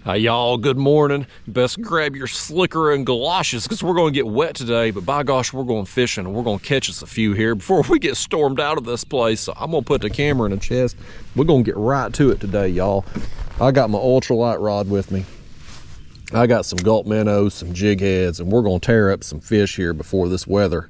Hey y'all, good morning. Best grab your slicker and galoshes because we're going to get wet today, but by gosh, we're going fishing and we're going to catch us a few here before we get stormed out of this place. So I'm going to put the camera in a chest. We're going to get right to it today, y'all. I got my ultralight rod with me. I got some Gulp minnows, some jig heads, and we're going to tear up some fish here before this weather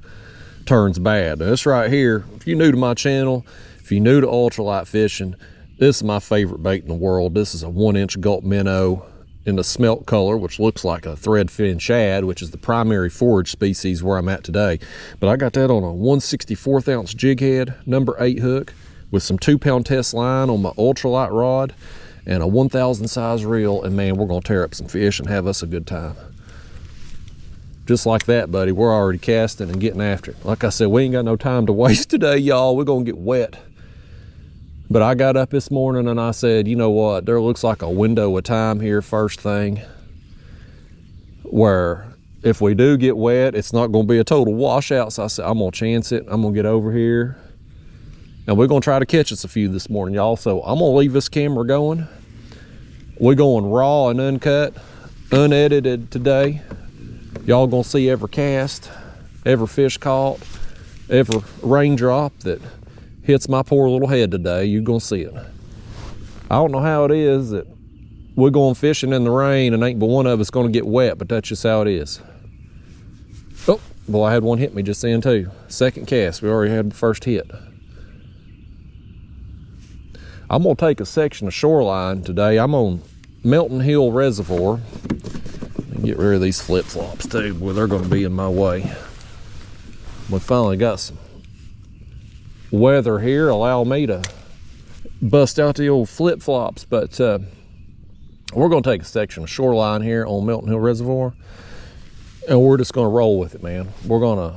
turns bad. Now, this right here, if you're new to my channel, if you're new to ultralight fishing, this is my favorite bait in the world. This is a 1-inch Gulp minnow in the smelt color, which looks like a threadfin shad, which is the primary forage species where I'm at today. But I got that on a 1/64 ounce jig head, number 8 hook, with some 2-pound test line on my ultralight rod and a 1,000 size reel. And man, we're gonna tear up some fish and have us a good time. Just like that, buddy, we're already casting and getting after it. Like I said, we ain't got no time to waste today, y'all. We're gonna get wet. But I got up this morning and I said, you know what, there looks like a window of time here first thing where if we do get wet, it's not going to be a total washout. So I said, I'm going to chance it. I'm going to get over here and we're going to try to catch us a few this morning, y'all. So I'm going to leave this camera going. We're going raw and uncut, unedited today. Y'all going to see every cast, every fish caught, every raindrop that hits my poor little head today. You're gonna see it. I don't know how it is that we're going fishing in the rain and ain't but one of us gonna get wet, but that's just how it is. Oh, well, I had one hit me just then too. Second cast, we already had the first hit. I'm gonna take a section of shoreline today. I'm on Melton Hill Reservoir. Get rid of these flip-flops too, boy, they're gonna be in my way. We finally got some weather here allow me to bust out the old flip-flops, but we're going to take a section of shoreline here on Melton Hill Reservoir and we're just going to roll with it, man. We're going to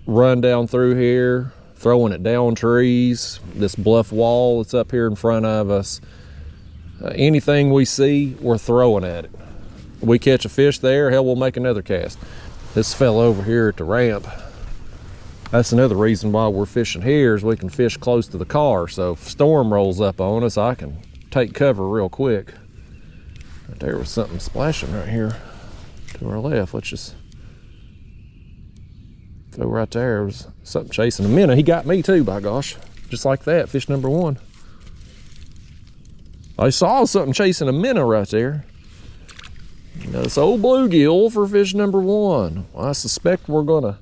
run down through here, throwing it down trees, this bluff wall that's up here in front of us. Anything we see, we're throwing at it. We catch a fish there, hell, we'll make another cast. This fella over here at the ramp, that's another reason why we're fishing here, is we can fish close to the car. So if a storm rolls up on us, I can take cover real quick. Right there was something splashing right here to our left. Let's just go right there. There was something chasing a minnow. He got me too, by gosh. Just like that, fish number 1. I saw something chasing a minnow right there. That's old bluegill for fish number 1. I suspect we're gonna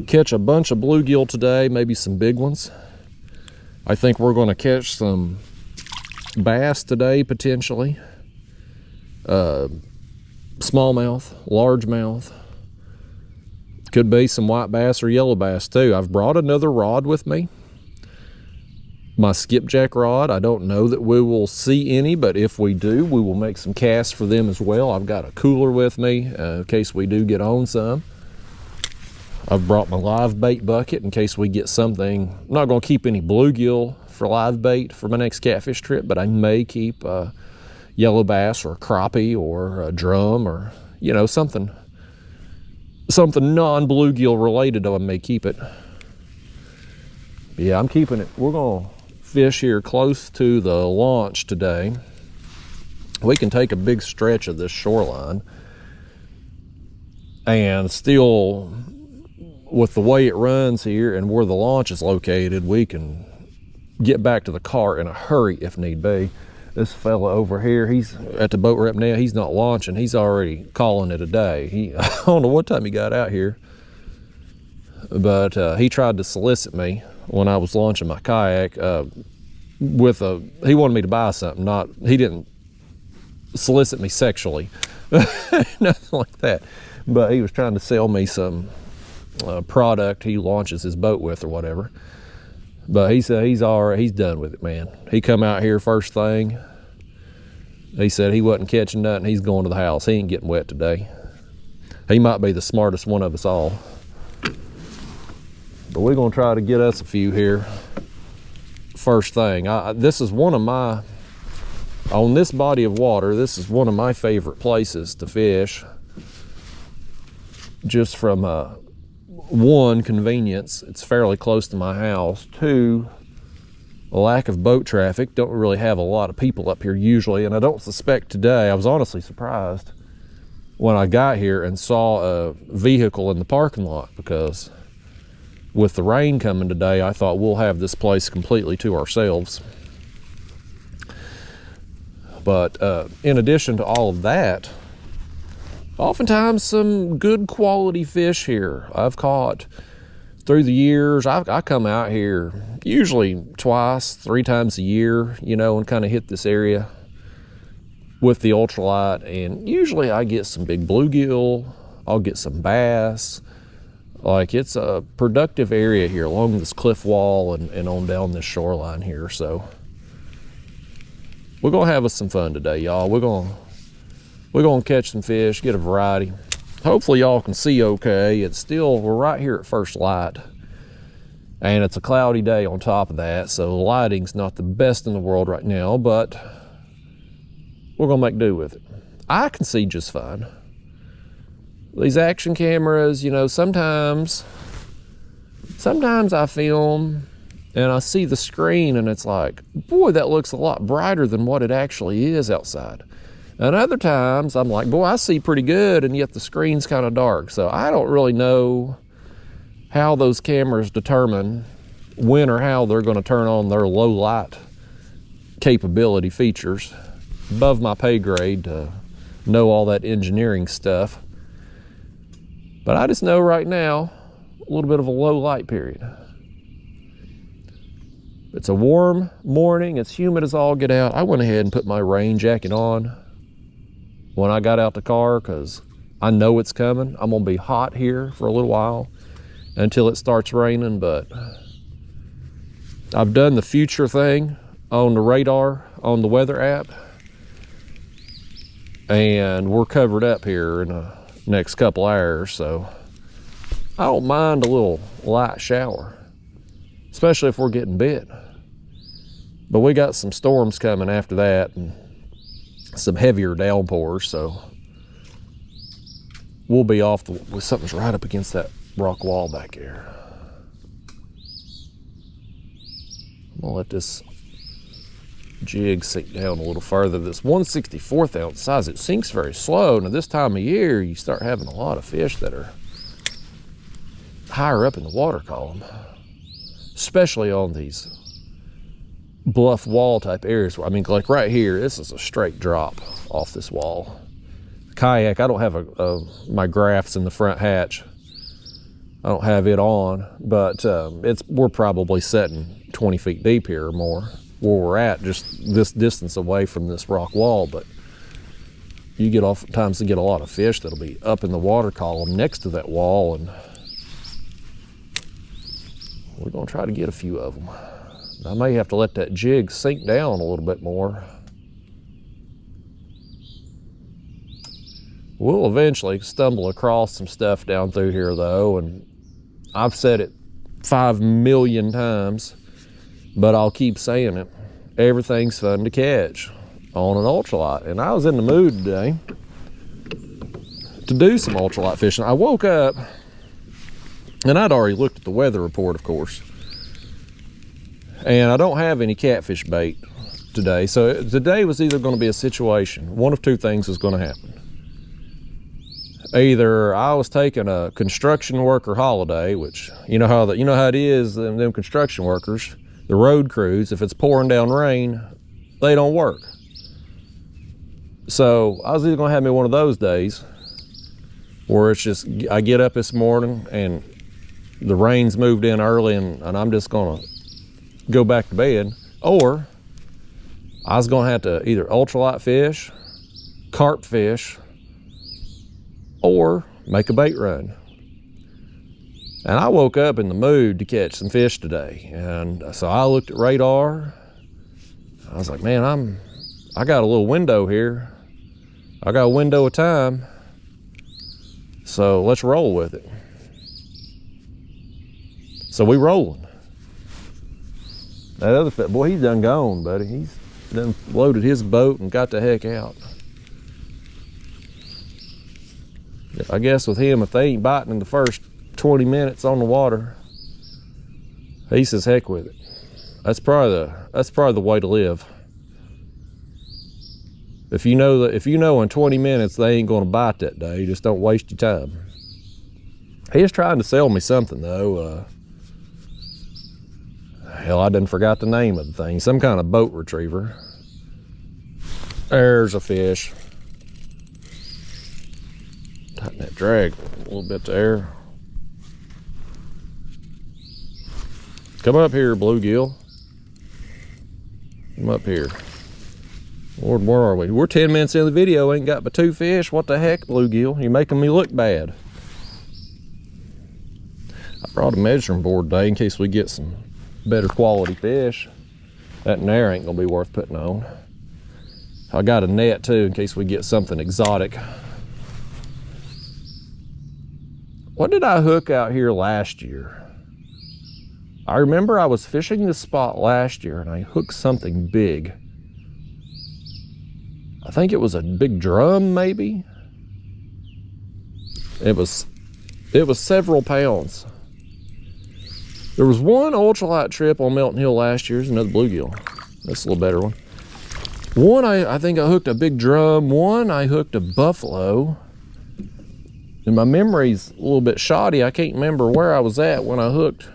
catch a bunch of bluegill today, maybe some big ones. I think we're going to catch some bass today, potentially. Smallmouth, largemouth. Could be some white bass or yellow bass too. I've brought another rod with me. My skipjack rod. I don't know that we will see any, but if we do, we will make some casts for them as well. I've got a cooler with me in case we do get on some. I've brought my live bait bucket in case we get something. I'm not going to keep any bluegill for live bait for my next catfish trip, but I may keep a yellow bass or a crappie or a drum or, you know, something non-bluegill related. I may keep it. Yeah, I'm keeping it. We're going to fish here close to the launch today. We can take a big stretch of this shoreline and still, with the way it runs here and where the launch is located, we can get back to the car in a hurry if need be. This fella over here, he's at the boat ramp now. He's not launching. He's already calling it a day. I don't know what time he got out here, but he tried to solicit me when I was launching my kayak he wanted me to buy something. He didn't solicit me sexually, nothing like that, but he was trying to sell me some product he launches his boat with or whatever. But he said he's done with it, man. He come out here first thing. He said he wasn't catching nothing. He's going to the house. He ain't getting wet today. He might be the smartest one of us all. But we're gonna try to get us a few here first thing. This is one of my, on this body of water, this is one of my favorite places to fish. Just from 1, convenience, it's fairly close to my house. 2, a lack of boat traffic. Don't really have a lot of people up here usually, and I don't suspect today. I was honestly surprised when I got here and saw a vehicle in the parking lot, because with the rain coming today, I thought we'll have this place completely to ourselves. But in addition to all of that, oftentimes some good quality fish here. I've caught through the years. I come out here usually twice, 3 times a year, you know, and kind of hit this area with the ultralight, and usually I get some big bluegill, I'll get some bass. Like, it's a productive area here along this cliff wall and on down this shoreline here. So we're gonna have us some fun today, y'all. We're gonna catch some fish, get a variety. Hopefully y'all can see okay. We're right here at first light, and it's a cloudy day on top of that, so the lighting's not the best in the world right now, but we're gonna make do with it. I can see just fine. These action cameras, you know, sometimes I film and I see the screen and it's like, boy, that looks a lot brighter than what it actually is outside. And other times I'm like, boy, I see pretty good, and yet the screen's kind of dark. So I don't really know how those cameras determine when or how they're going to turn on their low light capability features. Above my pay grade to know all that engineering stuff. But I just know right now, a little bit of a low light period. It's a warm morning, it's humid as all get out. I went ahead and put my rain jacket on when I got out the car, because I know it's coming. I'm gonna be hot here for a little while until it starts raining, but I've done the future thing on the radar on the weather app, and we're covered up here in the next couple hours, so I don't mind a little light shower, especially if we're getting bit. But we got some storms coming after that and some heavier downpours, so we'll be off something's right up against that rock wall back there. I'm gonna let this jig sink down a little further. This 1/64 ounce size, it sinks very slow. Now this time of year, you start having a lot of fish that are higher up in the water column, especially on these bluff wall type areas. I mean, like right here, this is a straight drop off this wall. Kayak, I don't have my graphs in the front hatch. I don't have it on, but we're probably setting 20 feet deep here or more where we're at, just this distance away from this rock wall. But you get oftentimes to get a lot of fish that'll be up in the water column next to that wall, and we're gonna try to get a few of them. I may have to let that jig sink down a little bit more. We'll eventually stumble across some stuff down through here though, and I've said it 5 million times, but I'll keep saying it. Everything's fun to catch on an ultralight, and I was in the mood today to do some ultralight fishing. I woke up, and I'd already looked at the weather report, of course, and I don't have any catfish bait today. So today was either going to be a situation, one of two things was going to happen. Either I was taking a construction worker holiday, which you know how it is, them construction workers, the road crews, if it's pouring down rain, they don't work. So I was either going to have me one of those days where it's just, I get up this morning and the rain's moved in early and I'm just going to go back to bed, or I was going to have to either ultralight fish, carp fish, or make a bait run. And I woke up in the mood to catch some fish today, and so I looked at radar. I was like, man, I got a little window here. I got a window of time, so let's roll with it. So we rolling. That other fat boy, he's done gone, buddy. He's done loaded his boat and got the heck out. I guess with him, if they ain't biting in the first 20 minutes on the water, he says heck with it. That's probably the way to live. If you know in 20 minutes they ain't gonna bite that day, just don't waste your time. He is trying to sell me something though. Hell, I done forgot the name of the thing. Some kind of boat retriever. There's a fish. Tighten that drag a little bit there. Come up here, bluegill. Come up here. Lord, where are we? We're 10 minutes in the video, ain't got but 2 fish. What the heck, bluegill? You're making me look bad. I brought a measuring board today in case we get some better quality fish. That in there ain't gonna be worth putting on. I got a net too in case we get something exotic. What did I hook out here last year? I remember I was fishing this spot last year and I hooked something big. I think it was a big drum, maybe. It was several pounds. There was one ultralight trip on Melton Hill last year. There's another bluegill. That's a little better one. One, I think I hooked a big drum. One, I hooked a buffalo. And my memory's a little bit shoddy. I can't remember where I was at when I hooked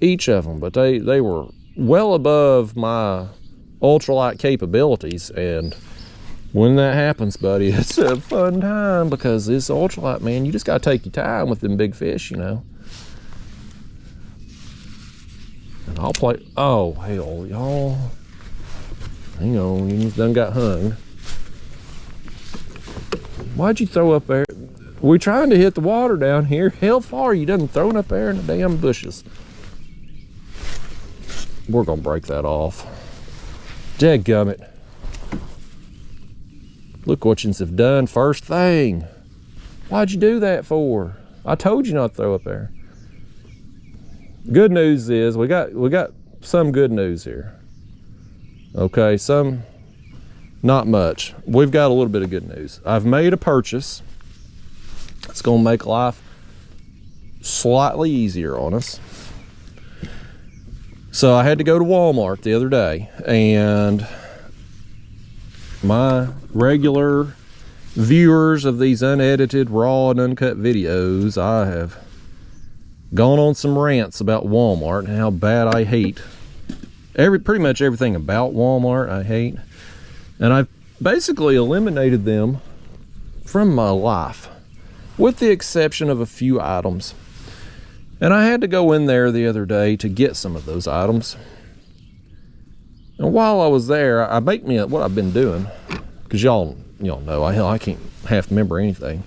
each of them, but they were well above my ultralight capabilities. And when that happens, buddy, it's a fun time because this ultralight, man, you just gotta take your time with them big fish, you know. And I'll play, oh hell, y'all. Hang on, you done got hung. Why'd you throw up there? We're trying to hit the water down here. How far you done thrown up there in the damn bushes? We're gonna break that off. Dadgummit. Look what yous have done first thing. Why'd you do that for? I told you not to throw up there. Good news is we got some good news here. Okay, some, not much. We've got a little bit of good news. I've made a purchase. It's gonna make life slightly easier on us. So I had to go to Walmart the other day, and my regular viewers of these unedited, raw, and uncut videos, I have gone on some rants about Walmart and how bad I hate pretty much everything about Walmart. I hate, and I've basically eliminated them from my life, with the exception of a few items. And I had to go in there the other day to get some of those items. And while I was there, I make me what I've been doing, because y'all know I can't half remember anything.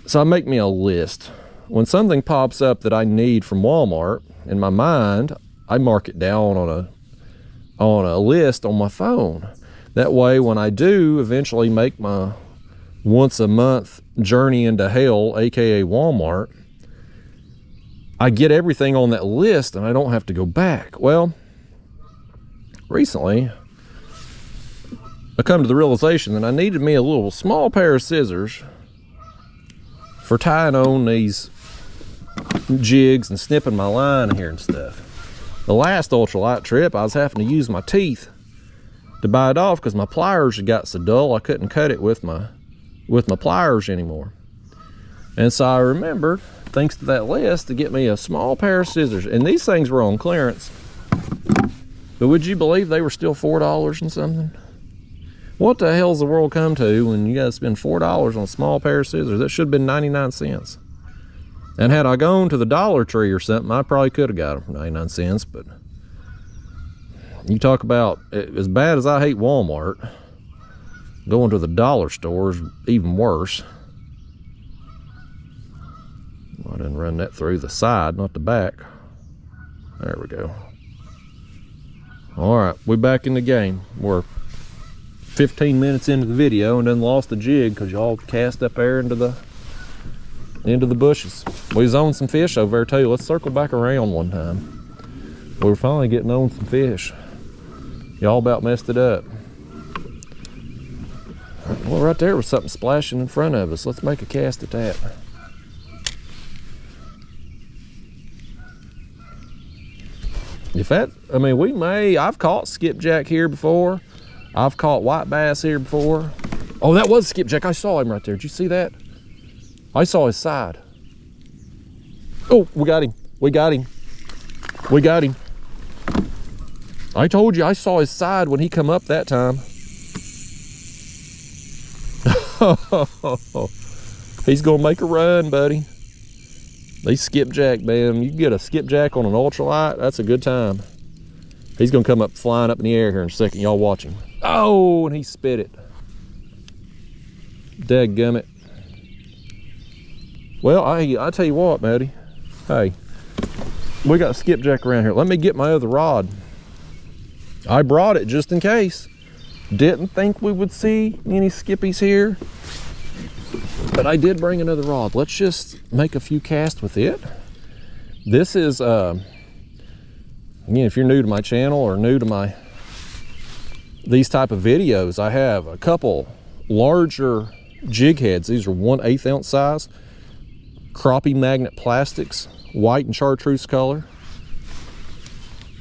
So I make me a list. When something pops up that I need from Walmart, in my mind, I mark it down on a list on my phone. That way, when I do eventually make my once a month journey into hell, aka Walmart, I get everything on that list and I don't have to go back. Well, recently I come to the realization that I needed me a little small pair of scissors for tying on these jigs and snipping my line here and stuff. The last ultralight trip, I was having to use my teeth to bite it off because my pliers had got so dull I couldn't cut it with my pliers anymore. And so I remembered, thanks to that list, to get me a small pair of scissors. And these things were on clearance. But would you believe they were still $4 and something? What the hell's the world come to when you gotta spend $4 on a small pair of scissors? That should have been 99 cents. And had I gone to the Dollar Tree or something, I probably could have got them for 99 cents. But you talk about, as bad as I hate Walmart, going to the dollar store is even worse. I didn't run that through the side, not the back. There we go. All right, we're back in the game. We're 15 minutes into the video and then lost the jig because y'all cast up there into the bushes. We was on some fish over there too. Let's circle back around one time. We were finally getting on some fish. Y'all about messed it up. Well, right there was something splashing in front of us. Let's make a cast at that. I mean, we may, I've caught skipjack here before. I've caught white bass here before. Oh, that was skipjack. I saw him right there. Did you see that? I saw his side. Oh, we got him. We got him. We got him. I told you I saw his side when he come up that time. He's gonna make a run, buddy. These skipjack, man, you can get a skipjack on an ultralight, that's a good time. He's gonna come up flying up in the air here in a second. Y'all watch him. Oh, and he spit it. Dadgummit. Well, I tell you what, buddy. Hey, we got skipjack around here. Let me get my other rod. I brought it just in case. Didn't think we would see any skippies here, but I did bring another rod. Let's just make a few casts with it. This is, again, if you're new to my channel or new to these type of videos, I have a couple larger jig heads. These are 1/8 ounce size, crappie magnet plastics, white and chartreuse color.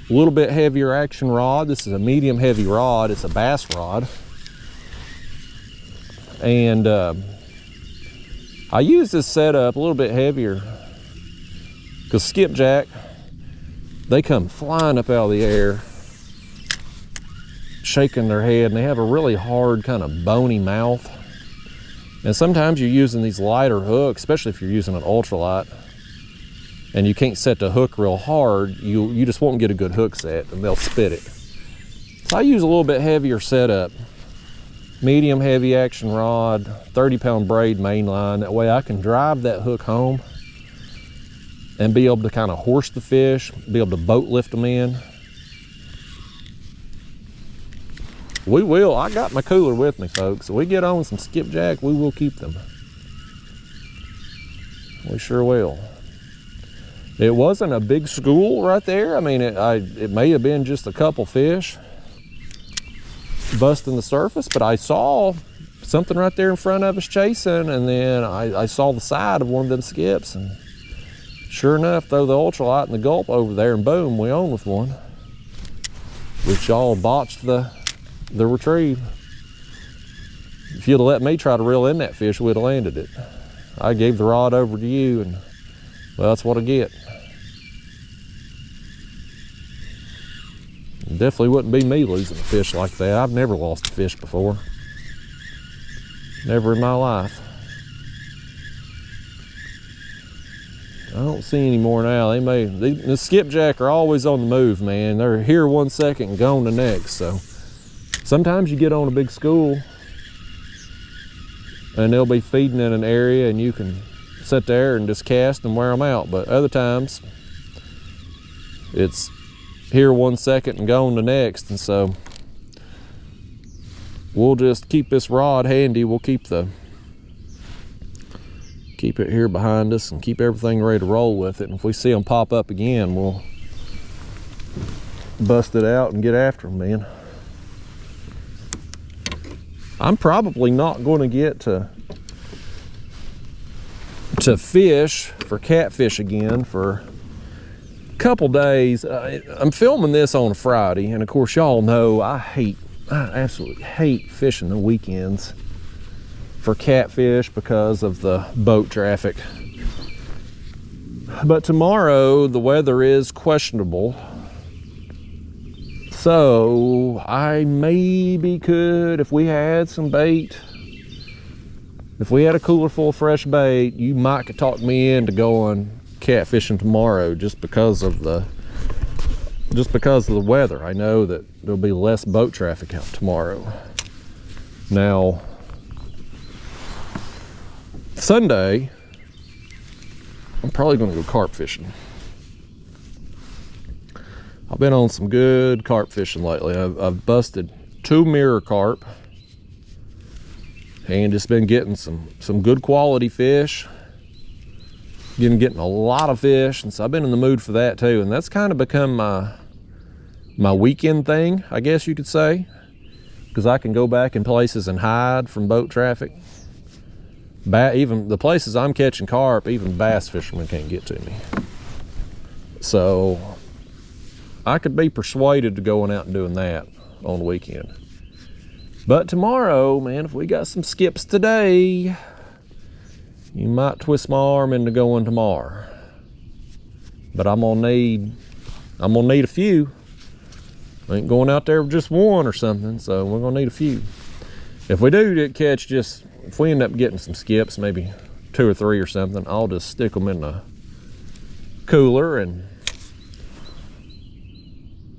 A little bit heavier action rod. This is a medium heavy rod. It's a bass rod. And I use this setup a little bit heavier because skipjack, they come flying up out of the air, shaking their head, and they have a really hard kind of bony mouth. And sometimes you're using these lighter hooks, especially if you're using an ultralight, and you can't set the hook real hard, you just won't get a good hook set and they'll spit it. So I use a little bit heavier setup. Medium heavy action rod, 30-pound braid mainline. That way I can drive that hook home and be able to kind of horse the fish, be able to boat lift them in. We will, I got my cooler with me, folks. So we get on some skipjack, we will keep them. We sure will. It wasn't a big school right there. I mean, it may have been just a couple fish busting the surface, but I saw something right there in front of us chasing, and then I saw the side of one of them skips, and sure enough, throw the ultralight in the gulp over there, and boom, we on with one. Which y'all botched the retrieve. If you'd have let me try to reel in that fish, we'd have landed it. I gave the rod over to you, and well, that's what I get. Definitely wouldn't be me losing a fish like that. I've never lost a fish before. Never in my life. I don't see any more now. The skipjack are always on the move, man. They're here one second and gone the next. So sometimes you get on a big school and they'll be feeding in an area and you can sit there and just cast and wear them out. But other times it's here one second and gone the next, and so we'll just keep this rod handy. We'll keep it here behind us and keep everything ready to roll with it. And if we see them pop up again, we'll bust it out and get after them, man. I'm probably not going to get to fish for catfish again for couple days. I'm filming this on a Friday, and of course y'all know I absolutely hate fishing the weekends for catfish because of the boat traffic. But tomorrow the weather is questionable, so I maybe could, if we had some bait, if we had a cooler full of fresh bait, you might could talk me into going catfishing tomorrow just because of the weather. I know that there'll be less boat traffic out tomorrow. Now Sunday I'm probably going to go carp fishing. I've been on some good carp fishing lately. I've busted 2 mirror carp and just been getting some good quality fish. Getting a lot of fish, and so I've been in the mood for that too. And that's kind of become my weekend thing, I guess you could say, because I can go back in places and hide from boat traffic. Even the places I'm catching carp, even bass fishermen can't get to me. So I could be persuaded to going out and doing that on the weekend. But tomorrow, man, if we got some skips today, you might twist my arm into going tomorrow. But I'm gonna need a few. I ain't going out there with just one or something, so we're gonna need a few. If we do catch if we end up getting some skips, maybe 2 or 3 or something, I'll just stick them in the cooler and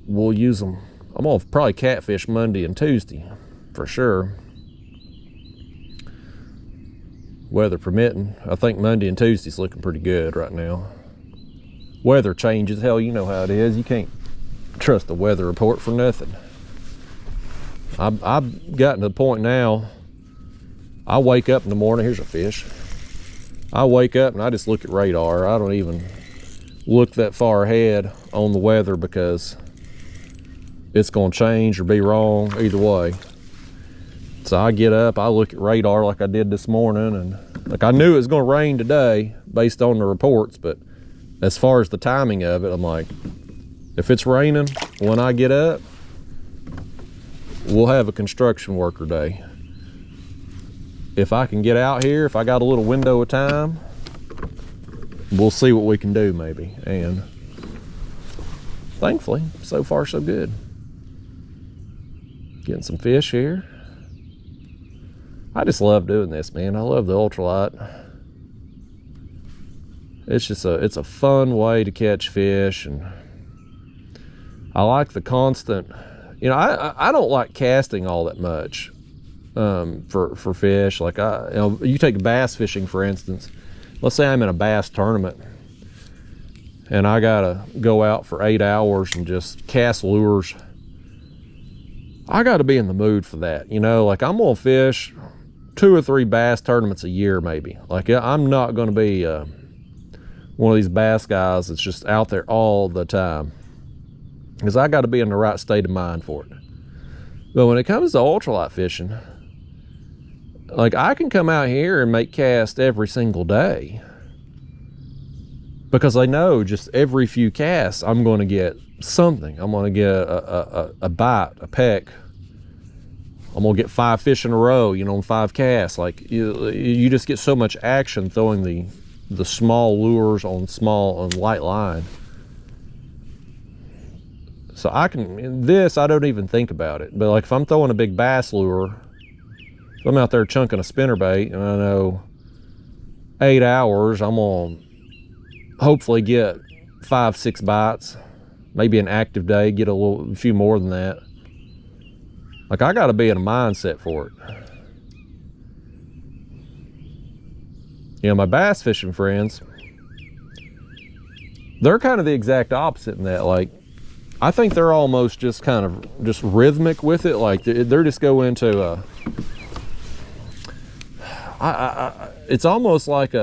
we'll use them. I'm gonna probably catfish Monday and Tuesday for sure, weather permitting. I think Monday and Tuesday's looking pretty good right now. Weather changes, hell, you know how it is. You can't trust the weather report for nothing. I've gotten to the point now, I wake up in the morning, here's a fish. I wake up and I just look at radar. I don't even look that far ahead on the weather because it's gonna change or be wrong either way. So I get up, I look at radar like I did this morning, and like I knew it was gonna rain today based on the reports, but as far as the timing of it, I'm like, if it's raining when I get up, we'll have a construction worker day. If I can get out here, if I got a little window of time, we'll see what we can do maybe. And thankfully, so far so good. Getting some fish here. I just love doing this, man. I love the ultralight. It's just it's a fun way to catch fish, and I like the constant, you know, I don't like casting all that much for fish. Like you take bass fishing, for instance. Let's say I'm in a bass tournament and I gotta go out for 8 hours and just cast lures. I gotta be in the mood for that, you know. Like I'm gonna fish 2 or 3 bass tournaments a year maybe. Like I'm not gonna be one of these bass guys that's just out there all the time, because I got to be in the right state of mind for it. But when it comes to ultralight fishing, like I can come out here and make casts every single day because I know just every few casts I'm going to get something. I'm going to get a bite, a peck. I'm going to get 5 fish in a row, you know, in 5 casts. Like you just get so much action throwing the small lures on small and light line. So I don't even think about it. But like if I'm throwing a big bass lure, if I'm out there chunking a spinnerbait and I know 8 hours, I'm gonna hopefully get 5-6 bites, maybe an active day, get a few more than that. Like I gotta be in a mindset for it. You know, my bass fishing friends, they're kind of the exact opposite in that. Like, I think they're almost just kind of just rhythmic with it. Like they're just go into it's almost like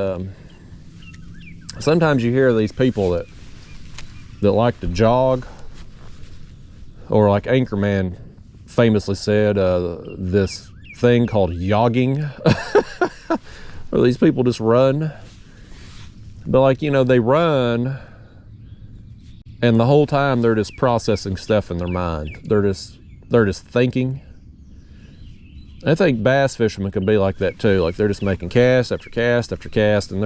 sometimes you hear these people that like to jog, or like Anchorman famously said, this thing called yogging. Or these people just run. But like, you know, they run and the whole time they're just processing stuff in their mind. They're just thinking. I think bass fishermen can be like that too. Like they're just making cast after cast after cast, and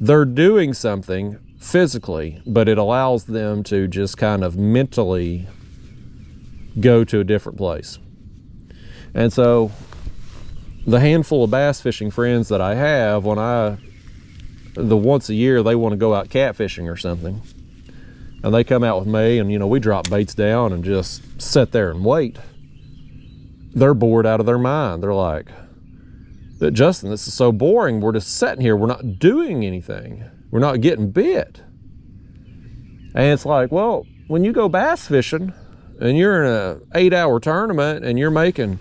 they're doing something physically, but it allows them to just kind of mentally go to a different place. And so the handful of bass fishing friends that I have, the once a year they want to go out catfishing or something, and they come out with me, and you know, we drop baits down and just sit there and wait. They're bored out of their mind. They're like, Justin, this is so boring. We're just sitting here. We're not doing anything. We're not getting bit. And it's like, well, when you go bass fishing and you're in a 8-hour tournament and you're making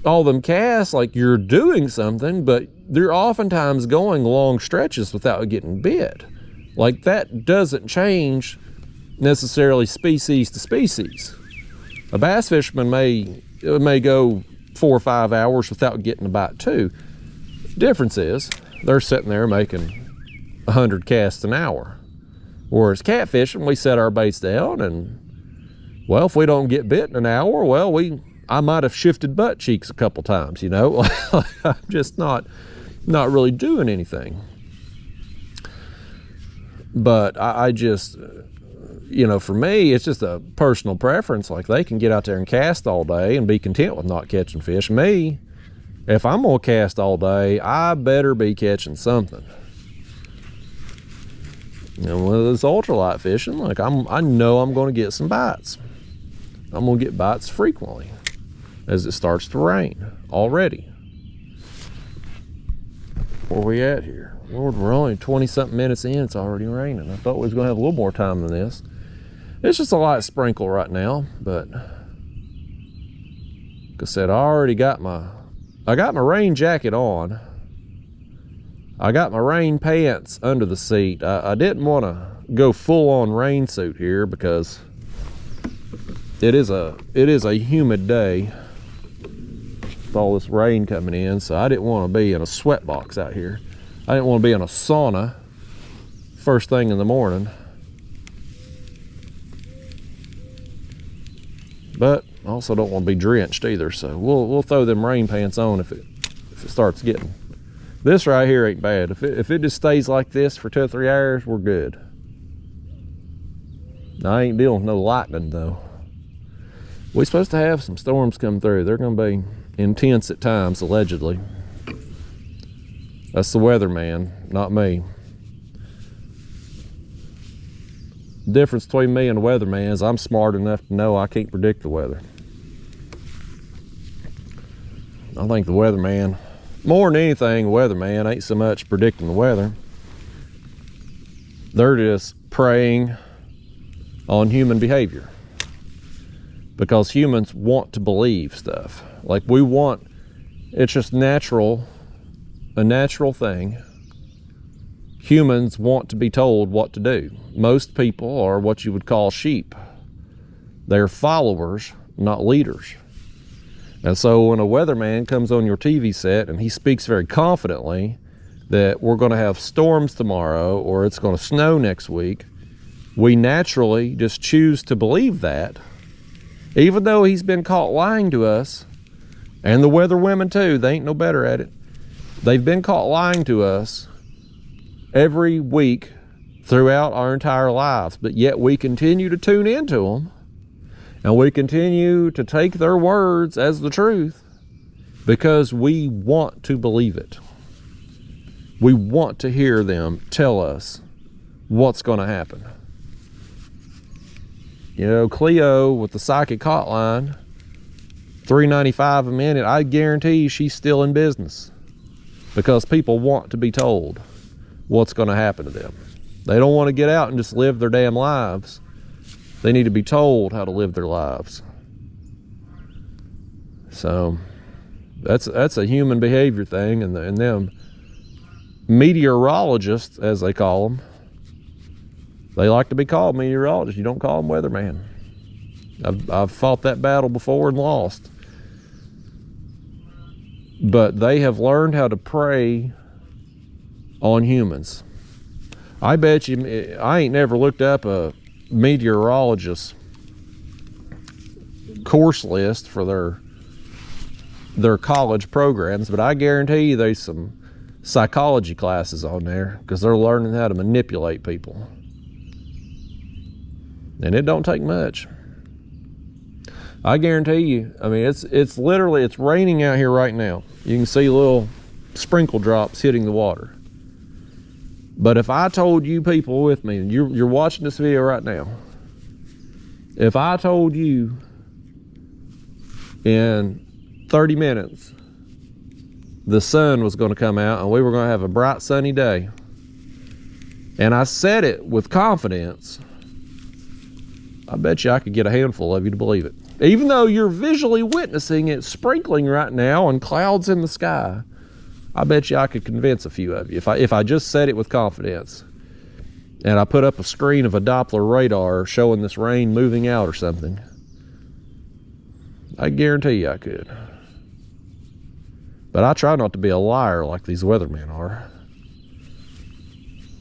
all them casts, like you're doing something, but they're oftentimes going long stretches without getting bit. Like that doesn't change necessarily species to species. A bass fisherman may go 4 or 5 hours without getting a bite too. Difference is they're sitting there making 100 casts an hour. Whereas catfishing, we set our baits down, and well, if we don't get bit in an hour, well, I might have shifted butt cheeks a couple times, you know. I'm just not really doing anything. But I just, you know, for me, it's just a personal preference. Like, they can get out there and cast all day and be content with not catching fish. Me, if I'm gonna cast all day, I better be catching something. And with this ultralight fishing, like, I know I'm gonna get some bites. I'm gonna get bites frequently as it starts to rain already. Where we at here? Lord, we're only 20-something minutes in, it's already raining. I thought we was gonna have a little more time than this. It's just a light sprinkle right now, but like I said, I got my rain jacket on. I got my rain pants under the seat. I didn't want to go full on rain suit here because it is a humid day with all this rain coming in, so I didn't want to be in a sweat box out here. I didn't want to be in a sauna first thing in the morning. But I also don't want to be drenched either, so we'll throw them rain pants on if it starts getting. This right here ain't bad. If it just stays like this for 2 or 3 hours, we're good. I ain't dealing with no lightning though. We're supposed to have some storms come through. They're gonna be intense at times, allegedly. That's the weatherman, not me. The difference between me and the weatherman is I'm smart enough to know I can't predict the weather. I think the weatherman, more than anything, the weatherman ain't so much predicting the weather. They're just preying on human behavior. Because humans want to believe stuff. Like, we want, it's just natural, a natural thing. Humans want to be told what to do. Most people are what you would call sheep. They're followers, not leaders. And so when a weatherman comes on your TV set and he speaks very confidently that we're going to have storms tomorrow or it's going to snow next week, we naturally just choose to believe that, even though he's been caught lying to us. And the weather women too, they ain't no better at it. They've been caught lying to us every week throughout our entire lives, but yet we continue to tune into them. And we continue to take their words as the truth because we want to believe it. We want to hear them tell us what's going to happen. You know, Cleo with the psychic hotline, $3.95 a minute, I guarantee you she's still in business because people want to be told what's going to happen to them. They don't want to get out and just live their damn lives. They need to be told how to live their lives. So that's a human behavior thing, and them meteorologists, as they call them, they like to be called meteorologists. You don't call them weatherman. I've fought that battle before and lost. But they have learned how to prey on humans. I bet you, I ain't never looked up a meteorologist course list for their college programs, but I guarantee you there's some psychology classes on there because they're learning how to manipulate people. And it don't take much. I guarantee you, I mean, it's literally, it's raining out here right now. You can see little sprinkle drops hitting the water. But if I told you people with me, and you're watching this video right now, if I told you in 30 minutes the sun was going to come out and we were going to have a bright sunny day, and I said it with confidence, I bet you I could get a handful of you to believe it. Even though you're visually witnessing it sprinkling right now and clouds in the sky, I bet you I could convince a few of you if I just said it with confidence. And I put up a screen of a Doppler radar showing this rain moving out or something. I guarantee you I could. But I try not to be a liar like these weathermen are.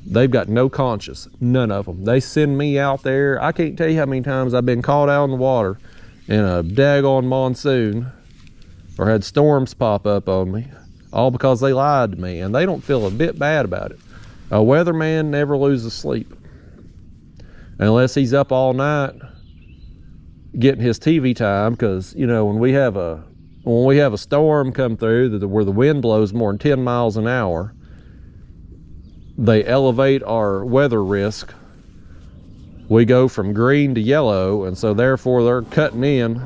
They've got no conscience, none of them. They send me out there. I can't tell you how many times I've been caught out in the water in a daggone monsoon or had storms pop up on me, all because they lied to me, and they don't feel a bit bad about it. A weatherman never loses sleep unless he's up all night getting his TV time, because you know, when we have a storm come through where the wind blows more than 10 miles an hour, they elevate our weather risk. We go from green to yellow, and so therefore they're cutting in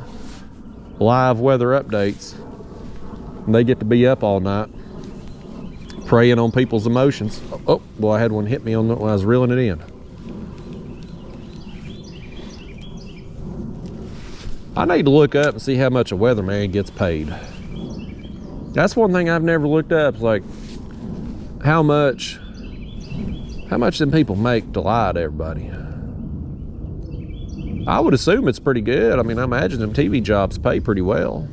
live weather updates. And they get to be up all night preying on people's emotions. Oh boy, I had one hit me when I was reeling it in. I need to look up and see how much a weatherman gets paid. That's one thing I've never looked up, is like how much them people make to lie to everybody. I would assume it's pretty good. I mean, I imagine them TV jobs pay pretty well.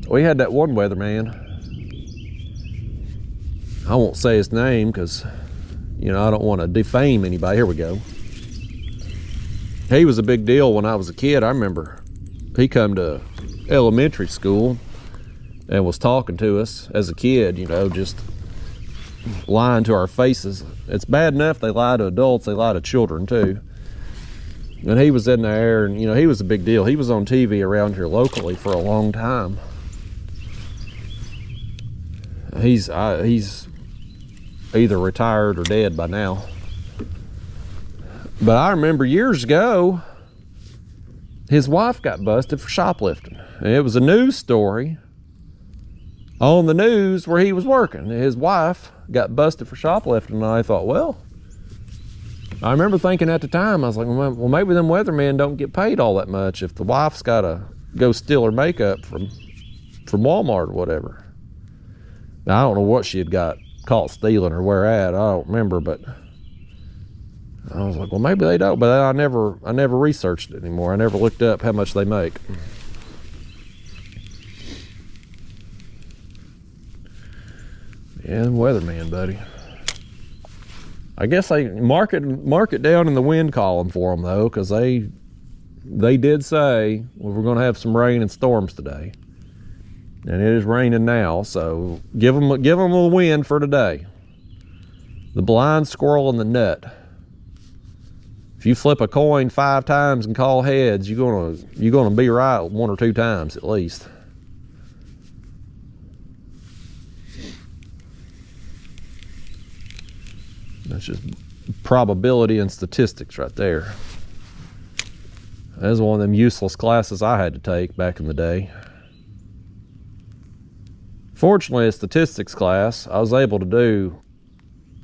We had that one weatherman. I won't say his name because, you know, I don't want to defame anybody. Here we go. He was a big deal when I was a kid. I remember he come to elementary school and was talking to us as a kid, you know, just lying to our faces. It's bad enough they lie to adults, they lie to children too. And he was in there, and you know, he was a big deal. He was on TV around here locally for a long time. He's either retired or dead by now. But I remember years ago, his wife got busted for shoplifting. And it was a news story on the news where he was working. His wife got busted for shoplifting, and I thought, well, I remember thinking at the time, I was like, well, maybe them weathermen don't get paid all that much if the wife's got to go steal her makeup from Walmart or whatever. Now, I don't know what she had got caught stealing or where at. I don't remember, but I was like, well, maybe they don't. But I never researched it anymore. I never looked up how much they make. Yeah, weatherman, buddy. I guess they mark it down in the wind column for them though, because they did say, well, we're going to have some rain and storms today, and it is raining now. So give them a wind for today. The blind squirrel and the nut. If you flip a coin 5 times and call heads, you're gonna be right 1 or 2 times at least. That's just probability and statistics right there. That was one of them useless classes I had to take back in the day. Fortunately, a statistics class, I was able to do,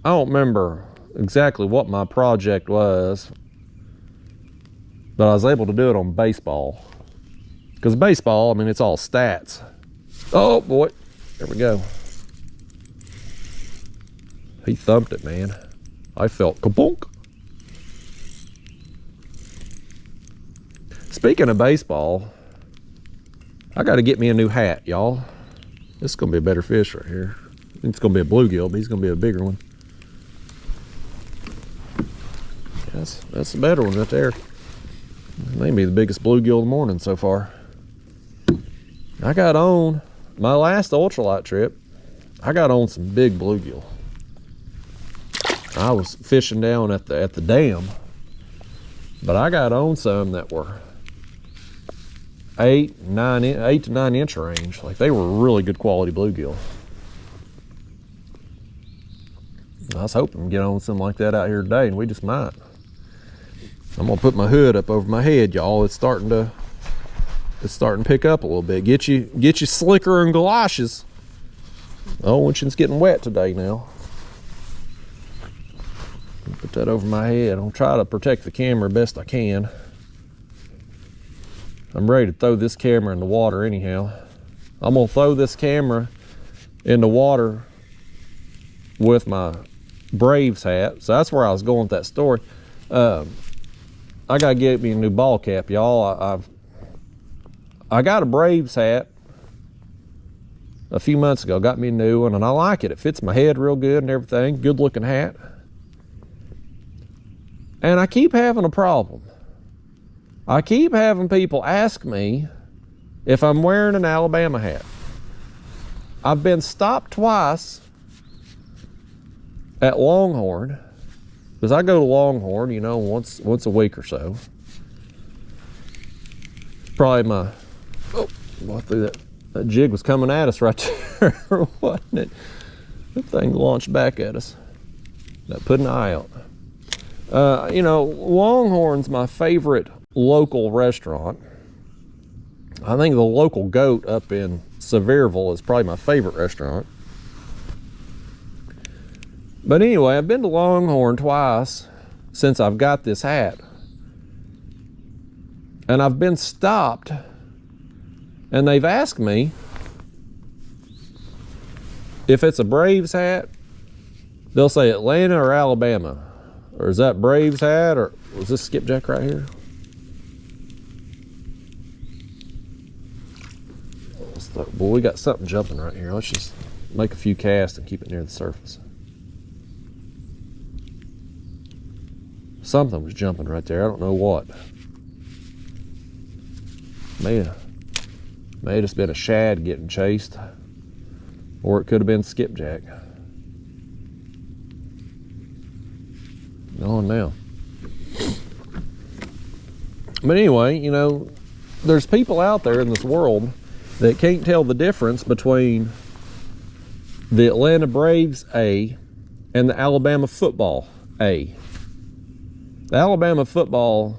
I don't remember exactly what my project was, but I was able to do it on baseball. Because baseball, I mean, it's all stats. Oh boy, there we go. He thumped it, man. I felt kabonk. Speaking of baseball, I got to get me a new hat, y'all. This is going to be a better fish right here. I think it's going to be a bluegill, but he's going to be a bigger one. That's a better one right there. Maybe the biggest bluegill of the morning so far. I got on my last ultralight trip. I got on some big bluegill. I was fishing down at the dam, but I got on some that were 8 to 9 inch range. Like, they were really good quality bluegill. I was hoping to get on something like that out here today, and we just might. I'm gonna put my hood up over my head, y'all. It's starting to pick up a little bit. Get you slicker and galoshes. Oh, it's getting wet today now. Put that over my head. I'll try to protect the camera best I can. I'm ready to throw this camera in the water anyhow. I'm gonna throw this camera in the water with my Braves hat. So that's where I was going with that story. I gotta get me a new ball cap, y'all. I got a Braves hat. a few months ago. Got me a new one, and I like it. It fits my head real good and everything. Good looking hat. And I keep having a problem. I keep having people ask me if I'm wearing an Alabama hat. I've been stopped twice at Longhorn, because I go to Longhorn, you know, once a week or so. Probably my, oh, I threw that. That jig was coming at us right there, wasn't it? That thing launched back at us. That put an eye out. You know, Longhorn's my favorite local restaurant. I think the local Goat up in Sevierville is probably my favorite restaurant. But anyway, I've been to Longhorn twice since I've got this hat. And I've been stopped, and they've asked me if it's a Braves hat. They'll say Atlanta or Alabama. Or is that Braves hat, or was this skipjack right here? Boy, we got something jumping right here. Let's just make a few casts and keep it near the surface. Something was jumping right there. I don't know what. May have just been a shad getting chased, or it could have been skipjack. On now. But anyway, you know, there's people out there in this world that can't tell the difference between the Atlanta Braves A and the Alabama football A. The Alabama football,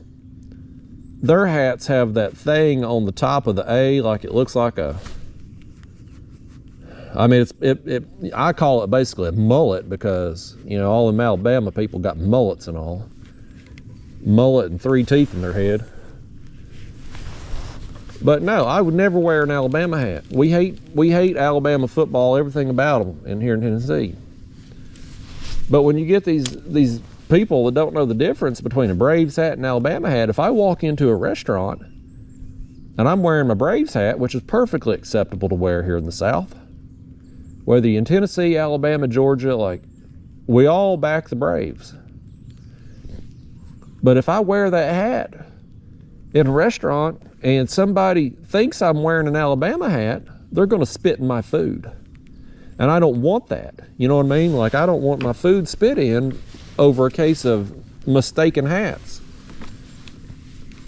their hats have that thing on the top of the A, like it looks like a, I mean, I call it basically a mullet, because, you know, all them Alabama people got mullets and all. Mullet and 3 teeth in their head. But no, I would never wear an Alabama hat. We hate Alabama football, everything about them in here in Tennessee. But when you get these people that don't know the difference between a Braves hat and an Alabama hat, if I walk into a restaurant and I'm wearing my Braves hat, which is perfectly acceptable to wear here in the South, whether you're in Tennessee, Alabama, Georgia, like, we all back the Braves. But if I wear that hat in a restaurant and somebody thinks I'm wearing an Alabama hat, they're going to spit in my food. And I don't want that. You know what I mean? Like, I don't want my food spit in over a case of mistaken hats.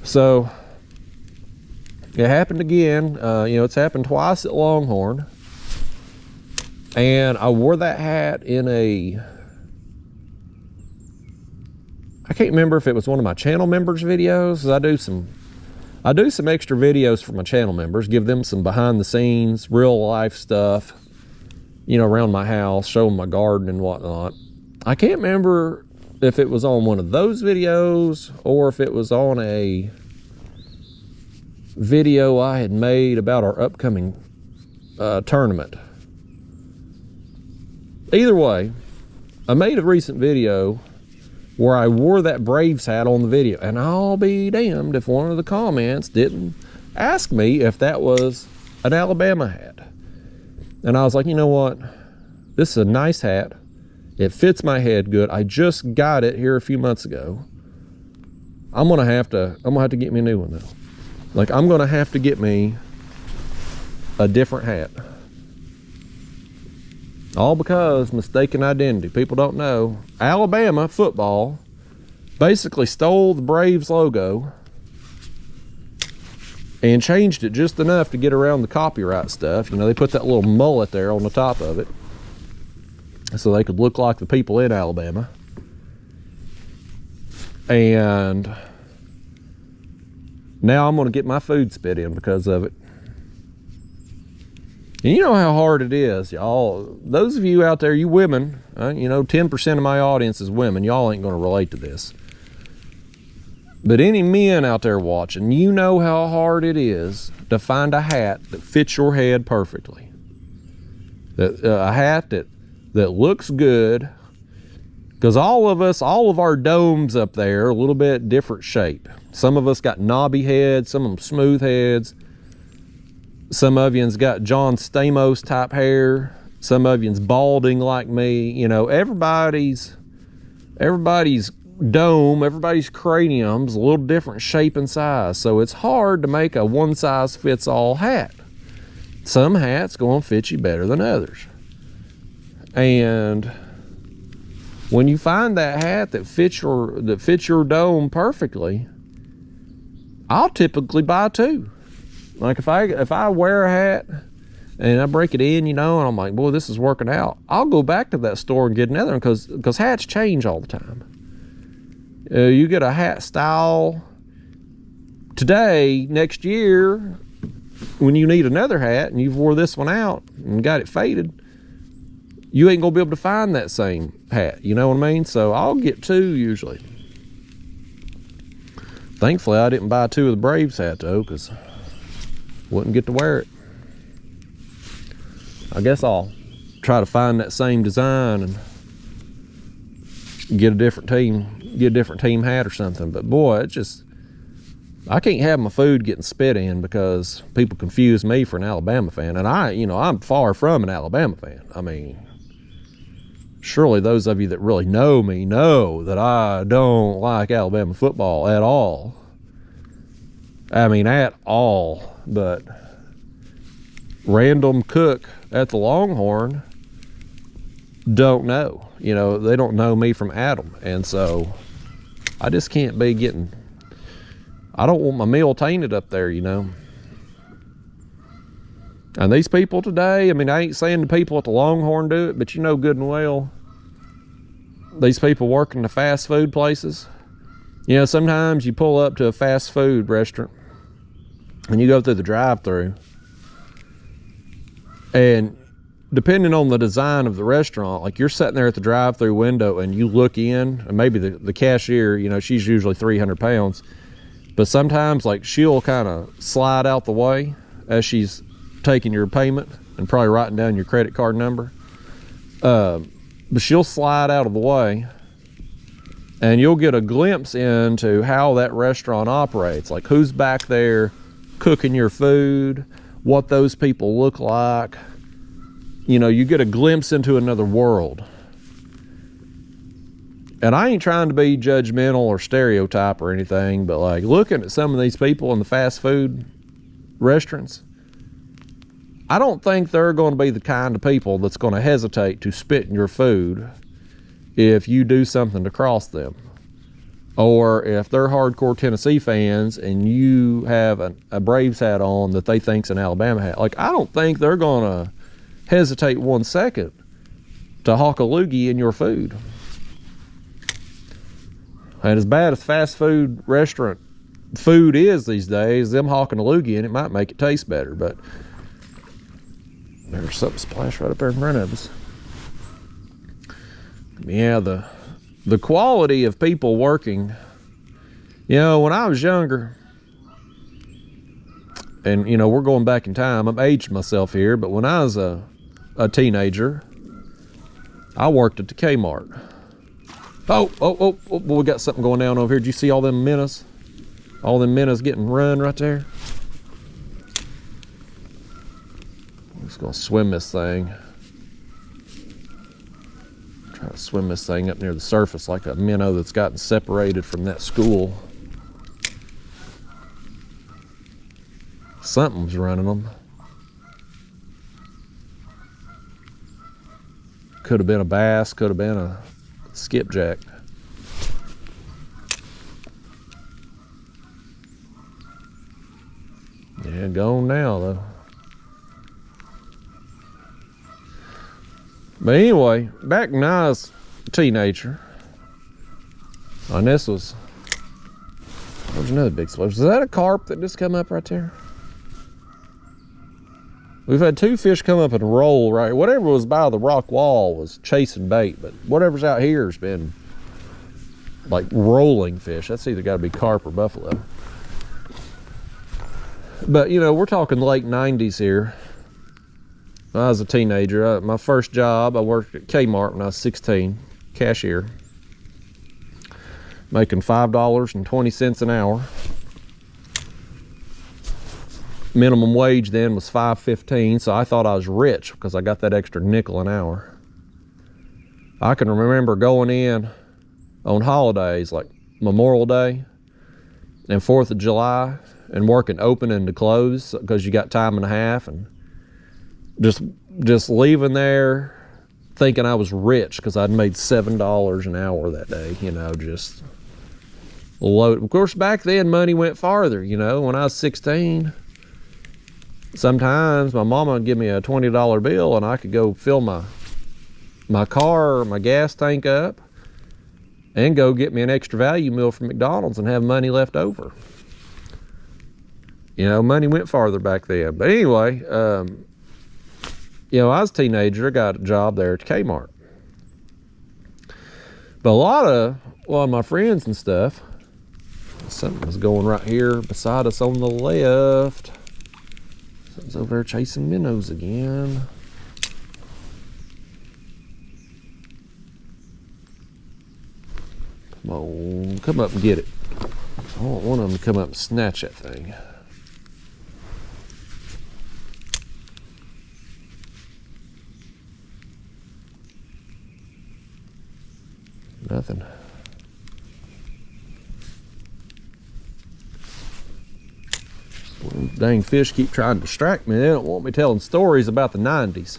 So, it happened again. You know, it's happened twice at Longhorn. And I wore that hat in a, I can't remember if it was one of my channel members' videos. I do some extra videos for my channel members, give them some behind the scenes, real life stuff, you know, around my house, show them my garden and whatnot. I can't remember if it was on one of those videos or if it was on a video I had made about our upcoming tournament. Either way, I made a recent video where I wore that Braves hat on the video, and I'll be damned if one of the comments didn't ask me if that was an Alabama hat. And I was like, you know what? This is a nice hat. It fits my head good. I just got it here a few months ago. I'm gonna have to get me a new one though. Like, I'm gonna have to get me a different hat. All because mistaken identity. People don't know. Alabama football basically stole the Braves logo and changed it just enough to get around the copyright stuff. You know, they put that little mullet there on the top of it so they could look like the people in Alabama. And now I'm going to get my food spit in because of it. And you know how hard it is, y'all. Those of you out there, you women, you know, 10% of my audience is women. Y'all ain't going to relate to this. But any men out there watching, you know how hard it is to find a hat that fits your head perfectly. A hat that looks good. Because all of our domes up there are a little bit different shape. Some of us got knobby heads, some of them smooth heads. Some of you's got John Stamos type hair. Some of you's balding like me. You know, everybody's dome, everybody's cranium's a little different shape and size. So it's hard to make a one size fits all hat. Some hats gonna fit you better than others. And when you find that hat that fits your dome perfectly, I'll typically buy two. Like if I wear a hat and I break it in, you know, and I'm like, boy, this is working out, I'll go back to that store and get another one, because hats change all the time. You get a hat style today, next year, when you need another hat and you've wore this one out and got it faded, you ain't gonna be able to find that same hat, you know what I mean? So I'll get two usually. Thankfully, I didn't buy two of the Braves hat though, because wouldn't get to wear it. I guess I'll try to find that same design and get a different team hat or something. But boy, it just, I can't have my food getting spit in because people confuse me for an Alabama fan. And I'm far from an Alabama fan. I mean, surely those of you that really know me know that I don't like Alabama football at all. I mean, at all. But random cook at the Longhorn don't know. You know, they don't know me from Adam. And so I just can't be getting, I don't want my meal tainted up there, you know. And these people today, I mean, I ain't saying the people at the Longhorn do it, but you know good and well, these people working the fast food places, you know, sometimes you pull up to a fast food restaurant and you go through the drive-thru, and depending on the design of the restaurant, like you're sitting there at the drive-thru window and you look in, and maybe the cashier, you know, she's usually 300 pounds, but sometimes like she'll kind of slide out the way as she's taking your payment and probably writing down your credit card number. But she'll slide out of the way and you'll get a glimpse into how that restaurant operates, like who's back there cooking your food, what those people look like. You know, you get a glimpse into another world. And I ain't trying to be judgmental or stereotype or anything, but like looking at some of these people in the fast food restaurants, I don't think they're going to be the kind of people that's going to hesitate to spit in your food if you do something to cross them. Or if they're hardcore Tennessee fans and you have a Braves hat on that they think's an Alabama hat. Like, I don't think they're going to hesitate 1 second to hawk a loogie in your food. And as bad as fast food restaurant food is these days, them hawking a loogie in it might make it taste better. But there's something splashed right up there in front of us. Yeah, the quality of people working, you know, when I was younger, and you know, we're going back in time, I'm aged myself here, but when I was a teenager, I worked at the Kmart. Oh, we got something going down over here. Did you see all them minnows? All them minnows getting run right there? I'm just gonna swim this thing. Try to swim this thing up near the surface like a minnow that's gotten separated from that school. Something's running them. Could have been a bass, could have been a skipjack. Yeah, gone now though. But anyway, back when I was a teenager, and this was, there's another big splash. Is that a carp that just come up right there? We've had two fish come up and roll right. Whatever was by the rock wall was chasing bait, but whatever's out here has been like rolling fish. That's either got to be carp or buffalo. But you know, we're talking late 90s here. When I was a teenager, my first job, I worked at Kmart when I was 16, cashier, making $5.20 an hour. Minimum wage then was $5.15, so I thought I was rich because I got that extra nickel an hour. I can remember going in on holidays like Memorial Day and 4th of July and working opening to close because you got time and a half, and just leaving there thinking I was rich because I'd made $7 an hour that day, you know, just load. Of course, back then money went farther, you know. When I was 16, sometimes my mama would give me a $20 bill and I could go fill my car or my gas tank up and go get me an extra value meal from McDonald's and have money left over. You know, money went farther back then. But anyway, you know, I was a teenager. I got a job there at Kmart. But a lot of my friends and stuff, something was going right here beside us on the left. Something's over there chasing minnows again. Come on, come up and get it. I want one of them to come up and snatch that thing. Nothing. Well, dang fish keep trying to distract me. They don't want me telling stories about the 90s.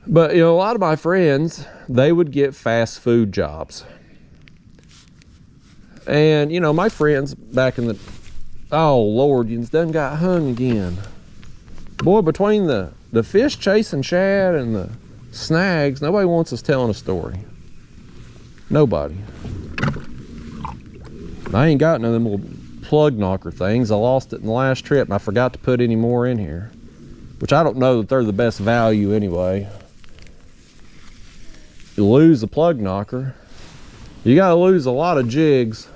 But, you know, a lot of my friends, they would get fast food jobs. And, you know, my friends back in the... Oh, Lord, you done got hung again. Boy, between the fish chasing shad and the snags, nobody wants us telling a story. Nobody. I ain't got none of them little plug knocker things. I lost it in the last trip and I forgot to put any more in here, which I don't know that they're the best value anyway. You lose a plug knocker, you gotta lose a lot of jigs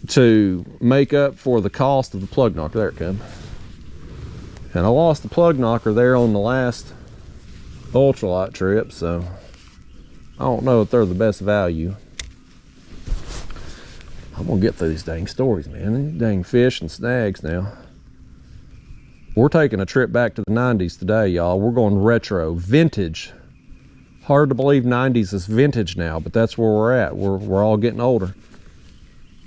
to make up for the cost of the plug knocker. There it comes. And I lost the plug knocker there on the last ultralight trip, so I don't know if they're the best value. I'm gonna get through these dang stories, man. These dang fish and snags now. We're taking a trip back to the 90s today, y'all. We're going retro, vintage. Hard to believe 90s is vintage now, but that's where we're at. We're all getting older.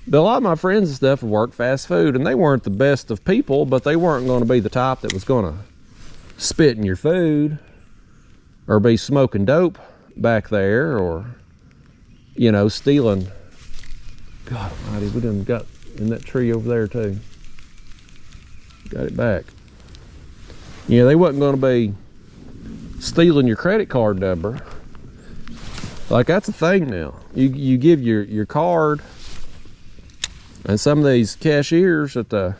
But a lot of my friends and stuff work fast food, and they weren't the best of people, but they weren't going to be the type that was going to spit in your food or be smoking dope back there, or, you know, stealing. God almighty, we done got in that tree over there too. Got it back. Yeah, they wasn't going to be stealing your credit card number. Like, that's a thing now. You give your card, and some of these cashiers at the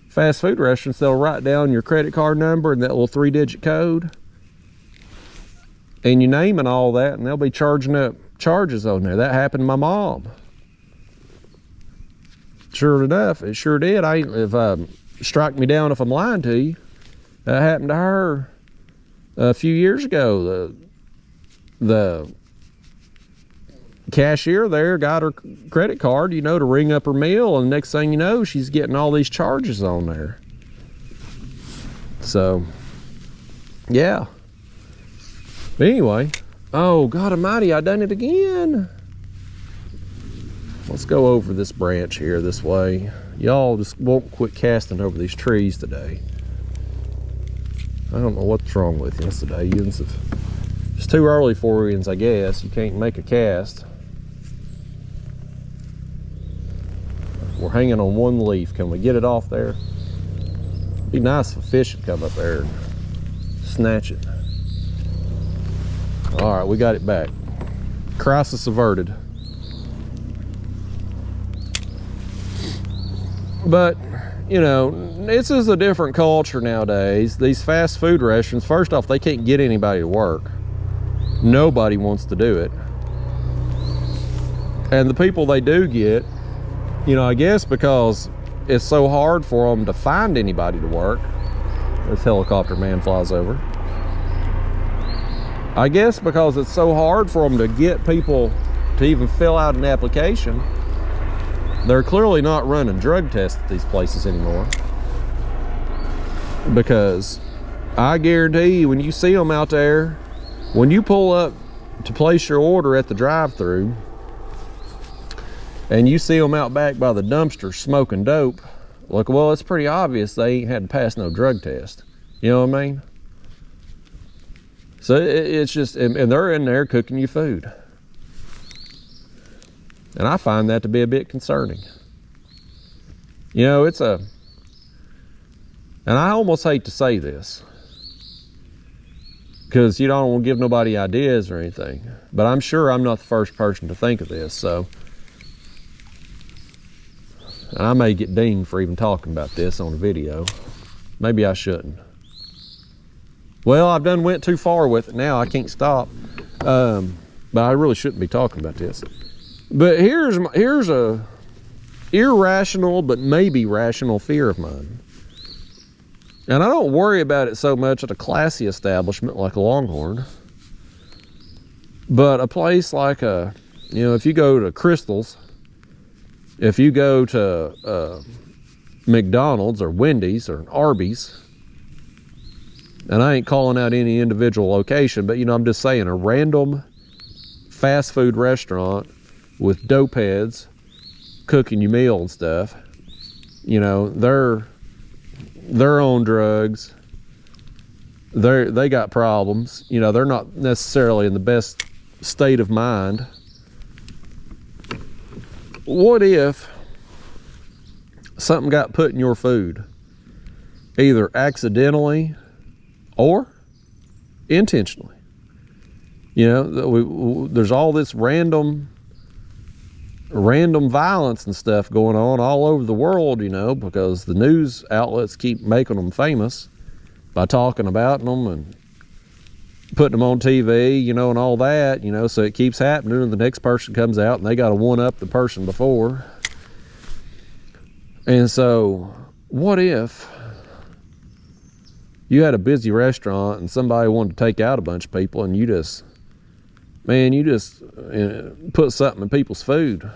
fast food restaurants, they'll write down your credit card number and that little 3-digit code and your name and all that, and they'll be charging up charges on there. That happened to my mom. Sure enough, it sure did. Strike me down if I'm lying to you. That happened to her a few years ago. The cashier there got her credit card, you know, to ring up her meal, and next thing you know, she's getting all these charges on there. So, yeah. But anyway, oh, God almighty, I done it again. Let's go over this branch here this way. Y'all just won't quit casting over these trees today. I don't know what's wrong with you today. It's too early for you, I guess. You can't make a cast. We're hanging on one leaf. Can we get it off there? Be nice if a fish would come up there and snatch it. All right, we got it back. Crisis averted. But, you know, this is a different culture nowadays. These fast food restaurants, first off, they can't get anybody to work. Nobody wants to do it. And the people they do get, you know, I guess because it's so hard for them to find anybody to work. This helicopter man flies over. I guess because it's so hard for them to get people to even fill out an application, they're clearly not running drug tests at these places anymore, because I guarantee you, when you see them out there, when you pull up to place your order at the drive-thru and you see them out back by the dumpster smoking dope, look, well, it's pretty obvious they ain't had to pass no drug test. You know what I mean? So it's just, and they're in there cooking you food. And I find that to be a bit concerning. You know, it's a, and I almost hate to say this, because you don't want to give nobody ideas or anything, but I'm sure I'm not the first person to think of this, so. And I may get dinged for even talking about this on a video. Maybe I shouldn't. Well, I've done went too far with it now. I can't stop. But I really shouldn't be talking about this. But here's a irrational but maybe rational fear of mine. And I don't worry about it so much at a classy establishment like a Longhorn. But a place like you know, if you go to Crystal's, if you go to McDonald's or Wendy's or Arby's, and I ain't calling out any individual location, but you know, I'm just saying a random fast food restaurant with dope heads cooking you meal and stuff, you know, they're on drugs, they got problems, you know, they're not necessarily in the best state of mind. What if something got put in your food, either accidentally or intentionally? You know, there's all this random violence and stuff going on all over the world, you know, because the news outlets keep making them famous by talking about them and putting them on TV, you know, and all that, you know, so it keeps happening, and the next person comes out and they got to one-up the person before. And so what if you had a busy restaurant and somebody wanted to take out a bunch of people, and you just put something in people's food?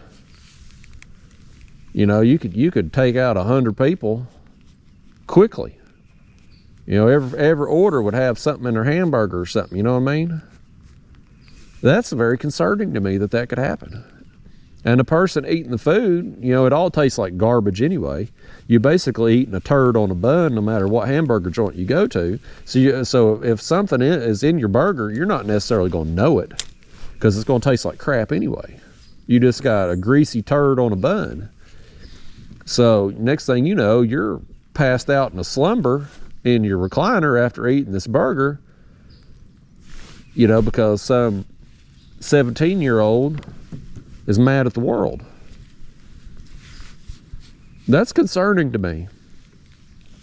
You know, you could take out 100 people quickly. You know, every order would have something in their hamburger or something, you know what I mean? That's very concerning to me that could happen. And the person eating the food, you know, it all tastes like garbage anyway. You're basically eating a turd on a bun no matter what hamburger joint you go to. So if something is in your burger, you're not necessarily going to know it, because it's going to taste like crap anyway. You just got a greasy turd on a bun. So next thing you know, you're passed out in a slumber in your recliner after eating this burger, you know, because some 17-year-old is mad at the world. That's concerning to me.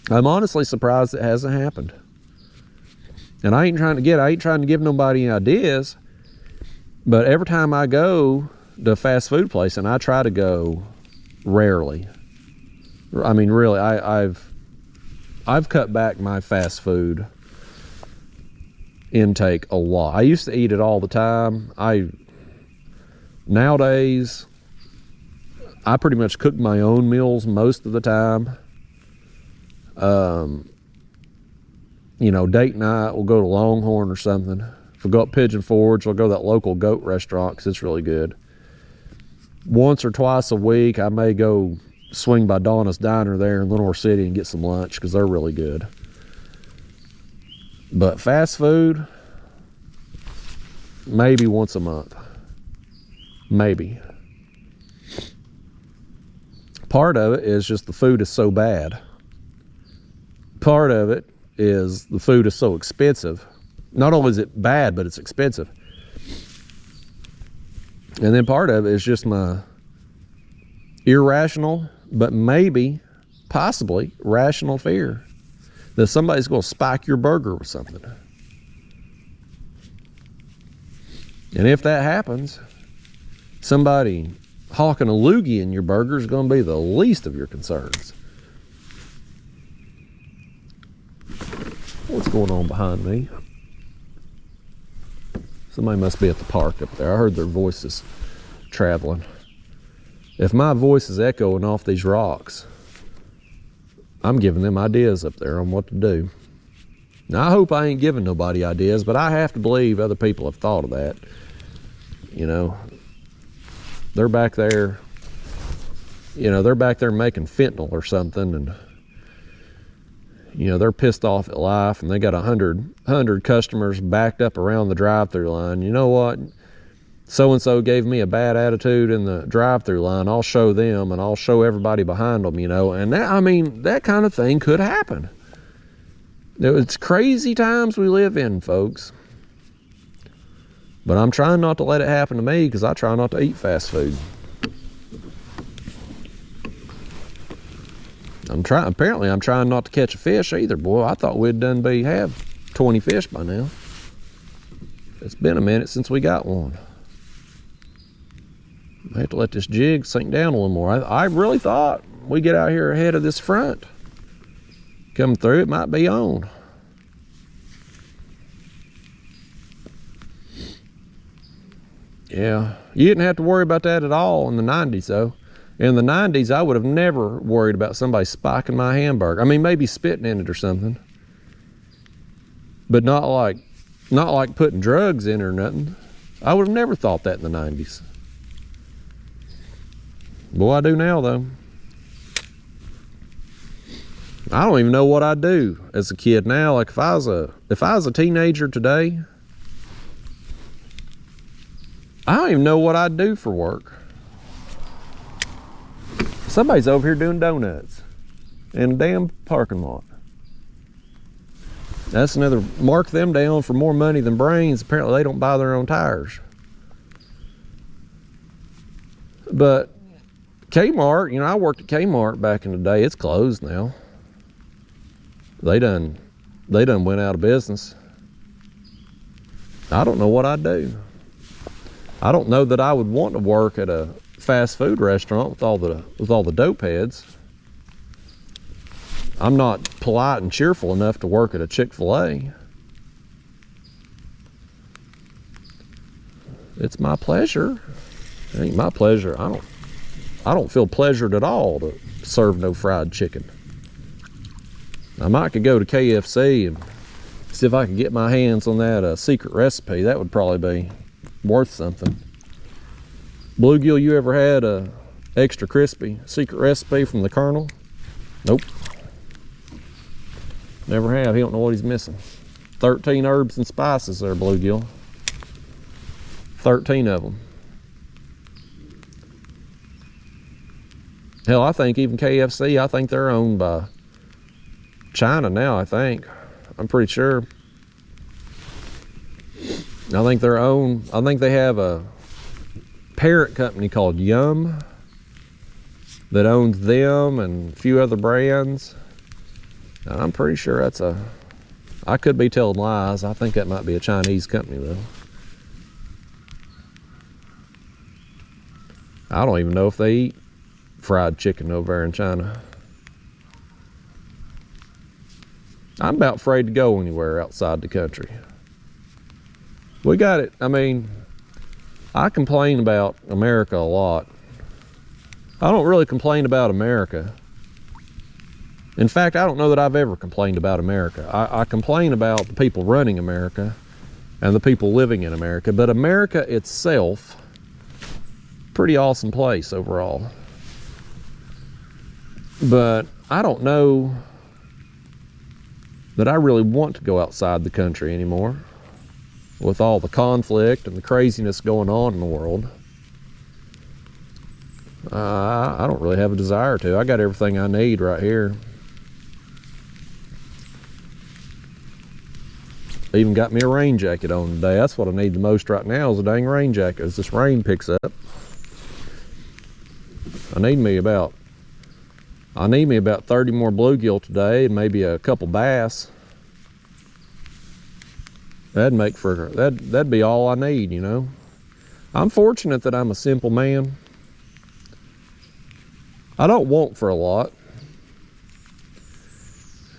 I'm honestly surprised it hasn't happened. And I ain't trying to give nobody ideas, but every time I go to a fast food place, and I try to go rarely, I mean, really, I've cut back my fast food intake a lot. I used to eat it all the time. Nowadays, I pretty much cook my own meals most of the time. You know, date night, we'll go to Longhorn or something. If we go up Pigeon Forge, we'll go to that local goat restaurant because it's really good. Once or twice a week, I may go swing by Donna's Diner there in Lenore City and get some lunch, because they're really good. But fast food, maybe once a month. Maybe. Part of it is just the food is so bad. Part of it is the food is so expensive. Not only is it bad, but it's expensive. And then part of it is just my irrational, but maybe, possibly, rational fear that somebody's going to spike your burger with something. And if that happens, somebody hawking a loogie in your burger is going to be the least of your concerns. What's going on behind me? Somebody must be at the park up there. I heard their voices traveling. If my voice is echoing off these rocks, I'm giving them ideas up there on what to do. Now, I hope I ain't giving nobody ideas, but I have to believe other people have thought of that. You know, they're back there, they're back there making fentanyl or something, and, they're pissed off at life, and they got 100 customers backed up around the drive-through line. You know what? So-and-so gave me a bad attitude in the drive-through line. I'll show them, and I'll show everybody behind them, And that kind of thing could happen. It's crazy times we live in, folks. But I'm trying not to let it happen to me, because I try not to eat fast food. Apparently I'm trying not to catch a fish either, boy. I thought we'd have 20 fish by now. It's been a minute since we got one. I have to let this jig sink down a little more. I really thought we get out here ahead of this front. Coming through, it might be on. Yeah, you didn't have to worry about that at all in the 90s, though. In the 90s, I would have never worried about somebody spiking my hamburger. I mean, maybe spitting in it or something. But not like putting drugs in it or nothing. I would have never thought that in the 90s. Boy, I do now, though. I don't even know what I'd do as a kid now. Like if I was a teenager today, I don't even know what I'd do for work. Somebody's over here doing donuts in a damn parking lot. That's another, mark them down for more money than brains. Apparently they don't buy their own tires. But Kmart, I worked at Kmart back in the day. It's closed now. They done went out of business. I don't know what I'd do. I don't know that I would want to work at a fast food restaurant with all the dope heads. I'm not polite and cheerful enough to work at a Chick-fil-A. It's my pleasure. It ain't my pleasure. I don't feel pleasured at all to serve no fried chicken. I might could go to KFC and see if I could get my hands on that secret recipe. That would probably be worth something. Bluegill, you ever had a extra crispy secret recipe from the Colonel? Nope. Never have. He don't know what he's missing. 13 herbs and spices there, Bluegill. 13 of them. Hell, I think even KFC, I think they're owned by China now, I think. I'm pretty sure. I think they have a parent company called Yum that owns them and a few other brands. And I'm pretty sure I could be telling lies. I think that might be a Chinese company though. I don't even know if they eat fried chicken over there in China. I'm about afraid to go anywhere outside the country. We got it. I mean, I complain about America a lot. I don't really complain about America. In fact, I don't know that I've ever complained about America. I complain about the people running America and the people living in America, but America itself, pretty awesome place overall. But I don't know that I really want to go outside the country anymore with all the conflict and the craziness going on in the world. I don't really have a desire to. I got everything I need right here. I even got me a rain jacket on today. That's what I need the most right now is a dang rain jacket as this rain picks up. I need me about 30 more bluegill today and maybe a couple bass. That'd be all I need, I'm fortunate that I'm a simple man. I don't want for a lot.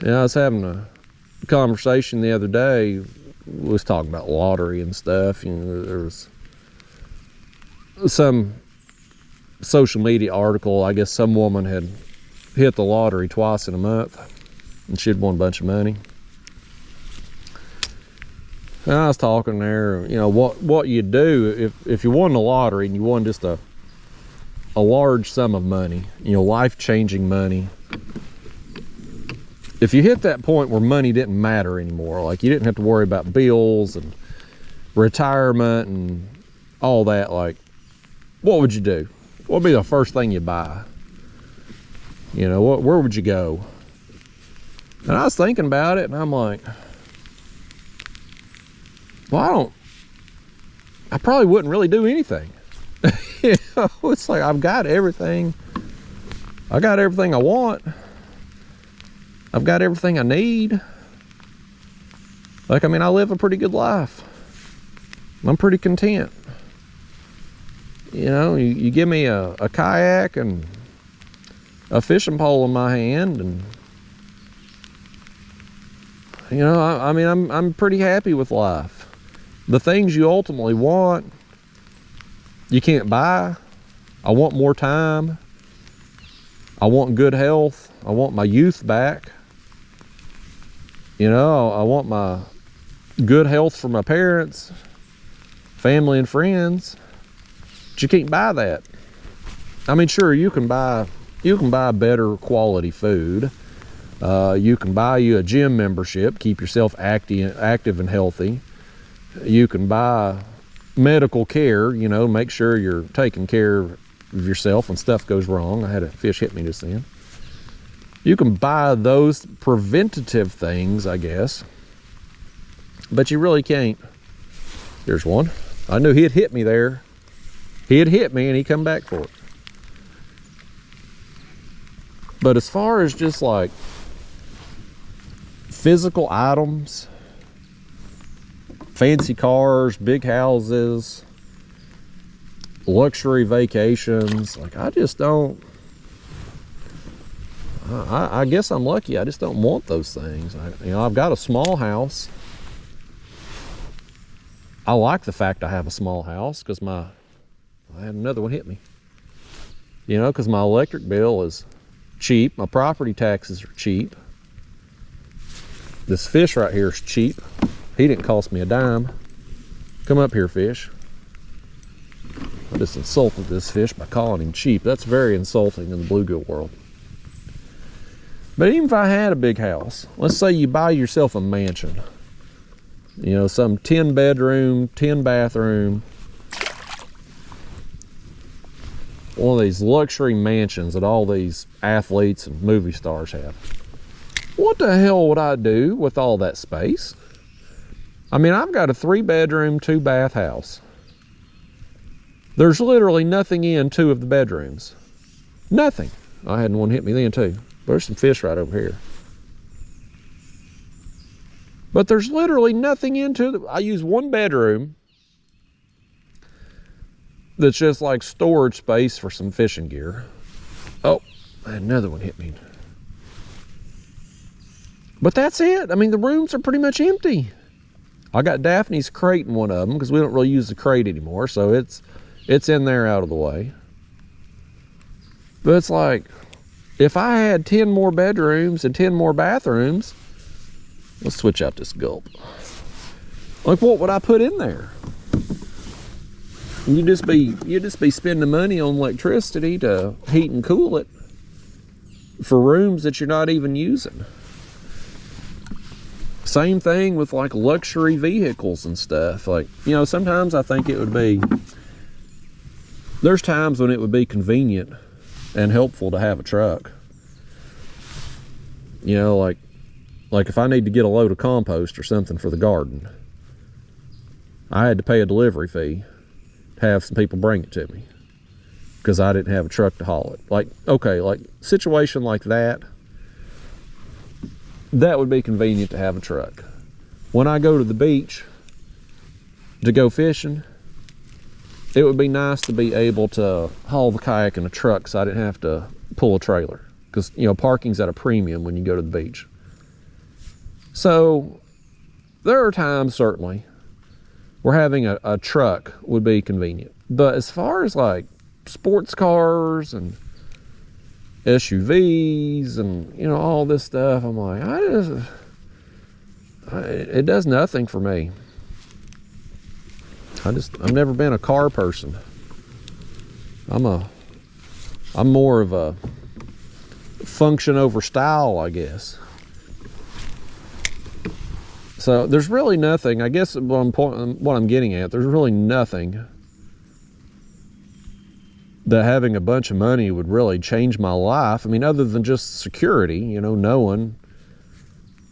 I was having a conversation the other day. We was talking about lottery and stuff. There was some social media article. I guess some woman had hit the lottery twice in a month and she'd won a bunch of money. And I was talking there, you know, what you do if you won the lottery and you won just a large sum of money, you know, life-changing money. If you hit that point where money didn't matter anymore, like you didn't have to worry about bills and retirement and all that, like, what would you do? What would be the first thing you buy? You know, where would you go? And I was thinking about it, and I'm like, well, I probably wouldn't really do anything. You know, it's like I've got everything. I got everything I want. I've got everything I need. Like, I mean, I live a pretty good life. I'm pretty content. You know, you give me a kayak and a fishing pole in my hand, and you know, I mean, I'm pretty happy with life. The things you ultimately want, you can't buy. I want more time. I want good health. I want my youth back. You know, I want my good health for my parents, family and friends. But you can't buy that. I mean, sure, you can buy better quality food. You can buy you a gym membership, keep yourself active and healthy. You can buy medical care, you know, make sure you're taking care of yourself when stuff goes wrong. I had a fish hit me just then. You can buy those preventative things, I guess, but you really can't. Here's one. I knew he'd hit me there. He had hit me and he come back for it. But as far as just like physical items, fancy cars, big houses, luxury vacations, like I just don't, I guess I'm lucky. I just don't want those things. You know, I've got a small house. I like the fact I have a small house because I had another one hit me. You know, because my electric bill is cheap. My property taxes are cheap. This fish right here is cheap. He didn't cost me a dime. Come up here, fish. I just insulted this fish by calling him cheap. That's very insulting in the bluegill world. But even if I had a big house, let's say you buy yourself a mansion. You know, some 10 bedroom, 10 bathroom, one of these luxury mansions that all these athletes and movie stars have. What the hell would I do with all that space? I mean, I've got a 3 bedroom, 2 bath house. There's literally nothing in 2 of the bedrooms. Nothing. I had one hit me then too. There's some fish right over here. But there's literally nothing into I use 1 bedroom that's just like storage space for some fishing gear. Oh, another one hit me. But that's it. I mean, the rooms are pretty much empty. I got Daphne's crate in one of them because we don't really use the crate anymore, so it's in there out of the way. But it's like, if I had 10 more bedrooms and 10 more bathrooms, let's switch out this Gulp. Like, what would I put in there? You'd just be spending money on electricity to heat and cool it for rooms that you're not even using. Same thing with like luxury vehicles and stuff. Like, you know, sometimes I think there's times when it would be convenient and helpful to have a truck. You know, like if I need to get a load of compost or something for the garden, I had to pay a delivery fee to have some people bring it to me because I didn't have a truck to haul it. Like, okay, like situation like that would be convenient to have a truck. When I go to the beach to go fishing, it would be nice to be able to haul the kayak in a truck so I didn't have to pull a trailer, because, you know, parking's at a premium when you go to the beach. So there are times, certainly, where having a truck would be convenient. But as far as like sports cars and SUVs and, you know, all this stuff. I'm like, it does nothing for me. I've never been a car person. I'm more of a function over style, I guess. So there's really nothing, I guess what I'm getting at, there's really nothing that having a bunch of money would really change my life. I mean, other than just security, you know, knowing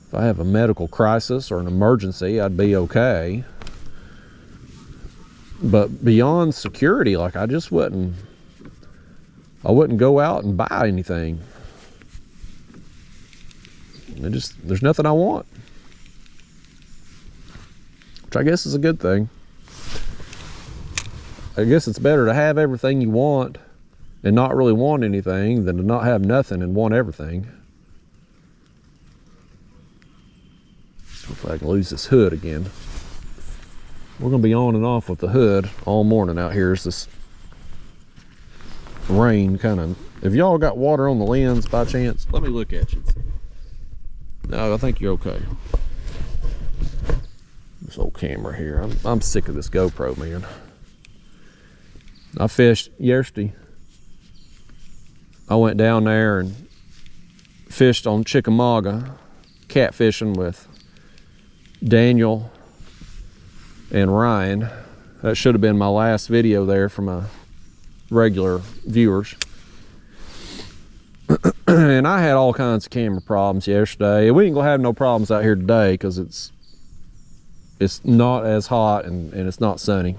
if I have a medical crisis or an emergency, I'd be okay. But beyond security, like, I wouldn't go out and buy anything. There's nothing I want. Which I guess is a good thing. I guess it's better to have everything you want and not really want anything than to not have nothing and want everything. Hopefully I can lose this hood again. We're gonna be on and off with the hood all morning out here as this rain kind of... If y'all got water on the lens by chance, let me look at you. No, I think you're okay. This old camera here. I'm sick of this GoPro, man. I fished yesterday. I went down there and fished on Chickamauga, catfishing with Daniel and Ryan. That should have been my last video there for my regular viewers. And I had all kinds of camera problems yesterday. We ain't gonna have no problems out here today because it's not as hot and it's not sunny.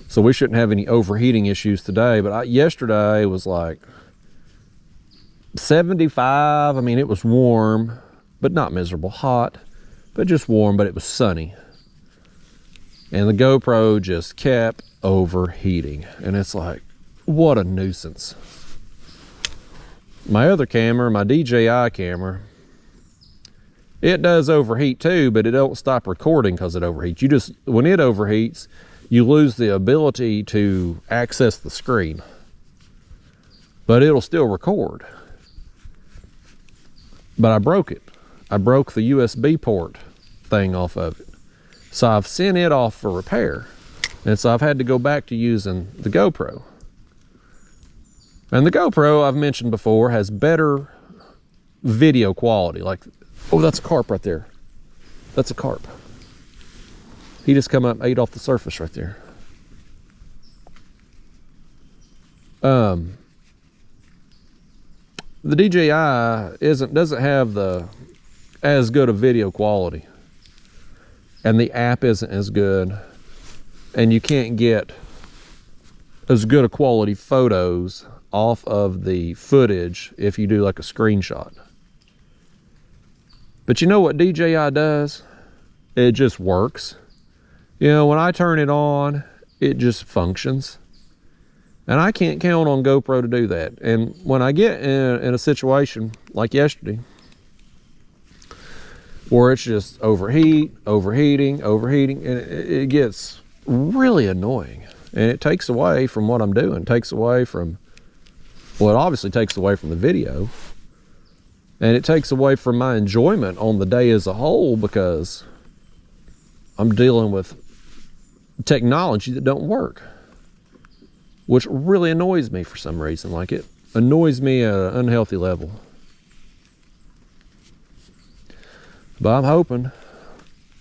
So we shouldn't have any overheating issues today. But yesterday was like 75. I mean, it was warm, but not miserable. Hot, but just warm, but it was sunny. And the GoPro just kept overheating. And it's like, what a nuisance. My other camera, my DJI camera, it does overheat too, but it don't stop recording because it overheats. When it overheats, you lose the ability to access the screen, but it'll still record. But I broke it. I broke the USB port thing off of it. So I've sent it off for repair. And so I've had to go back to using the GoPro. And the GoPro, I've mentioned before, has better video quality. Like, oh, that's a carp right there. That's a carp. He just come up and ate off the surface right there. The DJI doesn't have as good a video quality, and the app isn't as good, and you can't get as good a quality photos off of the footage if you do like a screenshot. But you know what DJI does? It just works. You know, when I turn it on, it just functions. And I can't count on GoPro to do that. And when I get in a situation like yesterday, where it's just overheating, and it gets really annoying. And it takes away from what I'm doing. It takes away from, well, it obviously takes away from the video. And it takes away from my enjoyment on the day as a whole, because I'm dealing with technology that don't work, which really annoys me for some reason. Like, it annoys me at an unhealthy level. But I'm hoping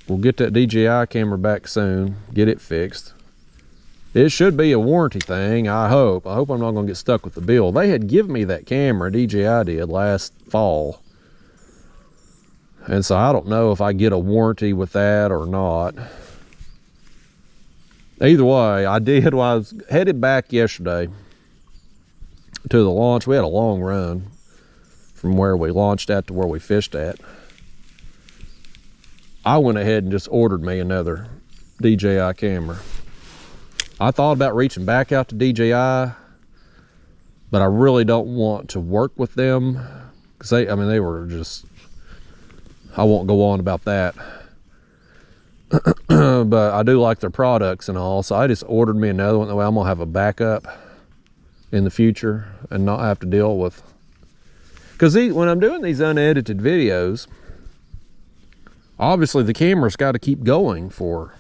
we'll get that DJI camera back soon, get it fixed. It should be a warranty thing, I hope. I hope I'm not gonna get stuck with the bill. They had given me that camera, DJI did, last fall. And so I don't know if I get a warranty with that or not. Either way, I did. When I was headed back yesterday to the launch, we had a long run from where we launched at to where we fished at. I went ahead and just ordered me another DJI camera. I thought about reaching back out to DJI, but I really don't want to work with them, because they were just, I won't go on about that. but I do like their products and all, so I just ordered me another one. That way I'm gonna have a backup in the future and not have to deal with, because when I'm doing these unedited videos, obviously the camera's got to keep going for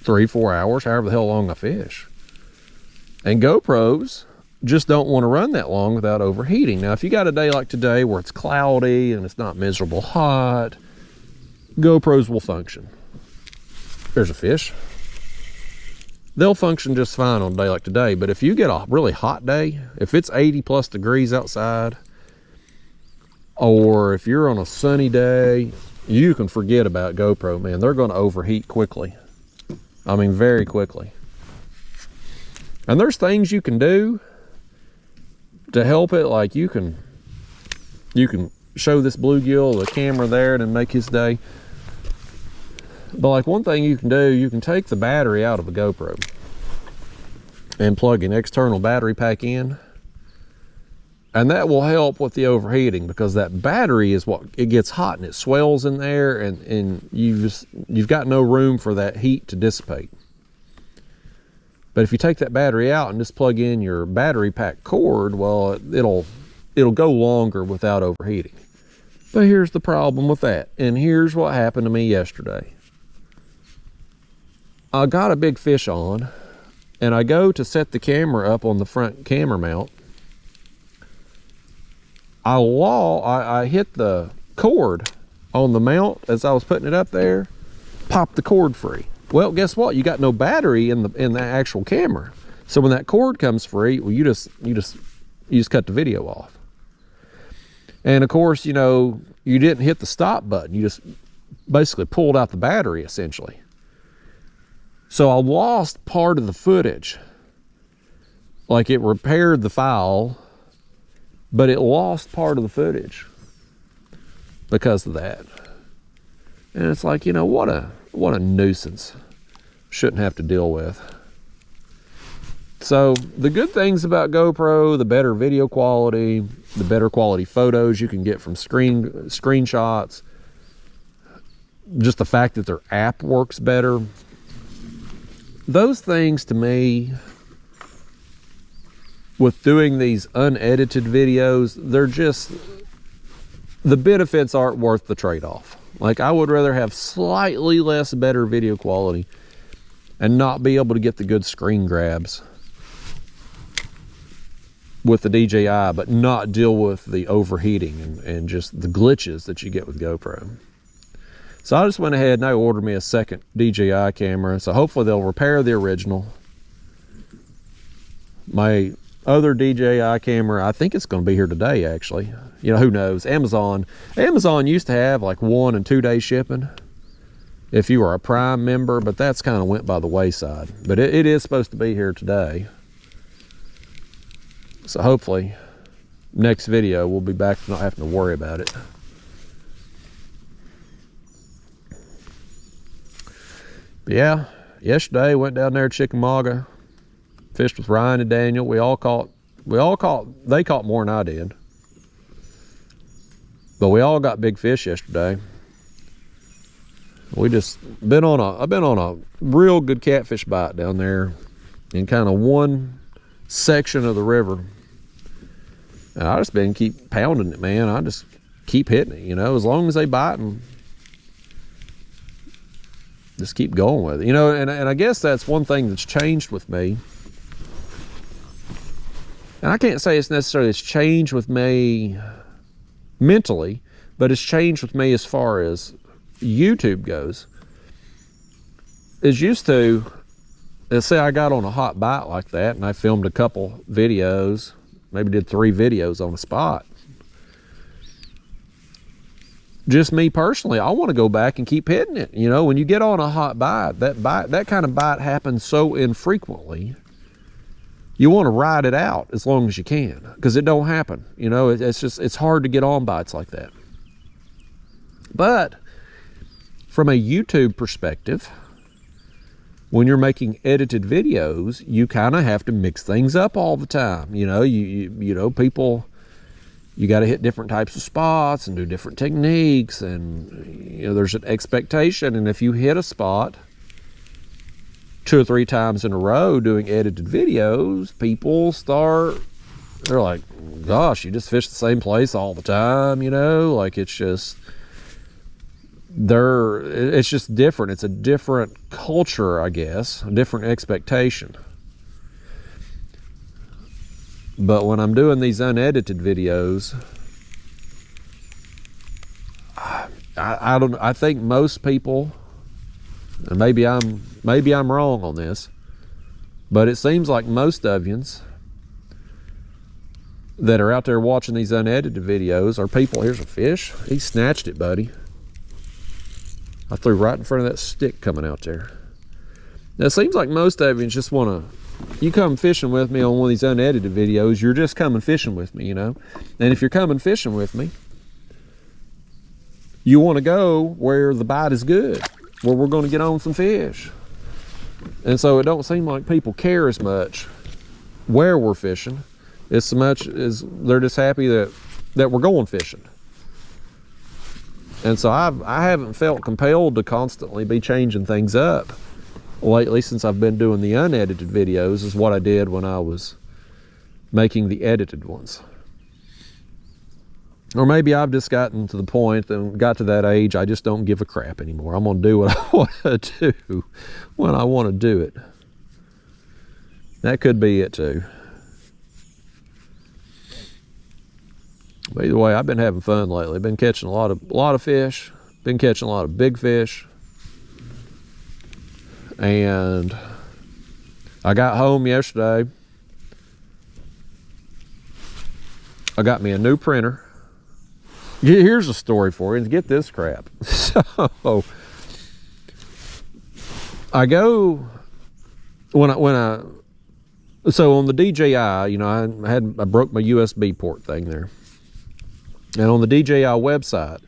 3-4 hours, however the hell long I fish. And GoPros just don't want to run that long without overheating. Now, if you got a day like today where it's cloudy and it's not miserable hot, GoPros will function. There's a fish. They'll function just fine on a day like today. But if you get a really hot day, if it's 80+ degrees outside, or if you're on a sunny day, you can forget about GoPro, man. They're going to overheat quickly. I mean, very quickly. And there's things you can do to help it. Like you can show this bluegill the camera there and make his day. But like one thing you can do, you can take the battery out of a GoPro and plug an external battery pack in. And that will help with the overheating, because that battery is what, it gets hot and it swells in there, and you've got no room for that heat to dissipate. But if you take that battery out and just plug in your battery pack cord, well, it'll go longer without overheating. But here's the problem with that, and here's what happened to me yesterday. I got a big fish on, and I go to set the camera up on the front camera mount. I hit the cord on the mount as I was putting it up there, popped the cord free. Well, guess what? You got no battery in the actual camera. So when that cord comes free, well, you just cut the video off. And of course, you know, you didn't hit the stop button. You just basically pulled out the battery essentially. So I lost part of the footage. Like it repaired the file, but it lost part of the footage because of that. And it's like, you know, what a nuisance. Shouldn't have to deal with. So the good things about GoPro, the better video quality, the better quality photos you can get from screenshots, just the fact that their app works better. Those things to me, with doing these unedited videos, they're just, the benefits aren't worth the trade-off. Like, I would rather have slightly less better video quality and not be able to get the good screen grabs with the DJI, but not deal with the overheating and just the glitches that you get with GoPro. So I just went ahead and I ordered me a second DJI camera. So hopefully they'll repair the original. My other DJI camera, I think it's going to be here today, actually. You know, who knows? Amazon used to have like 1 and 2 day shipping if you were a Prime member, but that's kind of went by the wayside. But it is supposed to be here today. So hopefully next video we'll be back to not having to worry about it. But yeah, yesterday went down there to Chickamauga, fished with Ryan and Daniel. They caught more than I did. But we all got big fish yesterday. I've been on a real good catfish bite down there in kind of one section of the river. And I just been keep pounding it, man. I just keep hitting it, you know, as long as they bite, and just keep going with it, you know. And I guess that's one thing that's changed with me. And I can't say it's changed with me mentally, but it's changed with me as far as YouTube goes. Is used to, let's say I got on a hot bite like that and I filmed a couple videos, maybe did 3 videos on a spot. Just me personally, I want to go back and keep hitting it. You know, when you get on a hot bite, that kind of bite happens so infrequently. You want to ride it out as long as you can, because it don't happen. You know, it's hard to get on bites like that. But from a YouTube perspective, when you're making edited videos, you kind of have to mix things up all the time. You know, you know, people, you got to hit different types of spots and do different techniques, and you know, there's an expectation. And if you hit a spot 2 or 3 times in a row doing edited videos, people they're like, gosh, you just fish the same place all the time, you know? Like, it's just different. It's a different culture, I guess, a different expectation. But when I'm doing these unedited videos, I think most people, and maybe I'm wrong on this, but it seems like most of yous that are out there watching these unedited videos are people. Here's a fish. He snatched it, buddy. I threw right in front of that stick coming out there. Now, it seems like most of you just want to, you come fishing with me on one of these unedited videos, you're just coming fishing with me, you know? And if you're coming fishing with me, you want to go where the bite is good, where we're going to get on some fish. And so it don't seem like people care as much where we're fishing as much as they're just happy that we're going fishing. And so I haven't felt compelled to constantly be changing things up lately since I've been doing the unedited videos, is what I did when I was making the edited ones. Or maybe I've just gotten to the point and got to that age I just don't give a crap anymore. I'm going to do what I want to do when I want to do it. That could be it too. But either way, I've been having fun lately. Been catching a lot of fish. Been catching a lot of big fish. And I got home yesterday. I got me a new printer. Here's a story for you. Get this crap. So I go so on the DJI, you know, I broke my USB port thing there. And on the DJI website,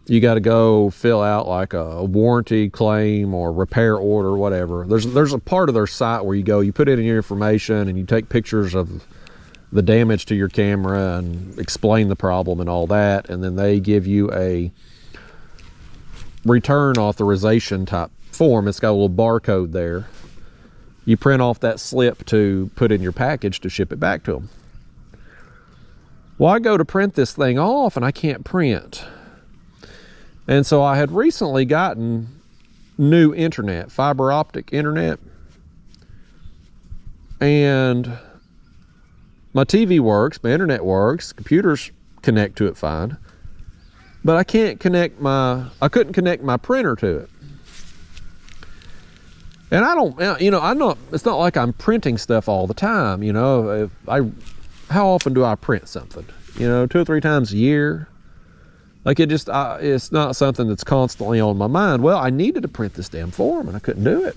you got to go fill out like a warranty claim or repair order, whatever. There's a part of their site where you put in your information and you take pictures of the damage to your camera and explain the problem and all that. And then they give you a return authorization type form. It's got a little barcode there. You print off that slip to put in your package to ship it back to them. Well, I go to print this thing off and I can't print. And so I had recently gotten new internet, fiber optic internet. And my TV works, my internet works, computers connect to it fine. But I couldn't connect my printer to it. And it's not like I'm printing stuff all the time, you know. How often do I print something? You know, 2 or 3 times a year. Like it's not something that's constantly on my mind. Well, I needed to print this damn form and I couldn't do it.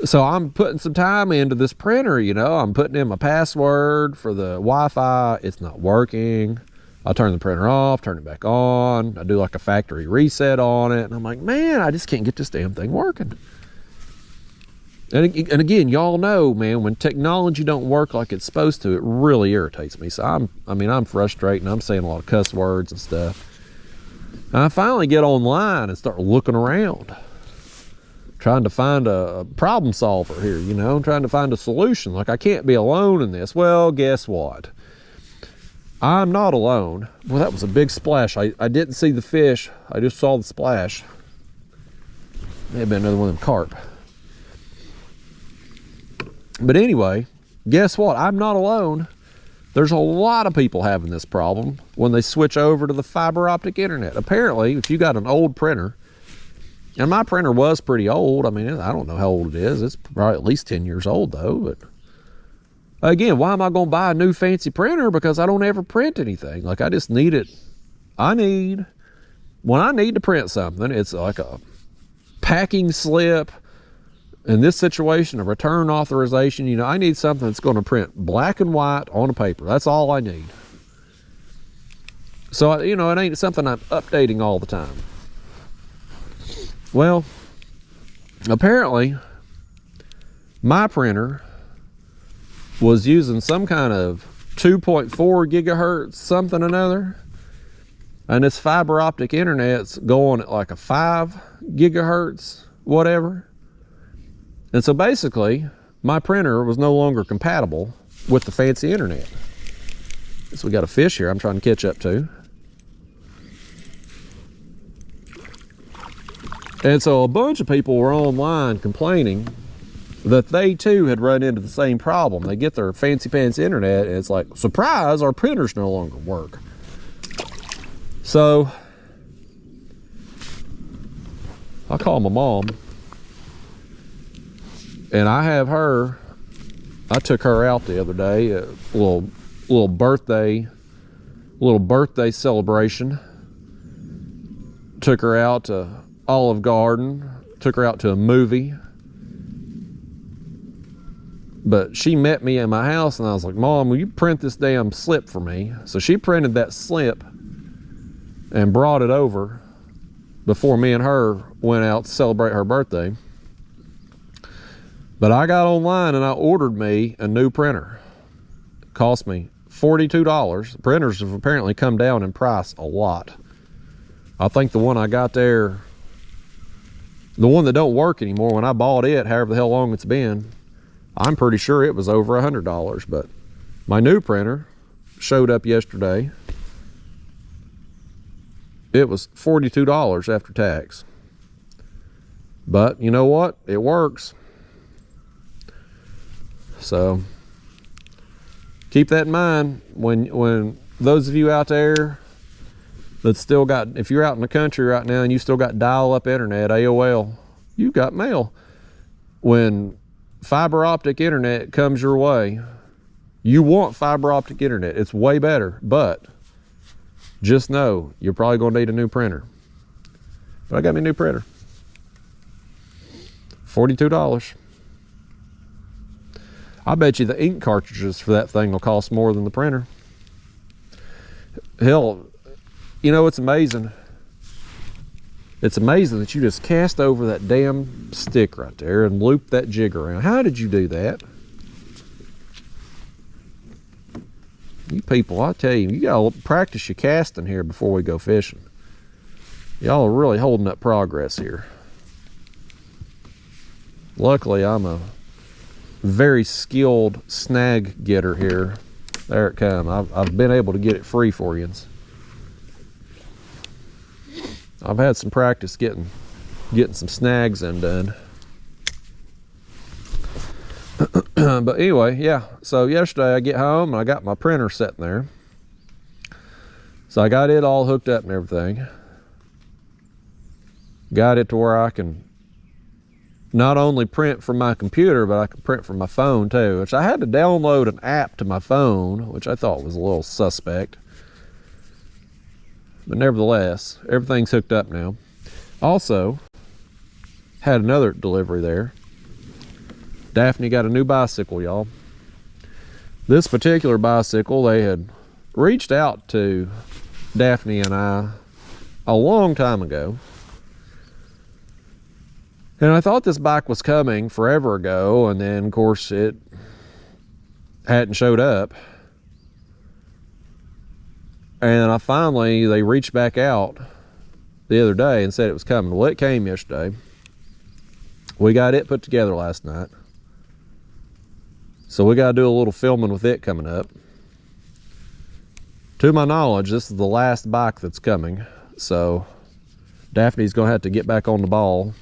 So I'm putting some time into this printer, you know. I'm putting in my password for the Wi-Fi. It's not working. I turn the printer off, turn it back on. I do like a factory reset on it. And I'm like, man, I just can't get this damn thing working. And again, y'all know, man, when technology don't work like it's supposed to, it really irritates me. So I'm frustrated and I'm saying a lot of cuss words and stuff. And I finally get online and start looking around, trying to find a problem solver here, you know, trying to find a solution. Like, I can't be alone in this. Well, guess what? I'm not alone. Well, that was a big splash. I didn't see the fish. I just saw the splash. May have been another one of them carp. But anyway, guess what? I'm not alone. There's a lot of people having this problem when they switch over to the fiber optic internet. Apparently, if you got an old printer, and my printer was pretty old. I mean, I don't know how old it is. It's probably at least 10 years old though. But again, why am I going to buy a new fancy printer? Because I don't ever print anything. Like, I just need it. When I need to print something, it's like a packing slip. In this situation, a return authorization, you know, I need something that's going to print black and white on a paper. That's all I need. So, you know, it ain't something I'm updating all the time. Well, apparently, my printer was using some kind of 2.4 gigahertz something or another. And this fiber optic internet's going at like a 5 gigahertz whatever. And so basically, my printer was no longer compatible with the fancy internet. So we got a fish here I'm trying to catch up to. And so a bunch of people were online complaining that they too had run into the same problem. They get their fancy pants internet and it's like, surprise, our printers no longer work. So I call my mom and I took her out the other day, a little birthday celebration. Took her out to Olive Garden, took her out to a movie. But she met me at my house and I was like, Mom, will you print this damn slip for me? So she printed that slip and brought it over before me and her went out to celebrate her birthday. But I got online and I ordered me a new printer. It cost me $42. The printers have apparently come down in price a lot. I think the one I got there, the one that don't work anymore, when I bought it, however the hell long it's been, I'm pretty sure it was over $100. But my new printer showed up yesterday. It was $42 after tax. But you know what? It works. So keep that in mind when those of you out there that still got, if you're out in the country right now and you still got dial-up internet, AOL, you got mail. When fiber optic internet comes your way, you want fiber optic internet. It's way better, but just know you're probably going to need a new printer. But I got me a new printer. $42. I bet you the ink cartridges for that thing will cost more than the printer. Hell, you know, it's amazing. It's amazing that you just cast over that damn stick right there and loop that jig around. How did you do that? You people, I tell you, you gotta practice your casting here before we go fishing. Y'all are really holding up progress here. Luckily, I'm a very skilled snag getter here. There it comes. I've been able to get it free for you. I've had some practice getting some snags undone. But anyway, yeah. So yesterday I get home and I got my printer sitting there. So I got it all hooked up and everything. Got it to where I can not only print from my computer, but I can print from my phone too, which I had to download an app to my phone, which I thought was a little suspect. But nevertheless, everything's hooked up now. Also, had another delivery there. Daphne got a new bicycle, y'all. This particular bicycle, they had reached out to Daphne and I a long time ago. And I thought this bike was coming forever ago, and then of course it hadn't showed up. And they reached back out the other day and said it was coming. Well, it came yesterday. We got it put together last night. So we got to do a little filming with it coming up. To my knowledge, this is the last bike that's coming. So Daphne's going to have to get back on the ball.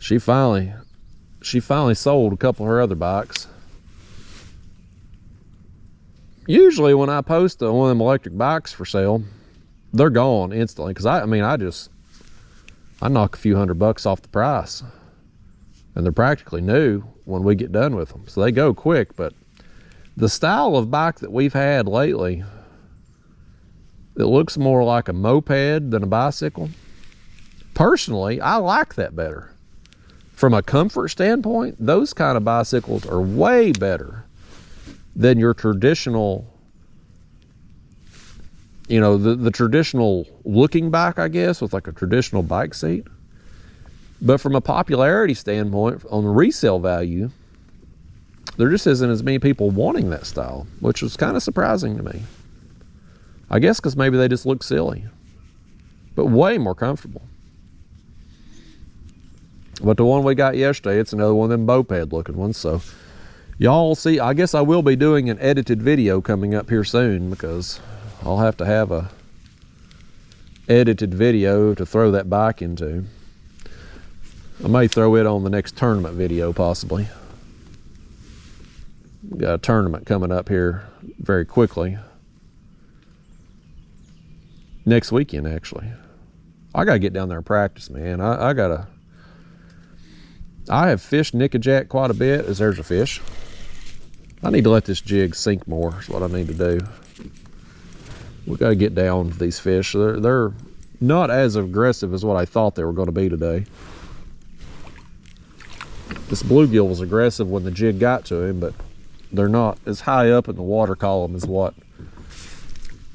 She finally sold a couple of her other bikes. Usually when I post one of them electric bikes for sale, they're gone instantly. Because I knock a few $100 off the price. And they're practically new when we get done with them. So they go quick. But the style of bike that we've had lately, it looks more like a moped than a bicycle. Personally, I like that better. From a comfort standpoint, those kind of bicycles are way better than your traditional, you know, the traditional looking bike, I guess, with like a traditional bike seat. But from a popularity standpoint, on the resale value, there just isn't as many people wanting that style, which was kind of surprising to me. I guess because maybe they just look silly. but way more comfortable. But the one we got yesterday, it's another one of them moped looking ones. So y'all see, I guess I will be doing an edited video coming up here soon, because I'll have to have a edited video to throw that bike into. I may throw it on the next tournament video possibly. Got a tournament coming up here very quickly. Next weekend, actually. I gotta get down there and practice, man. I have fished nickajack quite a bit. As there's a fish. I need to let this jig sink more, is what I need to do. We gotta get down to these fish. They're not as aggressive as what I thought they were gonna be today. This bluegill was aggressive when the jig got to him, but they're not as high up in the water column as what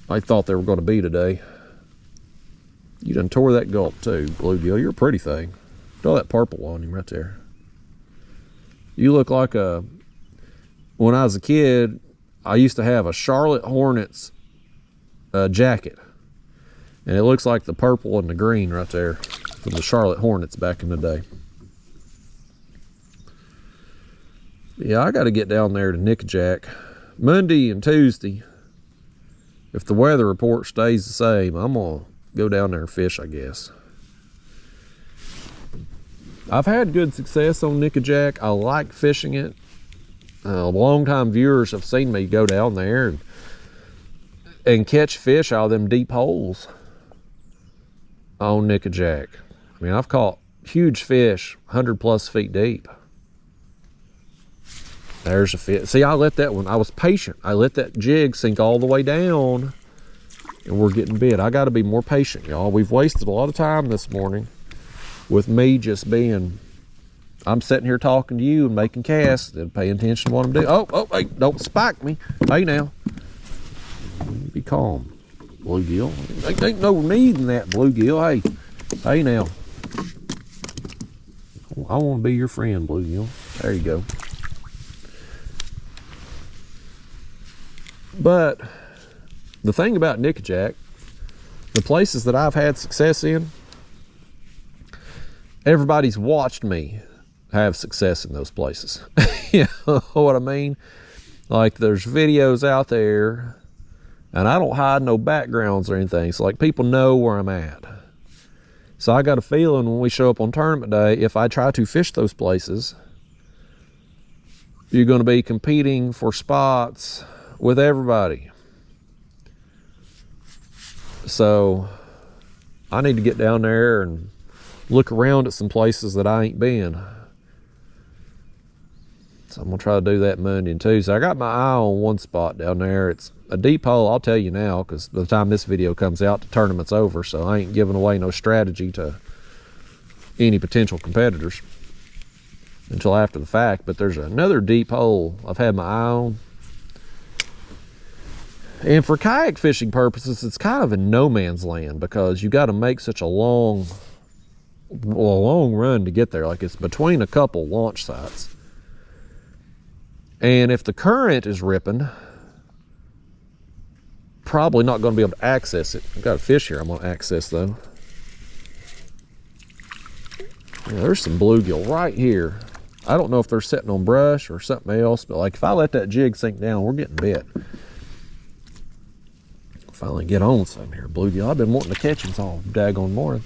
I thought they were gonna be today. You done tore that gulp too, bluegill. You're a pretty thing. Throw that purple on him right there. You look like a... When I was a kid, I used to have a Charlotte Hornets jacket. And it looks like the purple and the green right there from the Charlotte Hornets back in the day. Yeah, I got to get down there to nickajack Monday and Tuesday. If the weather report stays the same, I'm going to go down there and fish, I guess. I've had good success on nickajack. I like fishing it. Long-time viewers have seen me go down there and catch fish out of them deep holes on nickajack. I mean, I've caught huge fish 100+ feet deep. There's a fish. See, I let that one, I was patient. I let that jig sink all the way down, and we're getting bit. I got to be more patient, y'all. We've wasted a lot of time this morning with me just being... I'm sitting here talking to you and making casts and paying attention to what I'm doing. Oh, hey, don't spike me. Hey, now. Be calm, bluegill. Ain't no need in that, bluegill. Hey, now. I want to be your friend, bluegill. There you go. But the thing about nickajack, the places that I've had success in, everybody's watched me have success in those places. You know what I mean? Like, there's videos out there, and I don't hide no backgrounds or anything. So, like, people know where I'm at. So I got a feeling when we show up on tournament day, if I try to fish those places, you're going to be competing for spots with everybody. So I need to get down there and look around at some places that I ain't been. So I'm gonna try to do that Monday and Tuesday. I got my eye on one spot down there. It's a deep hole, I'll tell you now, because by the time this video comes out, the tournament's over, so I ain't giving away no strategy to any potential competitors until after the fact. But there's another deep hole I've had my eye on. And for kayak fishing purposes, it's kind of in no man's land, because you got to make such a long run to get there. Like, it's between a couple launch sites. And if the current is ripping, probably not going to be able to access it. I've got a fish here I'm going to access, though. Yeah, there's some bluegill right here. I don't know if they're sitting on brush or something else, but like, if I let that jig sink down, we're getting bit. Finally get on some here, bluegill. I've been wanting to catch them all daggone morning.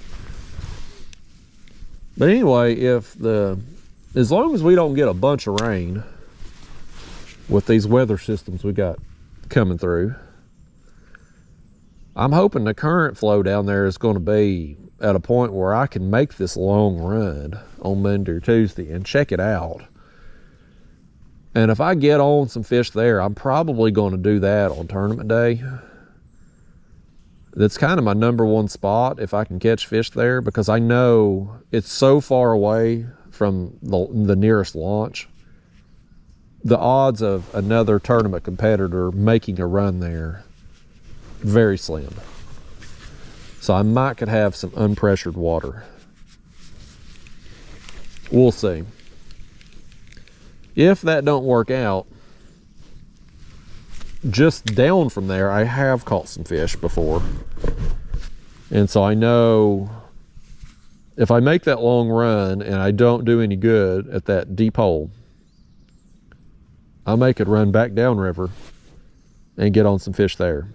But anyway, as long as we don't get a bunch of rain with these weather systems we got coming through, I'm hoping the current flow down there is going to be at a point where I can make this long run on Monday or Tuesday and check it out. And if I get on some fish there, I'm probably going to do that on tournament day. That's kind of my #1 spot if I can catch fish there, because I know it's so far away from the nearest launch. The odds of another tournament competitor making a run there, very slim. So I might could have some unpressured water. We'll see. If that don't work out, just down from there, I have caught some fish before. And so I know if I make that long run and I don't do any good at that deep hole, I may could run back downriver and get on some fish there.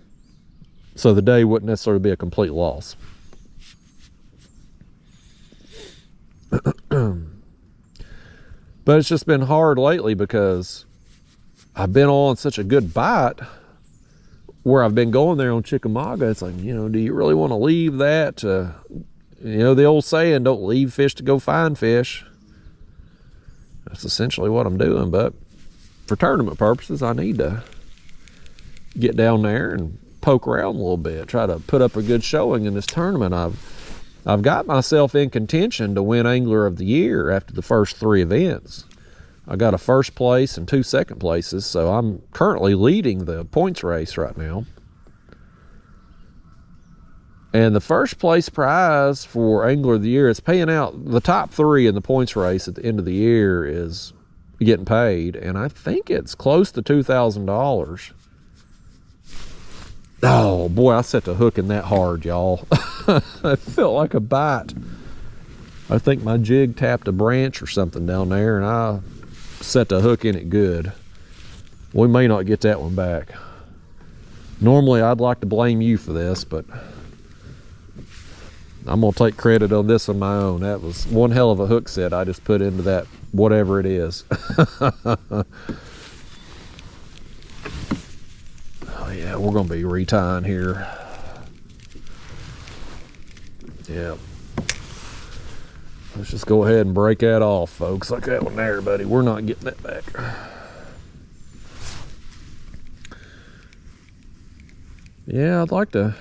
So the day wouldn't necessarily be a complete loss. But it's just been hard lately because I've been on such a good bite where I've been going there on Chickamauga. It's like, you know, do you really want to leave that? You know, the old saying, don't leave fish to go find fish. That's essentially what I'm doing. But for tournament purposes, I need to get down there and poke around a little bit, try to put up a good showing in this tournament. I've got myself in contention to win Angler of the Year after the first 3 events. I got a first place and 2 second places, so I'm currently leading the points race right now. And the first place prize for Angler of the Year is paying out. The top 3 in the points race at the end of the year is getting paid, and I think it's close to $2,000. Oh boy, I set the hook in that hard, y'all. It felt like a bite. I think my jig tapped a branch or something down there, and I set the hook in it good. We may not get that one back. Normally I'd like to blame you for this, but I'm gonna take credit on this on my own. That was one hell of a hook set I just put into that whatever it is. Oh yeah, we're gonna be retying here. Yeah. Let's just go ahead and break that off, folks. Like that one there, buddy. We're not getting that back. Yeah, I'd like to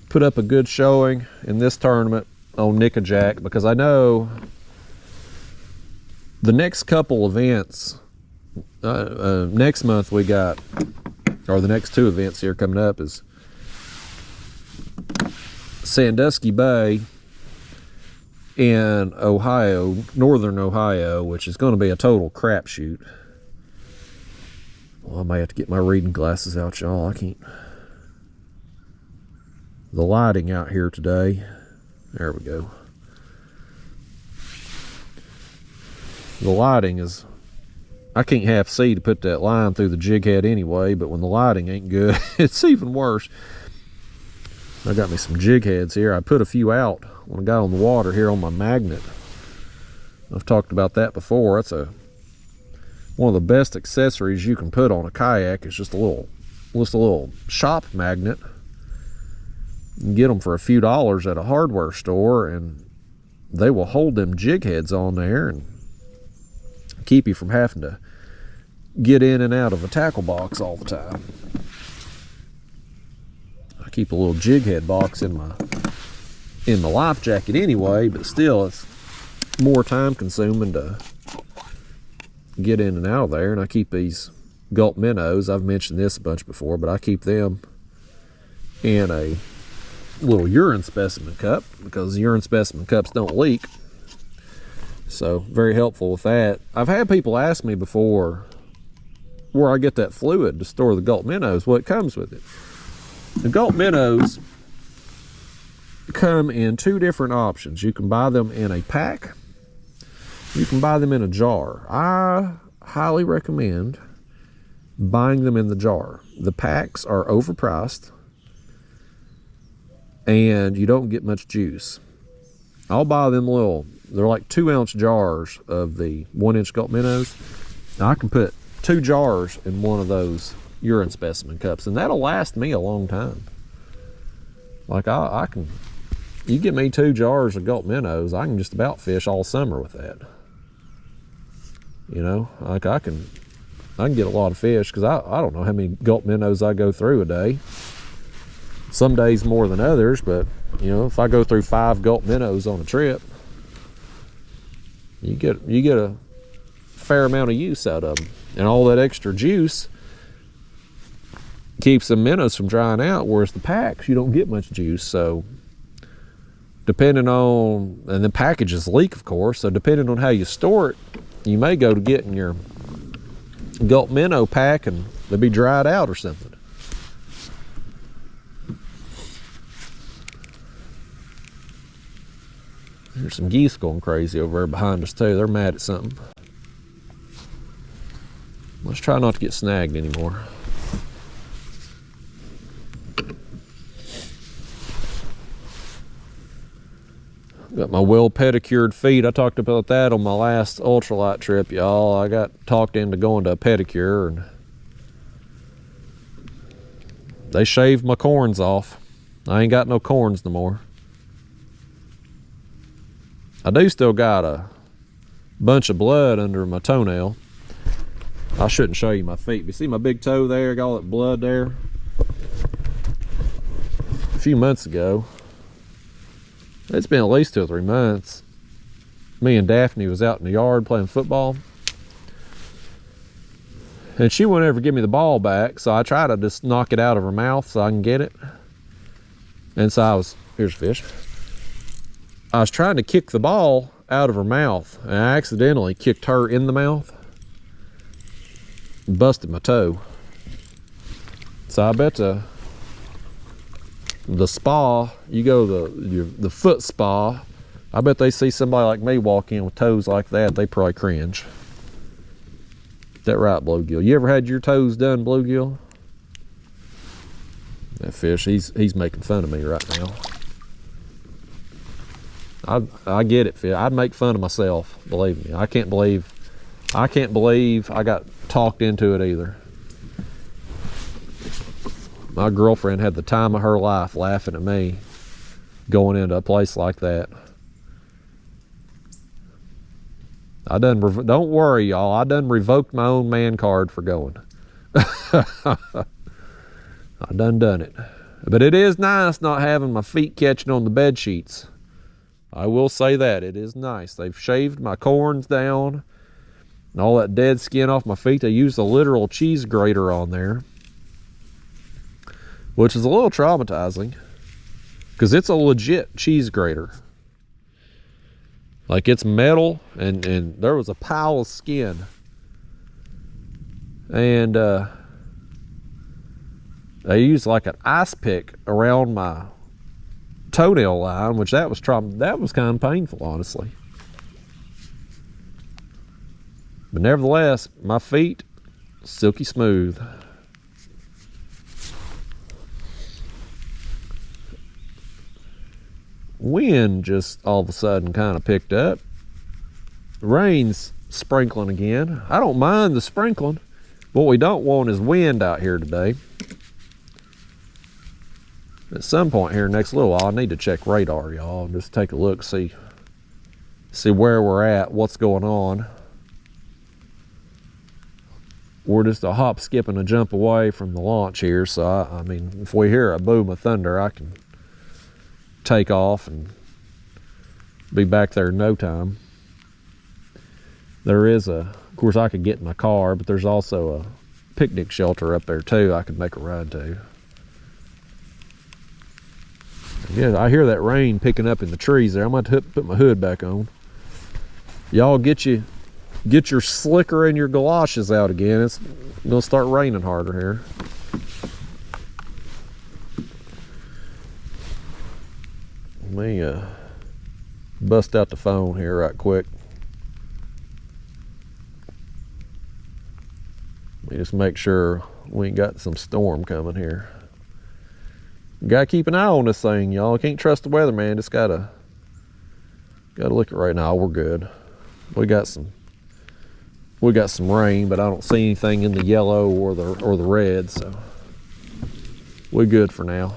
put up a good showing in this tournament on Nickajack, because I know the next couple events, next month we got, or the next 2 events here coming up is Sandusky Bay in Ohio, northern Ohio, which is going to be a total crapshoot. Well, I may have to get my reading glasses out, y'all. I can't. The lighting out here today. There we go. The lighting is, I can't half see to put that line through the jig head anyway, but when the lighting ain't good, it's even worse. I got me some jig heads here. I put a few out when I got on the water here on my magnet. I've talked about that before. That's one of the best accessories you can put on a kayak. Is just a little shop magnet. You can get them for a few dollars at a hardware store, and they will hold them jig heads on there and keep you from having to get in and out of a tackle box all the time. I keep a little jig head box in my life jacket anyway, but still it's more time consuming to get in and out of there. And I keep these Gulp Minnows. I've mentioned this a bunch before, but I keep them in a little urine specimen cup because urine specimen cups don't leak. So very helpful with that. I've had people ask me before where I get that fluid to store the Gulp Minnows. Well, it comes with it. The Gulp Minnows come in 2 different options. You can buy them in a pack. You can buy them in a jar. I highly recommend buying them in the jar. The packs are overpriced and you don't get much juice. I'll buy them they're like 2-ounce jars of the 1-inch Gulp Minnows. Now I can put 2 jars in one of those urine specimen cups, and that'll last me a long time. Like I can, you give me 2 jars of Gulp Minnows, I can just about fish all summer with that. You know, like I can get a lot of fish, because I don't know how many Gulp Minnows I go through a day. Some days more than others, but you know, if I go through 5 Gulp Minnows on a trip, you get a fair amount of use out of them. And all that extra juice keeps the minnows from drying out, whereas the packs, you don't get much juice. So depending on, and the packages leak, of course, so depending on how you store it, you may go to getting your Gulp Minnow pack and they'll be dried out or something. There's some geese going crazy over there behind us too. They're mad at something. Let's try not to get snagged anymore. Got my well pedicured feet. I talked about that on my last ultralight trip, y'all. I got talked into going to a pedicure, and they shaved my corns off. I ain't got no corns no more. I do still got a bunch of blood under my toenail. I shouldn't show you my feet. You see my big toe there? Got all that blood there. A few months ago, it's been at least 2 or 3 months, me and Daphne was out in the yard playing football, and she wouldn't ever give me the ball back, so I tried to just knock it out of her mouth so I can get it. And so here's a fish. I was trying to kick the ball out of her mouth, and I accidentally kicked her in the mouth. Busted my toe. So I bet the spa, you go to the foot spa, I bet they see somebody like me walk in with toes like that, they probably cringe. That right, bluegill? You ever had your toes done, bluegill? That fish, he's making fun of me right now. I get it, Phil. I'd make fun of myself, believe me. I can't believe I got talked into it either. My girlfriend had the time of her life laughing at me going into a place like that. Don't worry, y'all. I done revoked my own man card for going. I done it. But it is nice not having my feet catching on the bed sheets. I will say that. It is nice. They've shaved my corns down and all that dead skin off my feet. They used a literal cheese grater on there, which is a little traumatizing because it's a legit cheese grater. Like, it's metal, and there was a pile of skin. And they used like an ice pick around my toenail line, which that was kind of painful, honestly. But nevertheless, my feet, silky smooth. Wind just all of a sudden kind of picked up. Rain's sprinkling again. I don't mind the sprinkling. What we don't want is wind out here today. At some point here next little while, I need to check radar, y'all. Just take a look, see where we're at, what's going on. We're just a hop, skip, and a jump away from the launch here. So I mean, if we hear a boom of thunder, I can take off and be back there in no time. There is of course I could get in my car, but there's also a picnic shelter up there too I could make a ride to. Yeah, I hear that rain picking up in the trees there. I'm going to put my hood back on. Y'all get your slicker and your galoshes out again. It's gonna start raining harder here. Let me bust out the phone here right quick. Let me just make sure we ain't got some storm coming here. Gotta keep an eye on this thing, y'all. Can't trust the weather, man. Just gotta look at right now. We're good. We got some rain, but I don't see anything in the yellow or the red, so we're good for now.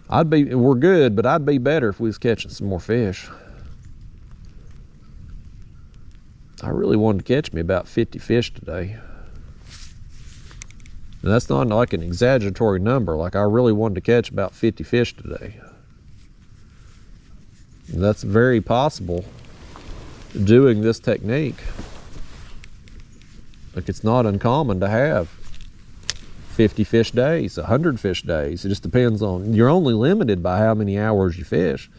We're good, but I'd be better if we was catching some more fish. I really wanted to catch me about 50 fish today. And that's not like an exaggeratory number. Like, I really wanted to catch about 50 fish today. And that's very possible doing this technique. Like, it's not uncommon to have 50 fish days, 100 fish days. It just depends on, you're only limited by how many hours you fish.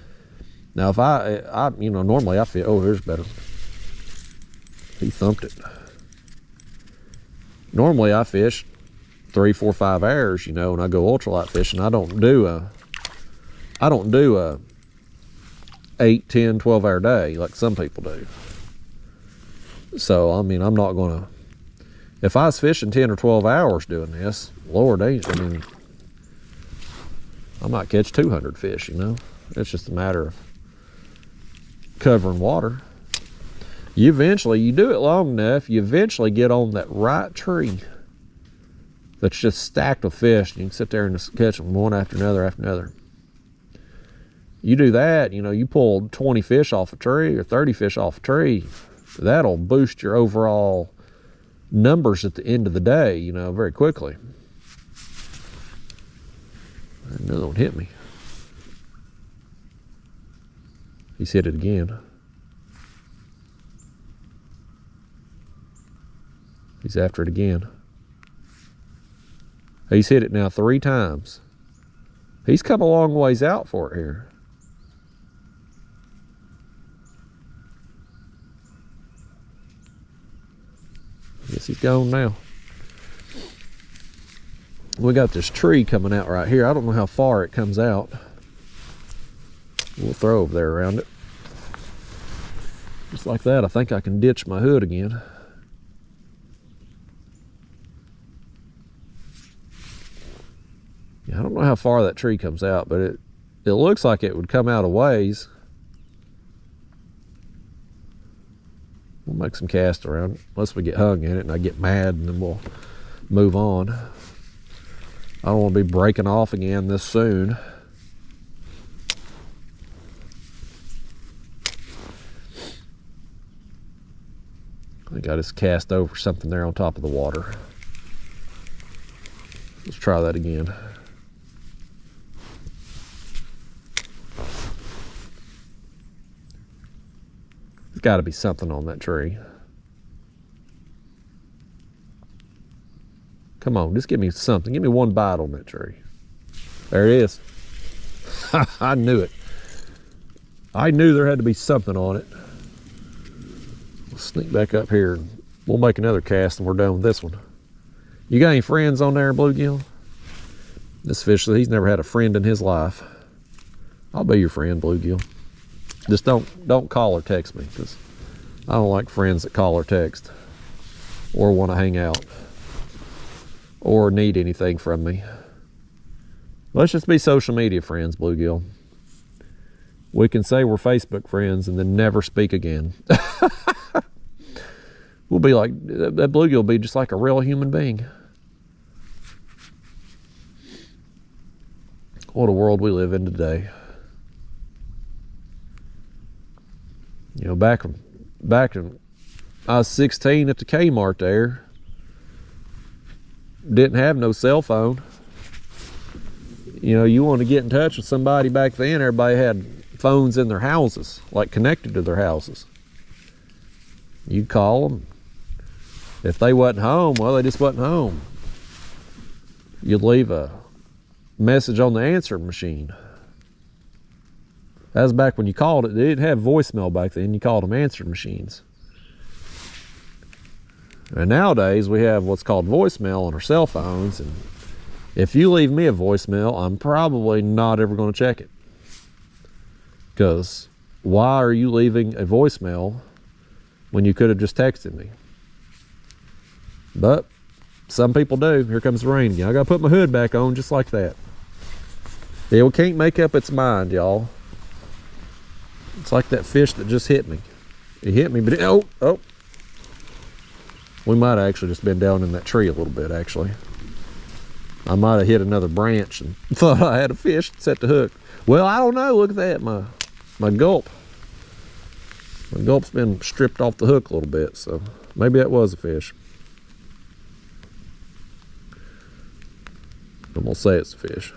Now, if I normally I feel, oh, here's better. He thumped it. Normally I fish 3, 4, 5 hours, you know, and I go ultralight fishing. I don't do a 8, 10, 12 hour day like some people do. So, I mean, I'm not gonna, if I was fishing 10 or 12 hours doing this, Lord, I mean, I might catch 200 fish, you know. It's just a matter of covering water. You do it long enough, you eventually get on that right tree that's just stacked with fish. You can sit there and just catch them one after another after another. You do that, you know, you pull 20 fish off a tree or 30 fish off a tree, that'll boost your overall numbers at the end of the day, you know, very quickly. Another one hit me. He's hit it again. He's after it again. He's hit it now 3 times. He's come a long ways out for it here. I guess he's gone now. We got this tree coming out right here. I don't know how far it comes out. We'll throw over there around it. Just like that, I think I can ditch my hood again. Yeah, I don't know how far that tree comes out, but it looks like it would come out a ways. We'll make some cast around it, unless we get hung in it and I get mad, and then we'll move on. I don't want to be breaking off again this soon. I think I just cast over something there on top of the water. Let's try that again. There's got to be something on that tree. Come on, just give me something. Give me one bite on that tree. There it is. I knew it. I knew there had to be something on it. We'll sneak back up here and we'll make another cast and we're done with this one. You got any friends on there, bluegill? This fish, he's never had a friend in his life. I'll be your friend, bluegill. Just don't call or text me, because I don't like friends that call or text or want to hang out or need anything from me. Let's just be social media friends, bluegill. We can say we're Facebook friends and then never speak again. We'll be like, that bluegill will be just like a real human being. What a world we live in today. You know, back in I was 16 at the Kmart there. Didn't have no cell phone. You know, you want to get in touch with somebody back then, everybody had phones in their houses, like connected to their houses. You'd call them. If they wasn't home, well, they just wasn't home. You'd leave a message on the answering machine. That was back when you called it. They didn't have voicemail back then. You called them answering machines. And nowadays, we have what's called voicemail on our cell phones. And if you leave me a voicemail, I'm probably not ever going to check it. Because why are you leaving a voicemail when you could have just texted me? But some people do. Here comes the rain again. I got to put my hood back on just like that. It can't make up its mind, y'all. It's like that fish that just hit me. It hit me, but oh. We might have actually just been down in that tree a little bit, actually. I might have hit another branch and thought I had a fish and set the hook. Well, I don't know. Look at that, my gulp. My gulp's been stripped off the hook a little bit, so maybe that was a fish. I'm gonna say it's a fish.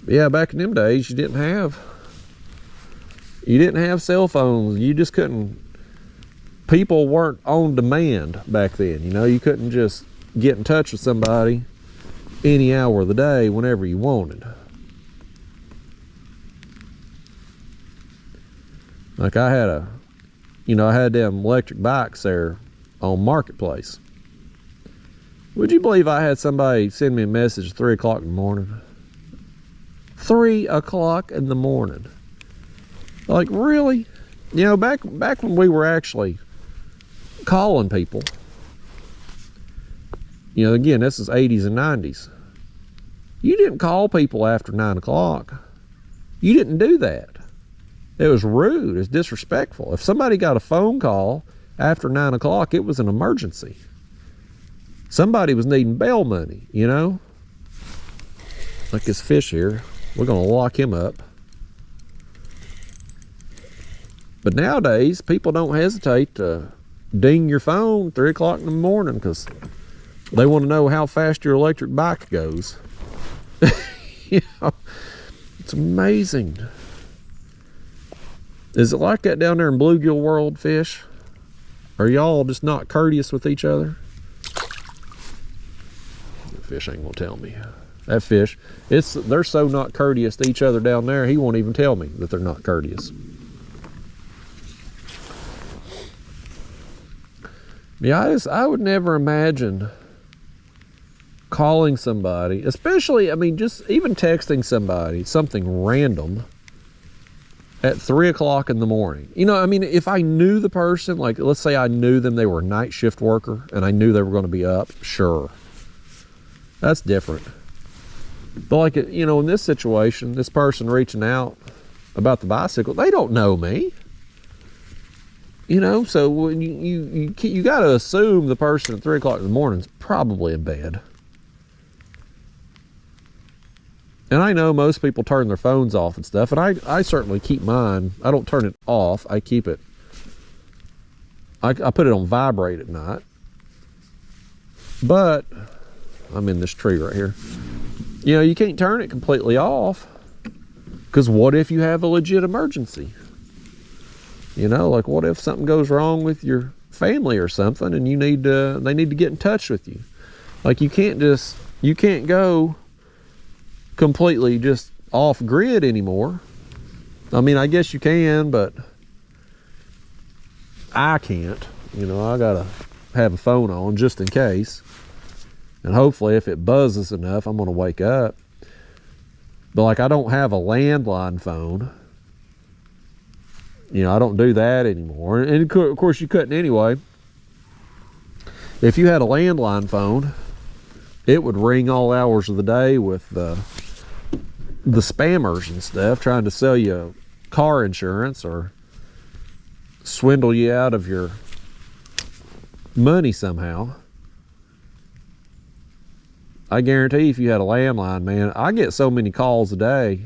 But yeah, back in them days, you didn't have cell phones. You just couldn't. People weren't on demand back then. You know, you couldn't just get in touch with somebody any hour of the day whenever you wanted. Like I had them electric bikes there on Marketplace. Would you believe I had somebody send me a message at 3 o'clock in the morning? 3 o'clock in the morning. Like, really? You know, back when we were actually calling people, you know, again, this is 80s and 90s. You didn't call people after 9 o'clock. You didn't do that. It was rude. It was disrespectful. If somebody got a phone call after 9 o'clock, it was an emergency. Somebody was needing bail money, you know? Like this fish here. We're going to lock him up. But nowadays, people don't hesitate to ding your phone 3 o'clock in the morning because they want to know how fast your electric bike goes. You know, it's amazing. Is it like that down there in bluegill world, fish? Are y'all just not courteous with each other? The fish ain't gonna tell me. That fish, they're so not courteous to each other down there, he won't even tell me that they're not courteous. Yeah, I would never imagine calling somebody, especially, I mean, just even texting somebody something random at 3 o'clock in the morning. You know, I mean, if I knew the person, like let's say I knew them, they were a night shift worker and I knew they were going to be up, sure, that's different. But like, you know, in this situation, this person reaching out about the bicycle, they don't know me. You know, so when you got to assume the person at 3 o'clock in the morning is probably in bed. And I know most people turn their phones off and stuff, and I certainly keep mine. I don't turn it off. I keep it. I put it on vibrate at night. But I'm in this tree right here. You know, you can't turn it completely off because what if you have a legit emergency? You know, like what if something goes wrong with your family or something and they need to get in touch with you. Like you can't go completely just off grid anymore. I mean, I guess you can, but I can't. You know, I gotta have a phone on just in case. And hopefully if it buzzes enough, I'm gonna wake up. But like I don't have a landline phone. You know, I don't do that anymore. And of course you couldn't anyway. If you had a landline phone, it would ring all hours of the day with the spammers and stuff trying to sell you car insurance or swindle you out of your money somehow. I guarantee if you had a landline, man, I get so many calls a day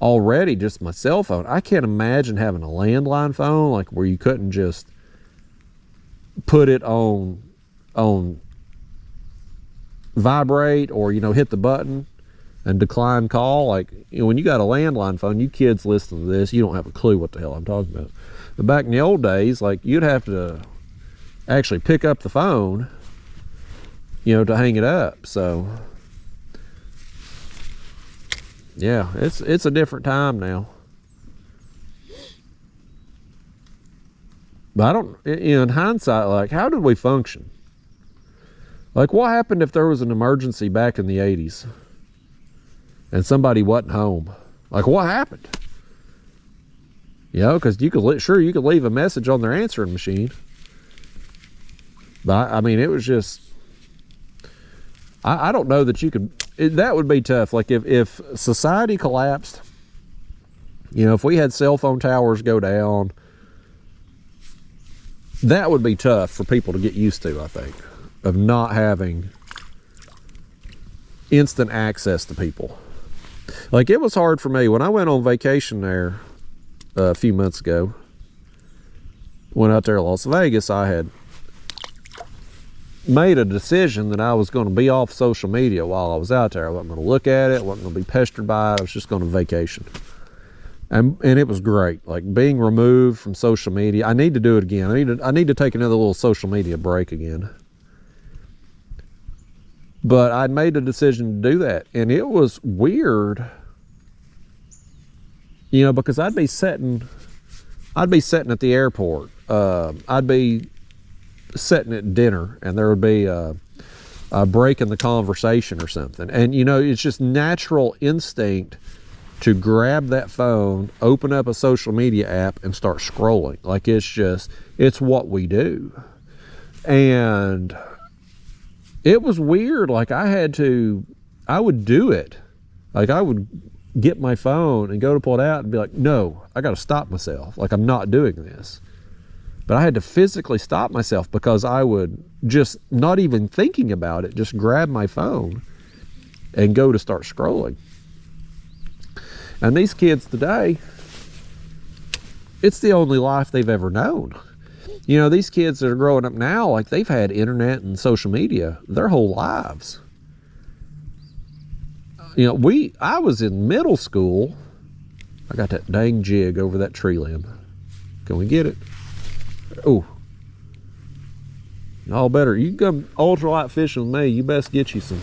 already, just my cell phone. I can't imagine having a landline phone like where you couldn't just put it on vibrate or, you know, hit the button and decline call. Like, you know, when you got a landline phone, you kids listen to this, you don't have a clue what the hell I'm talking about. But back in the old days, like you'd have to actually pick up the phone, you know, to hang it up. So yeah, it's a different time now. But I don't, you know, in hindsight, like how did we function? Like what happened if there was an emergency back in the 80s and somebody wasn't home? Like what happened? You know, because you could leave a message on their answering machine. But I mean, it was just, I don't know that you could, that would be tough. Like if society collapsed, you know, if we had cell phone towers go down, that would be tough for people to get used to, I think, of not having instant access to people. Like it was hard for me when I went on vacation there a few months ago. Went out there to Las Vegas. I had made a decision that I was going to be off social media while I was out there. I wasn't going to look at it, wasn't going to be pestered by it. I was just going to vacation. And it was great. Like being removed from social media. I need to do it again. I need to take another little social media break again. But I'd made a decision to do that. And it was weird, you know, because I'd be sitting at the airport. I'd be sitting at dinner and there would be break in the conversation or something. And you know, it's just natural instinct to grab that phone, open up a social media app, and start scrolling. Like, it's what we do. And it was weird. Like, I would do it. Like, I would get my phone and go to pull it out and be like, no, I got to stop myself. Like, I'm not doing this. But I had to physically stop myself, because I would just, not even thinking about it, just grab my phone and go to start scrolling. And these kids today, it's the only life they've ever known. You know, these kids that are growing up now, like, they've had internet and social media their whole lives. You know, I was in middle school. I got that dang jig over that tree limb. Can we get it? Oh. Y'all better, you can come ultralight fishing with me, you best get you some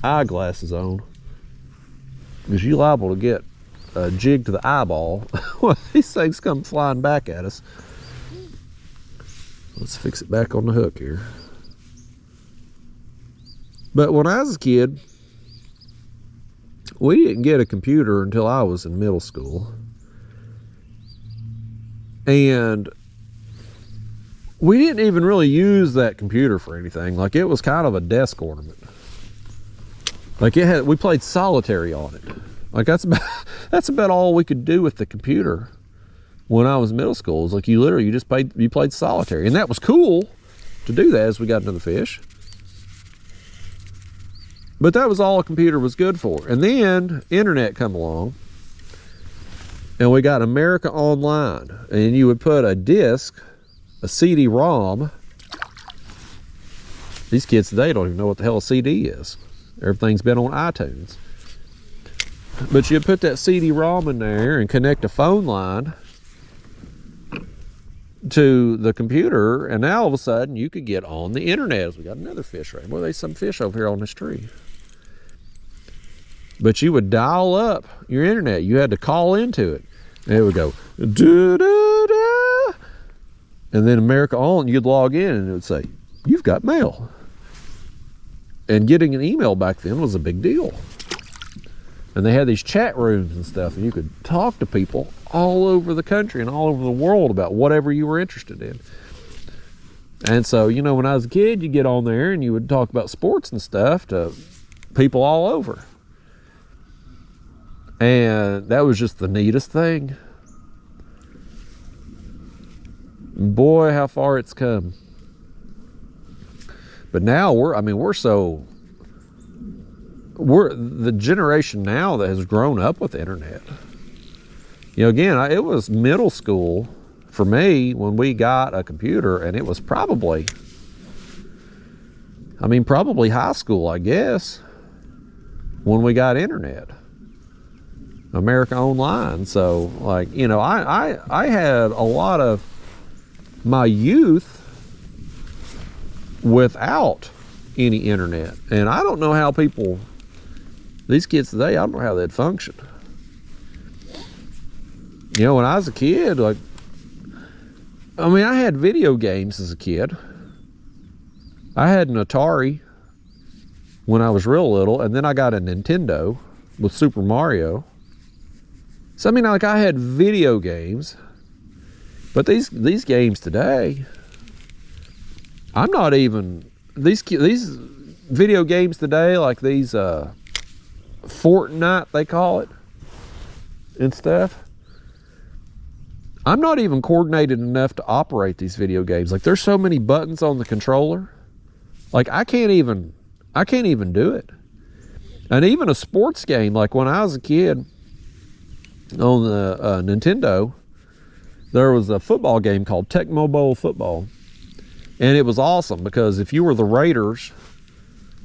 eyeglasses on, because you're liable to get a jig to the eyeball when these things come flying back at us. Let's fix it back on the hook here. But when I was a kid, we didn't get a computer until I was in middle school. And we didn't even really use that computer for anything. Like, it was kind of a desk ornament. Like, we played solitary on it. Like, that's about all we could do with the computer when I was in middle school. It was like, you played solitary. And that was cool to do that as we got into the fish. But that was all a computer was good for. And then internet come along, and we got America Online. And you would put a disc, a CD-ROM. These kids today don't even know what the hell a CD is. Everything's been on iTunes. But you'd put that CD-ROM in there and connect a phone line to the computer, and now all of a sudden you could get on the internet. We got another fish right. Well, there's some fish over here on this tree. But you would dial up your internet. You had to call into it. And it would go, da-da-da. And then America On, you'd log in and it would say, you've got mail. And getting an email back then was a big deal. And they had these chat rooms and stuff, and you could talk to people all over the country and all over the world about whatever you were interested in. And so, you know, when I was a kid, you get on there and you would talk about sports and stuff to people all over. And that was just the neatest thing. Boy, how far it's come. But now we're the generation now that has grown up with the internet. You know, again, it was middle school for me when we got a computer, and it was probably high school, I guess, when we got internet. America Online. So, like, you know, I had a lot of my youth without any internet, and I don't know how these kids today, I don't know how they'd function. You know, when I was a kid, like, I had video games as a kid. I had an Atari when I was real little, and then I got a Nintendo with Super Mario. So, I had video games, but these games today, I'm not even, these video games today, like these Fortnite, they call it, and stuff, I'm not even coordinated enough to operate these video games. Like, there's so many buttons on the controller, like I can't even do it. And even a sports game, like when I was a kid, on the Nintendo, there was a football game called Tecmo Bowl Football. And it was awesome because if you were the Raiders,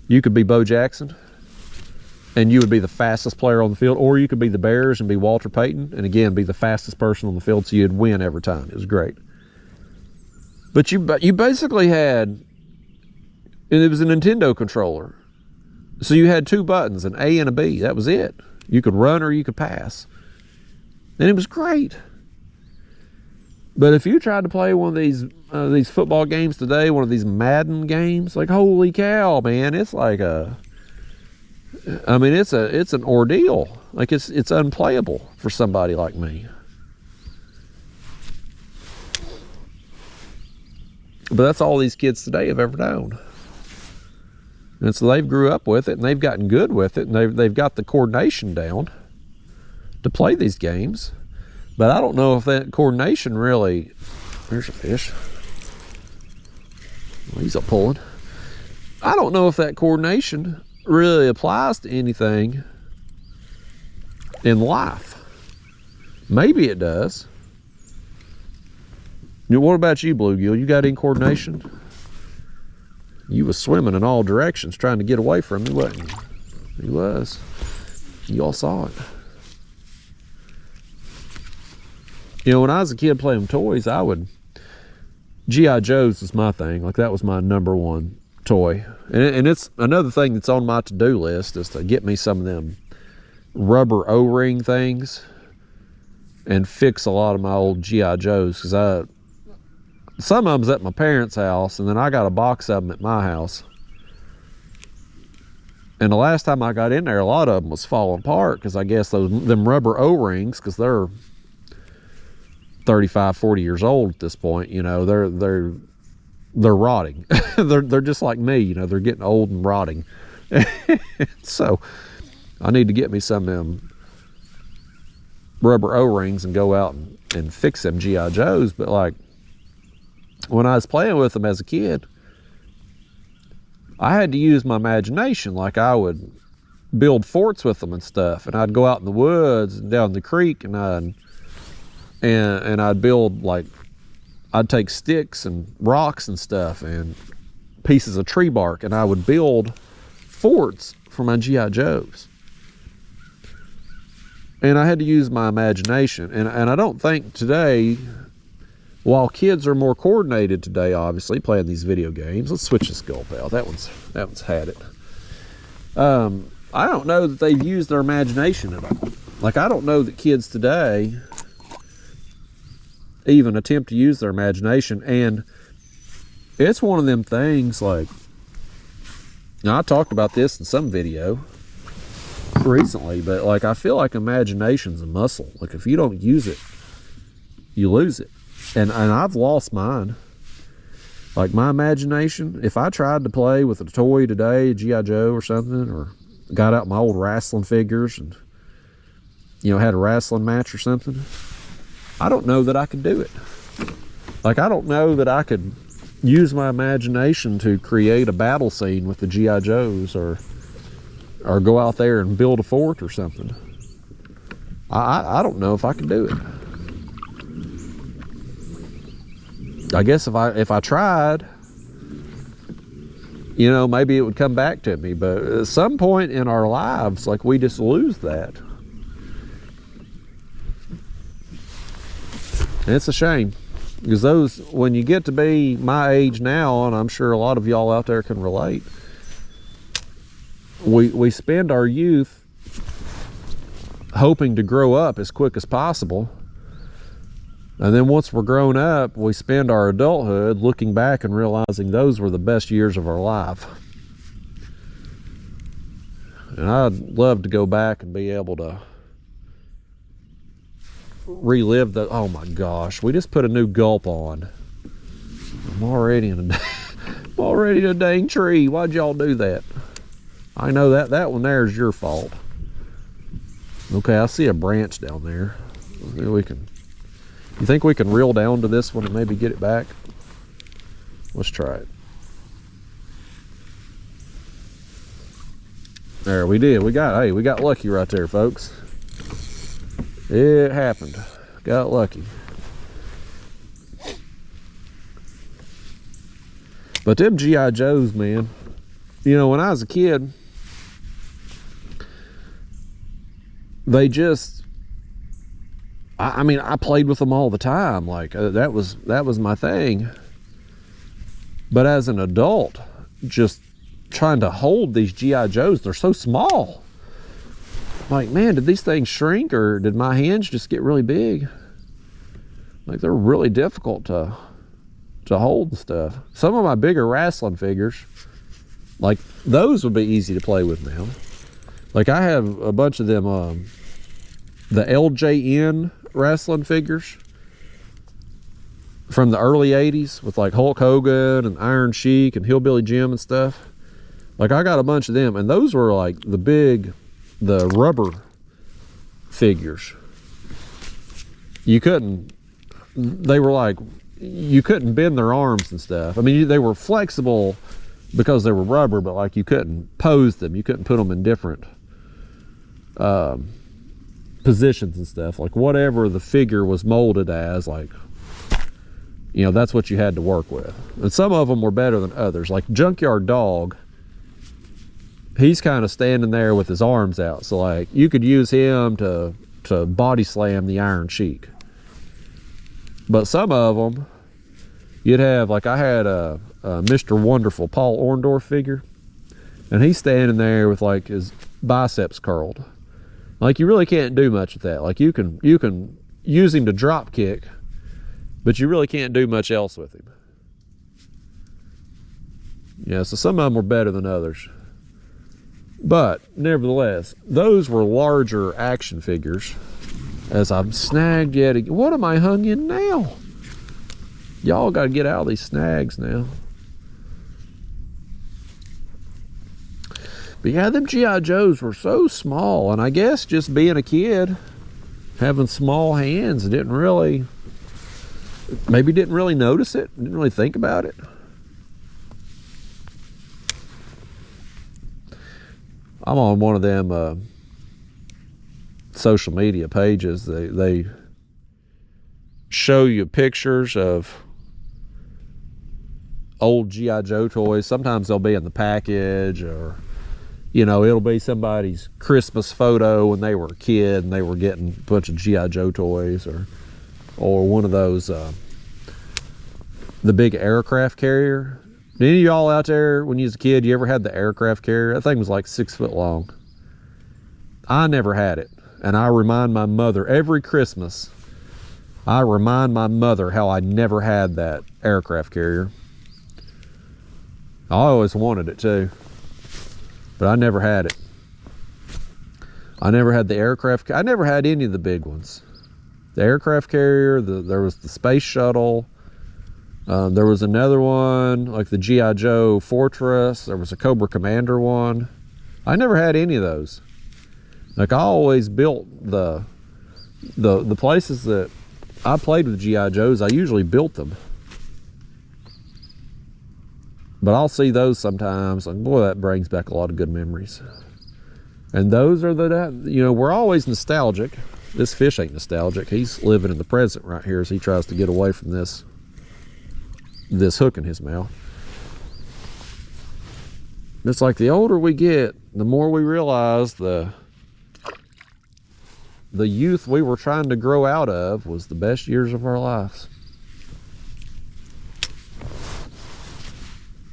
you could be Bo Jackson and you would be the fastest player on the field, or you could be the Bears and be Walter Payton and again be the fastest person on the field, so you'd win every time. It was great. But you basically had, and it was a Nintendo controller, so you had two buttons, an A and a B. That was it. You could run or you could pass. And it was great. But if you tried to play one of these football games today, one of these Madden games, like, holy cow, man, it's like it's an ordeal. Like, it's unplayable for somebody like me. But that's all these kids today have ever known. And so they've grew up with it, and they've gotten good with it, and they've got the coordination down to play these games. But I don't know if that coordination really... There's a fish. Well, he's a pulling. I don't know if that coordination really applies to anything in life. Maybe it does. What about you, Bluegill? You got any coordination? You was swimming in all directions trying to get away from me, wasn't you? He was. You all saw it. You know, when I was a kid playing toys, G.I. Joe's was my thing. Like, that was my number one toy. And it's another thing that's on my to-do list is to get me some of them rubber O-ring things and fix a lot of my old G.I. Joe's, because some of them's at my parents' house, and then I got a box of them at my house. And the last time I got in there, a lot of them was falling apart, because I guess them rubber O-rings, because they're 35, 40 years old at this point, you know, they're rotting. they're just like me, you know, they're getting old and rotting. So I need to get me some of them rubber O-rings and go out and fix them G.I. Joes. But like, when I was playing with them as a kid, I had to use my imagination. Like, I would build forts with them and stuff, and I'd go out in the woods and down the creek, and I'd build, like, I'd take sticks and rocks and stuff and pieces of tree bark, and I would build forts for my G.I. Joes. And I had to use my imagination. And I don't think today, while kids are more coordinated today, obviously, playing these video games. Let's switch this Gulp out. That one's had it. I don't know that they've used their imagination at all. Like, I don't know that kids today even attempt to use their imagination. And it's one of them things, like, now I talked about this in some video recently, but like, I feel like imagination's a muscle. Like, if you don't use it, you lose it. And I've lost mine. Like, my imagination, if I tried to play with a toy today, a G.I. Joe or something, or got out my old wrestling figures and, you know, had a wrestling match or something, I don't know that I could do it. Like, I don't know that I could use my imagination to create a battle scene with the G.I. Joes, or go out there and build a fort or something. I don't know if I could do it. I guess if I tried, you know, maybe it would come back to me. But at some point in our lives, like, we just lose that. And it's a shame, because when you get to be my age now, and I'm sure a lot of y'all out there can relate, we spend our youth hoping to grow up as quick as possible. And then once we're grown up, we spend our adulthood looking back and realizing those were the best years of our life. And I'd love to go back and be able to relive the, oh my gosh, we just put a new Gulp on. I'm already in a dang tree. Why'd y'all do that? I know that one there is your fault. Okay, I see a branch down there. Maybe you think we can reel down to this one and maybe get it back? Let's try it. There, we did. We got lucky right there, folks. It happened. Got lucky. But them G.I. Joes, man, you know, when I was a kid, they just, I mean, I played with them all the time. Like, that was my thing. But as an adult, just trying to hold these G.I. Joes, they're so small. Like, man, did these things shrink, or did my hands just get really big? Like, they're really difficult to hold and stuff. Some of my bigger wrestling figures, like those would be easy to play with now. Like, I have a bunch of them, the LJN wrestling figures from the early 80s with like Hulk Hogan and Iron Sheik and Hillbilly Jim and stuff. Like, I got a bunch of them, and those were like the rubber figures. You couldn't bend their arms and stuff. I mean, they were flexible because they were rubber, but like, you couldn't pose them. You couldn't put them in different positions and stuff. Like, whatever the figure was molded as, like, you know, that's what you had to work with. And some of them were better than others. Like Junkyard Dog, he's kind of standing there with his arms out. So like, you could use him to body slam the Iron Sheik. But some of them, you'd have, like, I had a Mr. Wonderful Paul Orndorff figure, and he's standing there with like his biceps curled. Like, you really can't do much with that. Like, you can use him to drop kick, but you really can't do much else with him. Yeah, so some of them were better than others. But nevertheless, those were larger action figures. As I'm snagged yet again. What am I hung in now? Y'all got to get out of these snags now. But yeah, them G.I. Joes were so small. And I guess just being a kid, having small hands, maybe didn't really notice it. Didn't really think about it. I'm on one of them social media pages. They show you pictures of old G.I. Joe toys. Sometimes they'll be in the package, or, you know, it'll be somebody's Christmas photo when they were a kid and they were getting a bunch of G.I. Joe toys, or one of those, the big aircraft carrier. Did any of y'all out there, when you was a kid, you ever had the aircraft carrier? That thing was like 6 foot long. I never had it. And I remind my mother every Christmas, I remind my mother how I never had that aircraft carrier. I always wanted it too, but I never had it. I never had the aircraft. I never had any of the big ones. The aircraft carrier, there was the space shuttle. There was another one, like the G.I. Joe Fortress. There was a Cobra Commander one. I never had any of those. Like, I always built the places that I played with G.I. Joes, I usually built them. But I'll see those sometimes, and boy, that brings back a lot of good memories. And those are we're always nostalgic. This fish ain't nostalgic. He's living in the present right here as he tries to get away from this hook in his mouth. It's like the older we get, the more we realize the youth we were trying to grow out of was the best years of our lives.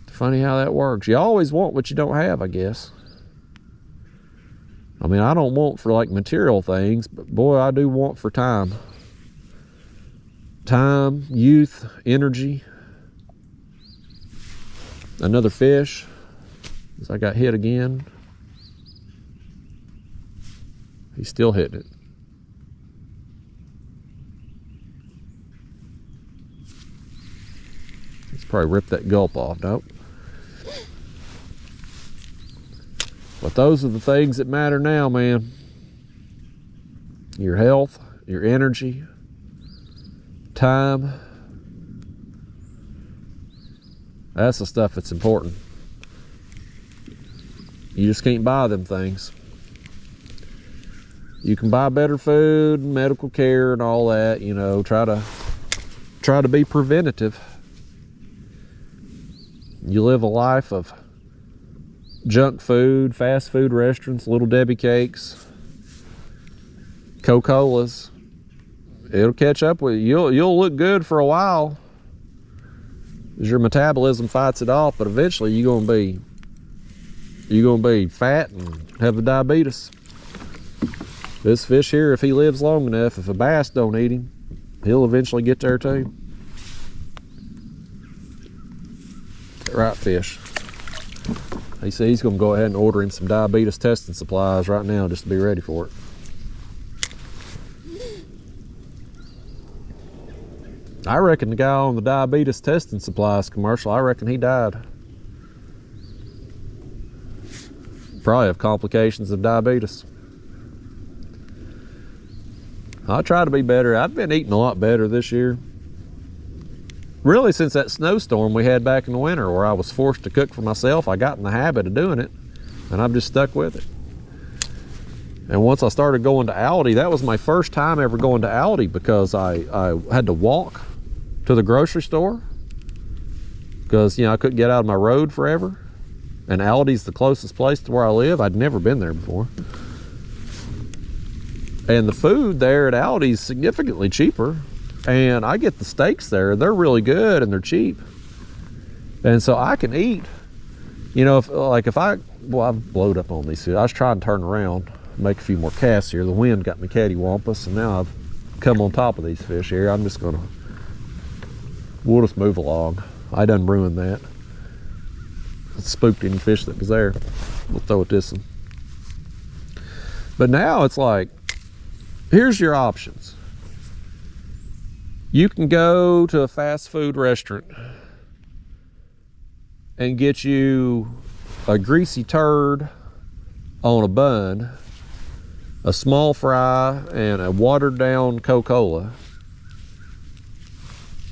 Funny how that works. You always want what you don't have, I guess. I mean, I don't want for like material things, but boy, I do want for time. Time, youth, energy. Another fish. As I got hit again. He's still hitting it. He's probably ripped that gulp off. Nope. But those are the things that matter now, man. Your health, your energy, time. That's the stuff that's important. You just can't buy them things. You can buy better food, medical care, and all that. You know, try to be preventative. You live a life of junk food, fast food restaurants, Little Debbie cakes, Coca-Colas. It'll catch up with you. You'll look good for a while as your metabolism fights it off, but eventually you're gonna be fat and have the diabetes. This fish here, if he lives long enough, if a bass don't eat him, he'll eventually get there too. Right fish. He said he's going to go ahead and order him some diabetes testing supplies right now just to be ready for it. I reckon the guy on the diabetes testing supplies commercial, I reckon he died. Probably have complications of diabetes. I try to be better. I've been eating a lot better this year. Really, since that snowstorm we had back in the winter where I was forced to cook for myself, I got in the habit of doing it, and I've just stuck with it. And once I started going to Aldi, that was my first time ever going to Aldi, because I had to walk to the grocery store because, you know, I couldn't get out of my road forever. And Aldi's the closest place to where I live. I'd never been there before. And the food there at Aldi is significantly cheaper. And I get the steaks there. They're really good and they're cheap. And so I can eat, you know, if I've blowed up on these. I was trying to turn around, make a few more casts here. The wind got me cattywampus, and now I've come on top of these fish here. I'm just gonna, we'll just move along. I done ruined that. It spooked any fish that was there. We'll throw it this one. But now it's like, here's your options. You can go to a fast food restaurant and get you a greasy turd on a bun, a small fry, and a watered down Coca-Cola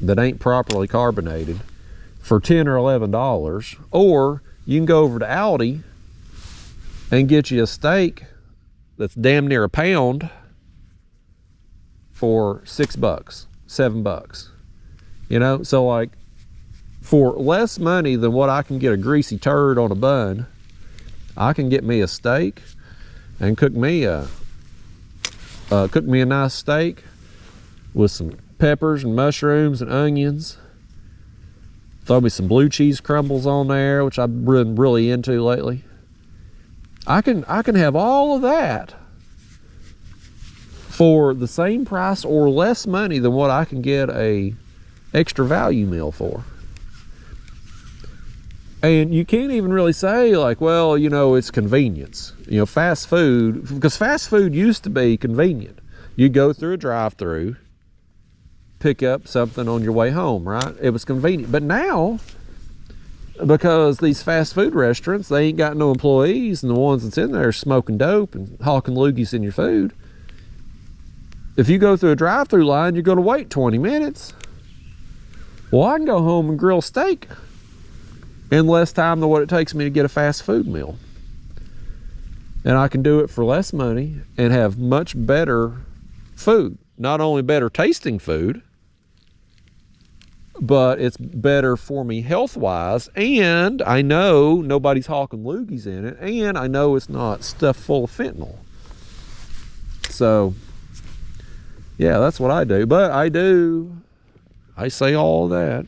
that ain't properly carbonated for $10 or $11. Or you can go over to Aldi and get you a steak that's damn near a pound for $6, $7. You know, so like for less money than what I can get a greasy turd on a bun, I can get me a steak and cook me a nice steak with some peppers and mushrooms and onions. Throw me some blue cheese crumbles on there, which I've been really into lately. I can have all of that for the same price or less money than what I can get a extra value meal for. And you can't even really say like, well, you know, it's convenience. You know, fast food, because fast food used to be convenient. You go through a drive-through, pick up something on your way home, right? It was convenient. But now, because these fast food restaurants, they ain't got no employees, and the ones that's in there are smoking dope and hawking loogies in your food. If you go through a drive-through line, you're going to wait 20 minutes. Well, I can go home and grill steak in less time than what it takes me to get a fast food meal. And I can do it for less money and have much better food. Not only better tasting food, but it's better for me health-wise, and I know nobody's hawking loogies in it, and I know it's not stuffed full of fentanyl. So yeah, that's what I do. But I say all that.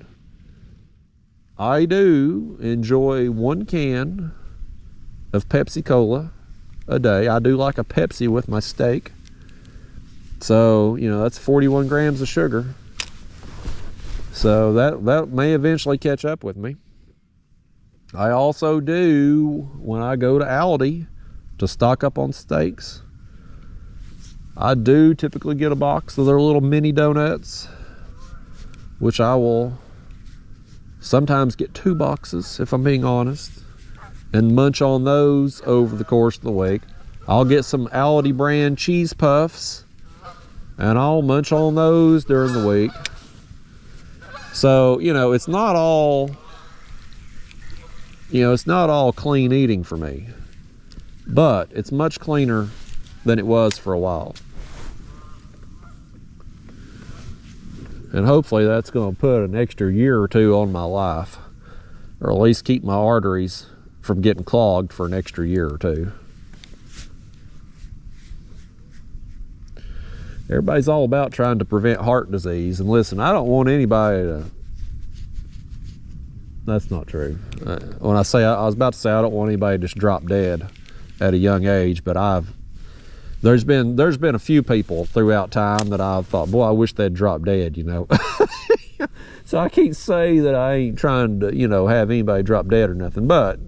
I do enjoy 1 can of Pepsi Cola a day. I do like a Pepsi with my steak. So, you know, that's 41 grams of sugar. So that may eventually catch up with me. I also do, when I go to Aldi to stock up on steaks, I do typically get a box of their little mini donuts, which I will sometimes get 2 boxes, if I'm being honest, and munch on those over the course of the week. I'll get some Aldi brand cheese puffs, and I'll munch on those during the week. So, you know, it's not all clean eating for me, but it's much cleaner than it was for a while. And hopefully that's going to put an extra year or 2 on my life, or at least keep my arteries from getting clogged for an extra year or 2. Everybody's all about trying to prevent heart disease. And listen, I don't want anybody to... That's not true. When I was about to say I don't want anybody to just drop dead at a young age, but I've There's been a few people throughout time that I've thought, boy, I wish they'd drop dead, you know. So I can't say that I ain't trying to, you know, have anybody drop dead or nothing. But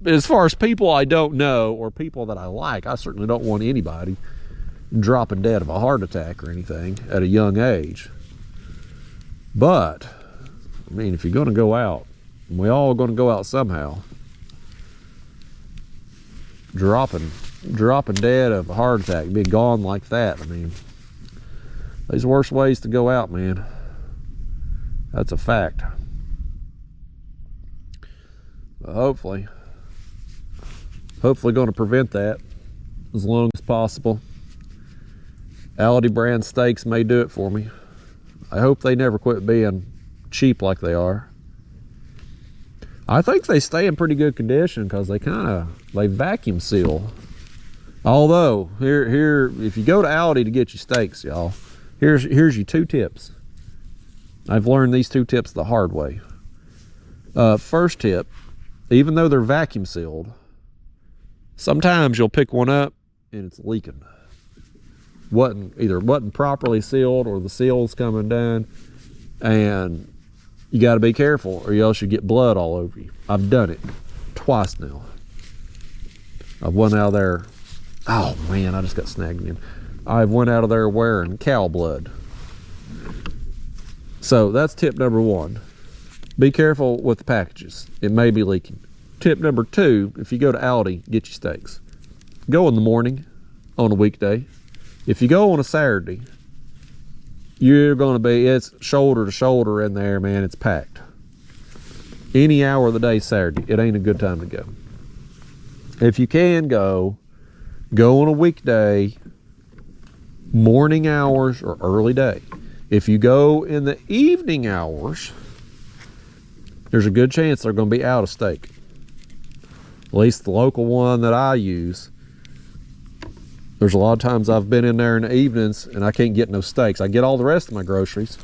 as far as people I don't know or people that I like, I certainly don't want anybody dropping dead of a heart attack or anything at a young age. But, I mean, if you're going to go out, and we all going to go out somehow, dropping dead of a heart attack, being gone like that, I mean, there's worse ways to go out, man. That's a fact. But hopefully going to prevent that as long as possible. Aldi brand steaks may do it for me. I hope they never quit being cheap like they are. I think they stay in pretty good condition because they vacuum seal. Although here if you go to Aldi to get your steaks, y'all, here's your 2 tips. I've learned these 2 tips the hard way. First tip, even though they're vacuum sealed, sometimes you'll pick one up and it's leaking. Either wasn't properly sealed or the seal's coming down, and you got to be careful or else you get blood all over you. I've done it twice now. I've went out of there, oh man, I just got snagged again. I've went out of there wearing cow blood. So that's tip number 1. Be careful with the packages. It may be leaking. Tip number 2, if you go to Aldi, get your steaks. Go in the morning on a weekday. If you go on a Saturday, you're going to be, it's shoulder to shoulder in there, man. It's packed. Any hour of the day Saturday, it ain't a good time to go. If you can go on a weekday, morning hours or early day. If you go in the evening hours, there's a good chance they're going to be out of steak. At least the local one that I use. There's a lot of times I've been in there in the evenings and I can't get no steaks. I get all the rest of my groceries.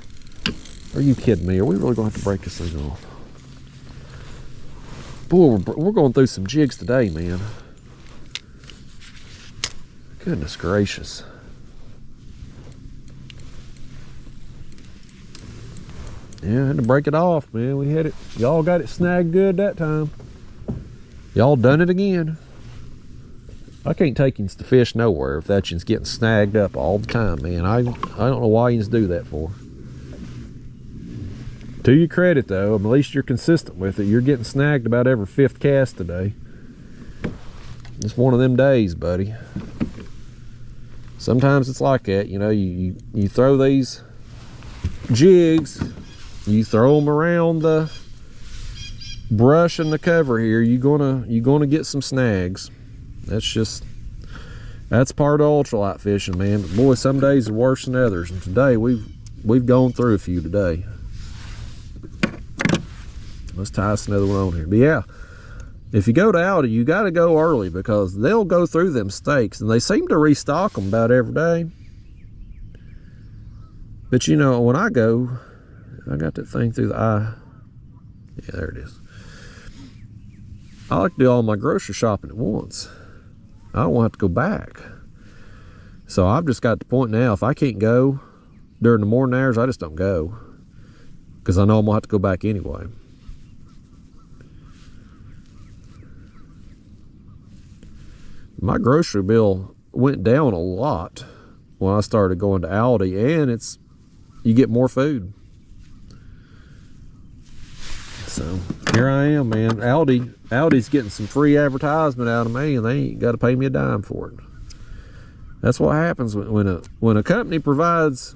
Are you kidding me? Are we really going to have to break this thing off? Boy, we're going through some jigs today, man. Goodness gracious. Yeah, I had to break it off, man. We had it. Y'all got it snagged good that time. Y'all done it again. I can't take you to fish nowhere if that you's getting snagged up all the time, man. I don't know why you do that for. To your credit, though, at least you're consistent with it. You're getting snagged about every 5th cast today. It's one of them days, buddy. Sometimes it's like that, you know. You throw these jigs, you throw them around the brush and the cover here. You're gonna get some snags. That's part of ultralight fishing, man. But boy, some days are worse than others, and today we've gone through a few today. Let's tie us another one on here. But yeah, if you go to Aldi, you got to go early because they'll go through them steaks, and they seem to restock them about every day. But you know, when I go, I got that thing through the eye. Yeah, there it is. I like to do all my grocery shopping at once. I don't want to have to go back. So I've just got to the point now, if I can't go during the morning hours, I just don't go. Because I know I'm going to have to go back anyway. My grocery bill went down a lot when I started going to Aldi, and you get more food. So here I am, man. Aldi's getting some free advertisement out of me, and they ain't got to pay me a dime for it. That's what happens when a company provides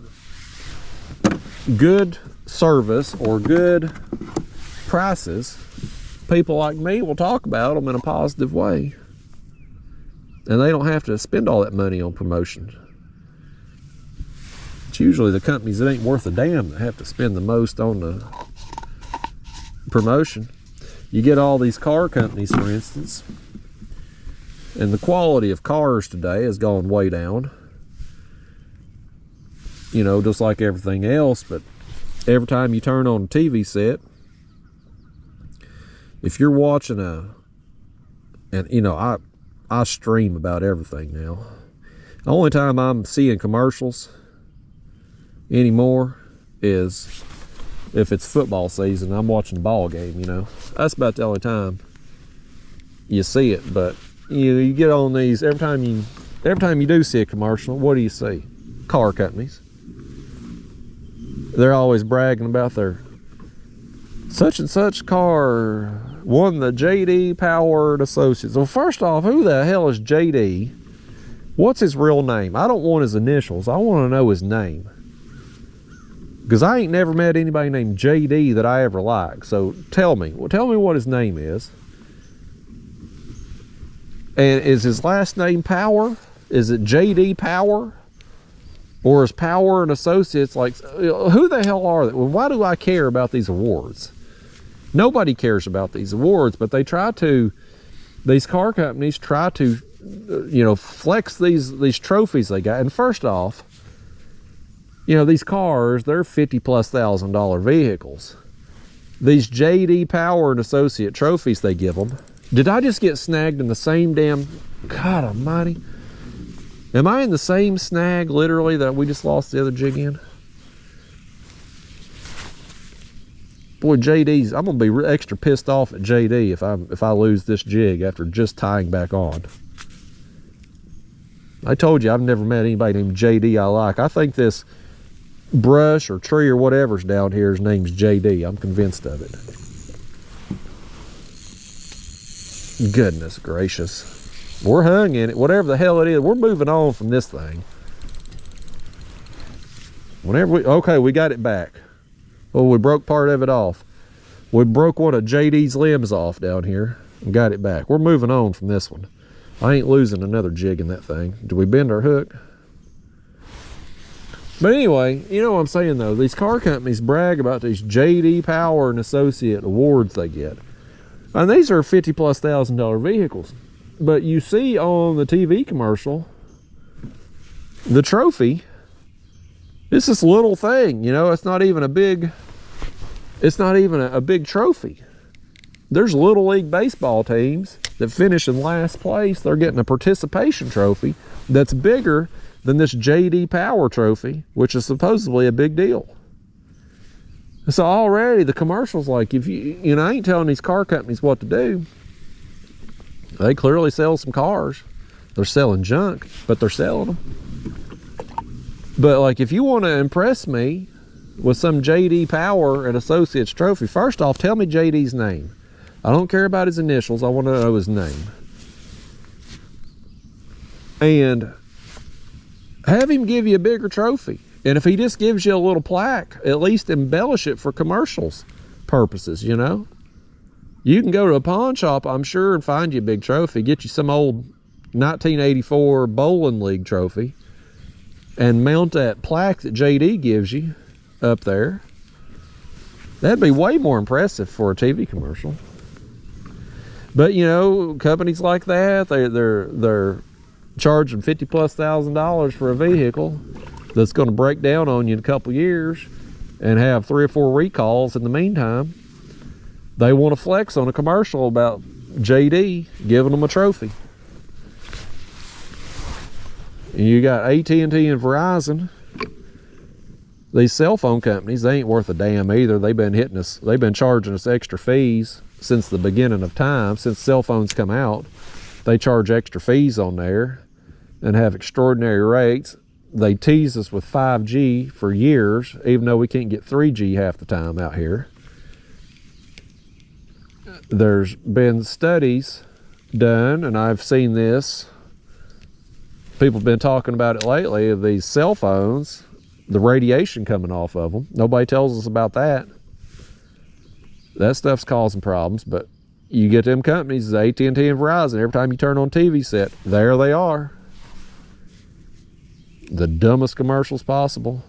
good service or good prices. People like me will talk about them in a positive way, and they don't have to spend all that money on promotion. It's usually the companies that ain't worth a damn that have to spend the most on the promotion. You get all these car companies, for instance, and the quality of cars today has gone way down, you know, just like everything else. But every time you turn on a TV set, if you're watching and you know, I stream about everything now. The only time I'm seeing commercials anymore is if it's football season. I'm watching a ball game, you know. That's about the only time you see it. But you get on these every time you do see a commercial. What do you see? Car companies. They're always bragging about their such and such car won the JD Powered Associates. Well, first off, who the hell is JD? What's his real name? I don't want his initials. I want to know his name. Because I ain't never met anybody named JD that I ever liked. So tell me what his name is. And is his last name Power? Is it JD Power? Or is Power and Associates like, who the hell are they? Well, why do I care about these awards? Nobody cares about these awards, but these car companies try to, you know, flex these trophies they got. And first off, you know, these cars, they're $50,000+ vehicles. These JD Power and Associate trophies they give them. Did I just get snagged in the same damn, God almighty. Am I in the same snag, literally, that we just lost the other jig in? Boy, JD's, I'm gonna be extra pissed off at JD if I lose this jig after just tying back on. I told you I've never met anybody named JD I like. I think this brush or tree or whatever's down here, his name's JD. I'm convinced of it. Goodness gracious. We're hung in it, whatever the hell it is. We're moving on from this thing. Okay, we got it back. Oh, we broke part of it off. We broke one of JD's limbs off down here and got it back. We're moving on from this one. I ain't losing another jig in that thing. Did we bend our hook? But anyway, you know what I'm saying though. These car companies brag about these JD Power and Associate awards they get. And these are $50,000+ vehicles. But you see on the TV commercial, the trophy, it's this little thing, you know, it's not even a big trophy. There's Little League baseball teams that finish in last place. They're getting a participation trophy that's bigger than this JD Power trophy, which is supposedly a big deal. So already the commercial's like, if you know, I ain't telling these car companies what to do. They clearly sell some cars. They're selling junk, but they're selling them. But like, if you want to impress me with some JD Power and Associates trophy, first off, tell me JD's name. I don't care about his initials. I want to know his name. And have him give you a bigger trophy. And if he just gives you a little plaque, at least embellish it for commercials purposes, you know? You can go to a pawn shop, I'm sure, and find you a big trophy. Get you some old 1984 bowling league trophy and mount that plaque that JD gives you up there. That'd be way more impressive for a TV commercial. But you know, companies like that, they're charging $50,000+ for a vehicle that's going to break down on you in a couple years and have 3 or 4 recalls in the meantime. They want to flex on a commercial about JD giving them a trophy. You got AT&T and Verizon. These cell phone companies, they ain't worth a damn either. They've been charging us extra fees since the beginning of time. Since cell phones come out, they charge extra fees on there and have extraordinary rates. They tease us with 5G for years, even though we can't get 3G half the time out here. There's been studies done, and I've seen this. People have been talking about it lately, of these cell phones, the radiation coming off of them. Nobody tells us about that. That stuff's causing problems, but you get them companies, AT&T and Verizon, every time you turn on TV set, there they are. The dumbest commercials possible.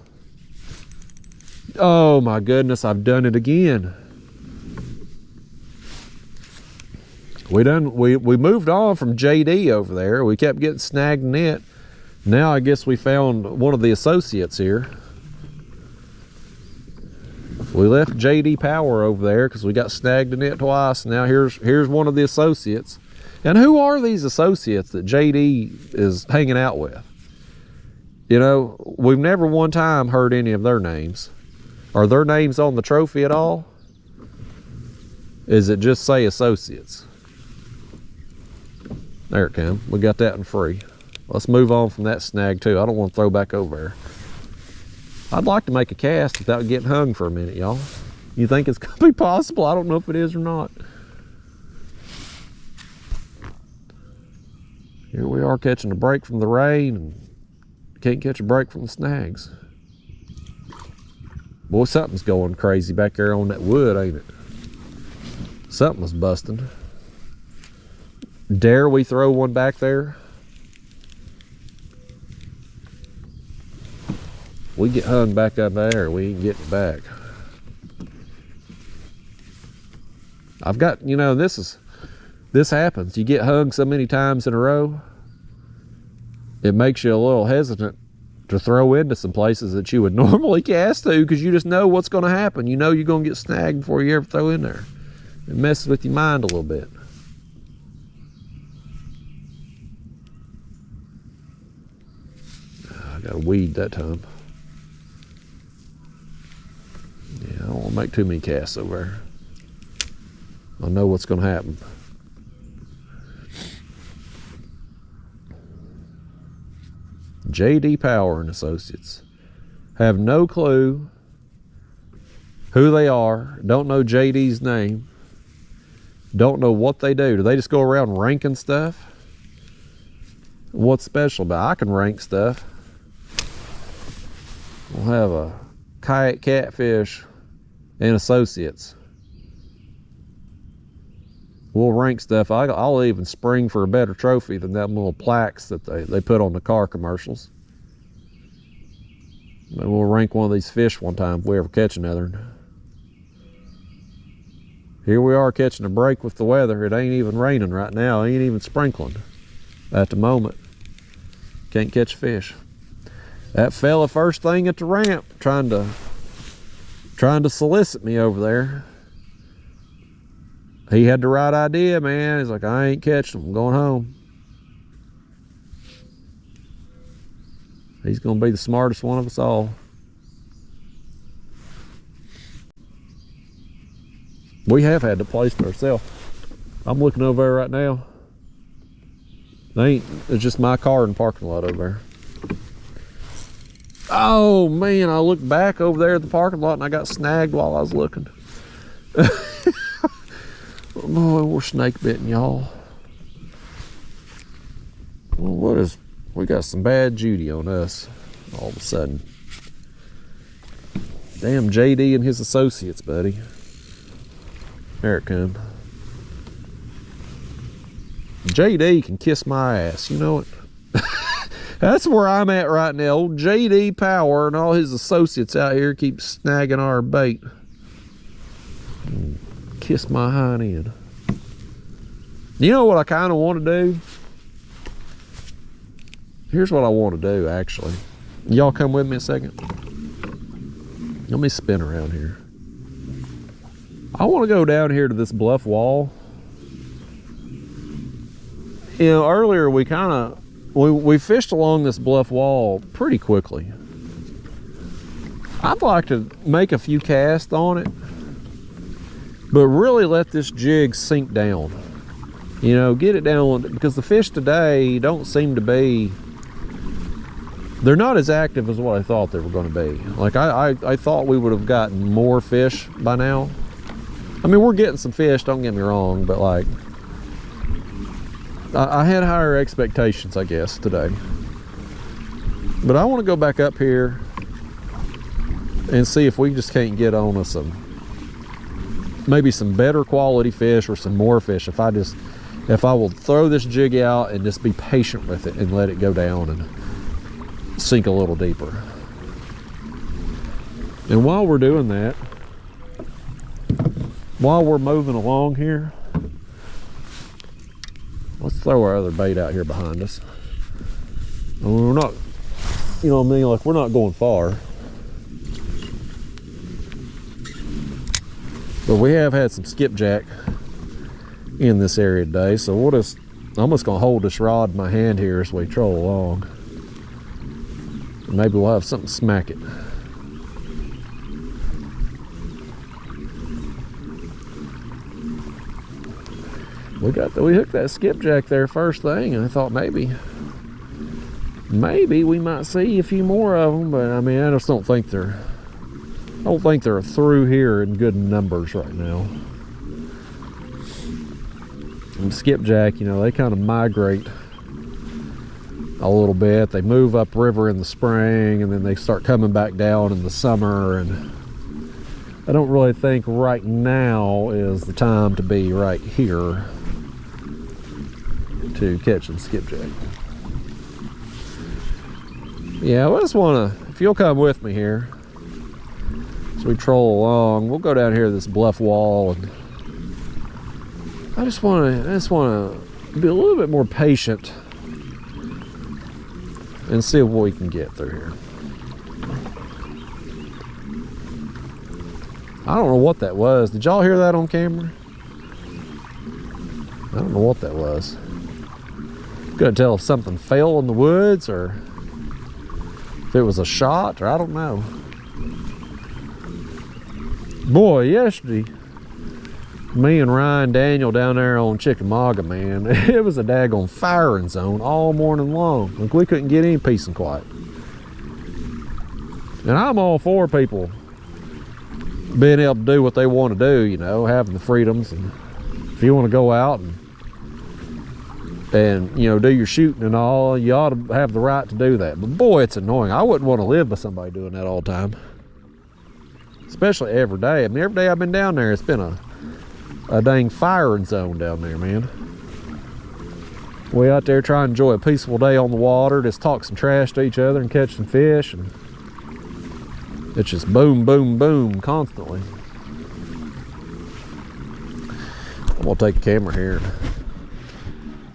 Oh my goodness, I've done it again. We moved on from JD over there. We kept getting snagged in it. Now I guess we found one of the associates here. We left JD Power over there because we got snagged in it twice. Now here's one of the associates. And who are these associates that JD is hanging out with? You know, we've never one time heard any of their names. Are their names on the trophy at all? Is it just say associates? There it comes. We got that one free. Let's move on from that snag too. I don't want to throw back over there. I'd like to make a cast without getting hung for a minute, y'all. You think it's gonna be possible? I don't know if it is or not. Here we are catching a break from the rain and can't catch a break from the snags. Boy, something's going crazy back there on that wood, ain't it? Something was busting. Dare we throw one back there? We get hung back up there, we ain't getting it back. I've got, you know, this happens. You get hung so many times in a row, it makes you a little hesitant to throw into some places that you would normally cast to, because you just know what's going to happen. You know you're going to get snagged before you ever throw in there. It messes with your mind a little bit. I got a weed that time. Yeah, I don't want to make too many casts over there. I know what's going to happen. JD Power and Associates. Have no clue who they are. Don't know JD's name. Don't know what they do. Do they just go around ranking stuff? What's special about it? I can rank stuff. We'll have a Kayak, Catfish and Associates. We'll rank stuff. I'll even spring for a better trophy than them little plaques that they put on the car commercials. Maybe we'll rank one of these fish one time if we ever catch another one. Here we are catching a break with the weather. It ain't even raining right now. It ain't even sprinkling at the moment. Can't catch fish. That fella first thing at the ramp trying to solicit me over there. He had the right idea, man. He's like, I ain't catching them. I'm going home. He's going to be the smartest one of us all. We have had to place it ourselves. I'm looking over there right now. It's just my car in the parking lot over there. Oh, man, I looked back over there at the parking lot and I got snagged while I was looking. Boy, we're snake bitten, y'all. Well, we got some bad Judy on us all of a sudden. Damn JD and his associates, buddy. There it comes. JD can kiss my ass, you know it. That's where I'm at right now. Old JD Power and all his associates out here keep snagging our bait. Kiss my hind end. You know what I kind of want to do? Here's what I want to do, actually. Y'all come with me a second. Let me spin around here. I want to go down here to this bluff wall. You know, earlier we fished along this bluff wall pretty quickly. I'd like to make a few casts on it, but really let this jig sink down. You know, get it down, because the fish today don't seem to be, they're not as active as what I thought they were going to be. Like I thought we would have gotten more fish by now. I mean, we're getting some fish, don't get me wrong, but like, I had higher expectations, I guess, today. But I want to go back up here and see if we just can't get on with maybe some better quality fish or some more fish. If I will throw this jig out and just be patient with it and let it go down and sink a little deeper. And while we're doing that, while we're moving along here, let's throw our other bait out here behind us. And we're not, you know what I mean, like we're not going far. But we have had some skipjack in this area today, so I'm just gonna hold this rod in my hand here as we troll along. Maybe we'll have something smack it. We hooked that skipjack there first thing, and I thought maybe we might see a few more of them, but I mean, I just don't think they're through here in good numbers right now. And skipjack, you know, they kind of migrate a little bit. They move upriver in the spring, and then they start coming back down in the summer, and I don't really think right now is the time to be right here to catch some skipjack. Yeah, I just want to, if you'll come with me here as we troll along, we'll go down here to this bluff wall, and I just want to be a little bit more patient and see what we can get through here. I don't know what that was. Did y'all hear that on camera? I don't know what that was. Couldn't tell if something fell in the woods or if it was a shot, or I don't know. Boy, yesterday, me and Ryan Daniel down there on Chickamauga, man, it was a daggone firing zone all morning long. Like, we couldn't get any peace and quiet. And I'm all for people being able to do what they want to do, you know, having the freedoms. And if you want to go out and you know, do your shooting and all, you ought to have the right to do that. But boy, it's annoying. I wouldn't want to live with somebody doing that all the time, especially every day. I mean, every day I've been down there, it's been a dang firing zone down there, man. We out there trying to enjoy a peaceful day on the water, just talk some trash to each other and catch some fish, and it's just boom, boom, boom constantly. I'm gonna take a camera here.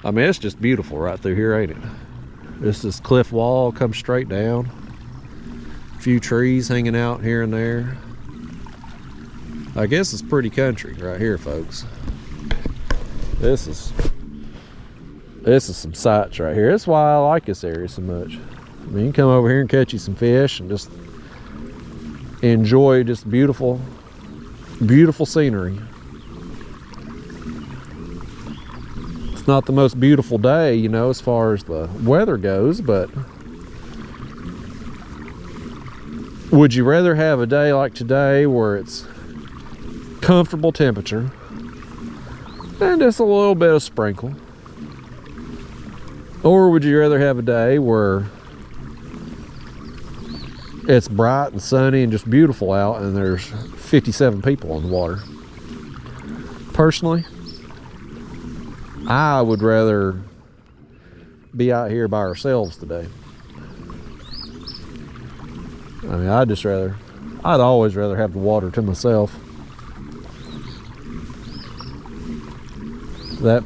I mean, it's just beautiful right through here, ain't it? This cliff wall comes straight down. A few trees hanging out here and there. I guess it's pretty country right here, folks. This is some sights right here. That's why I like this area so much. I mean, you can come over here and catch you some fish and just enjoy just beautiful, beautiful scenery. It's not the most beautiful day, you know, as far as the weather goes, but would you rather have a day like today where it's comfortable temperature and just a little bit of sprinkle, or would you rather have a day where it's bright and sunny and just beautiful out and there's 57 people on the water? Personally, I would rather be out here by ourselves today. I mean, I'd always rather have the water to myself. That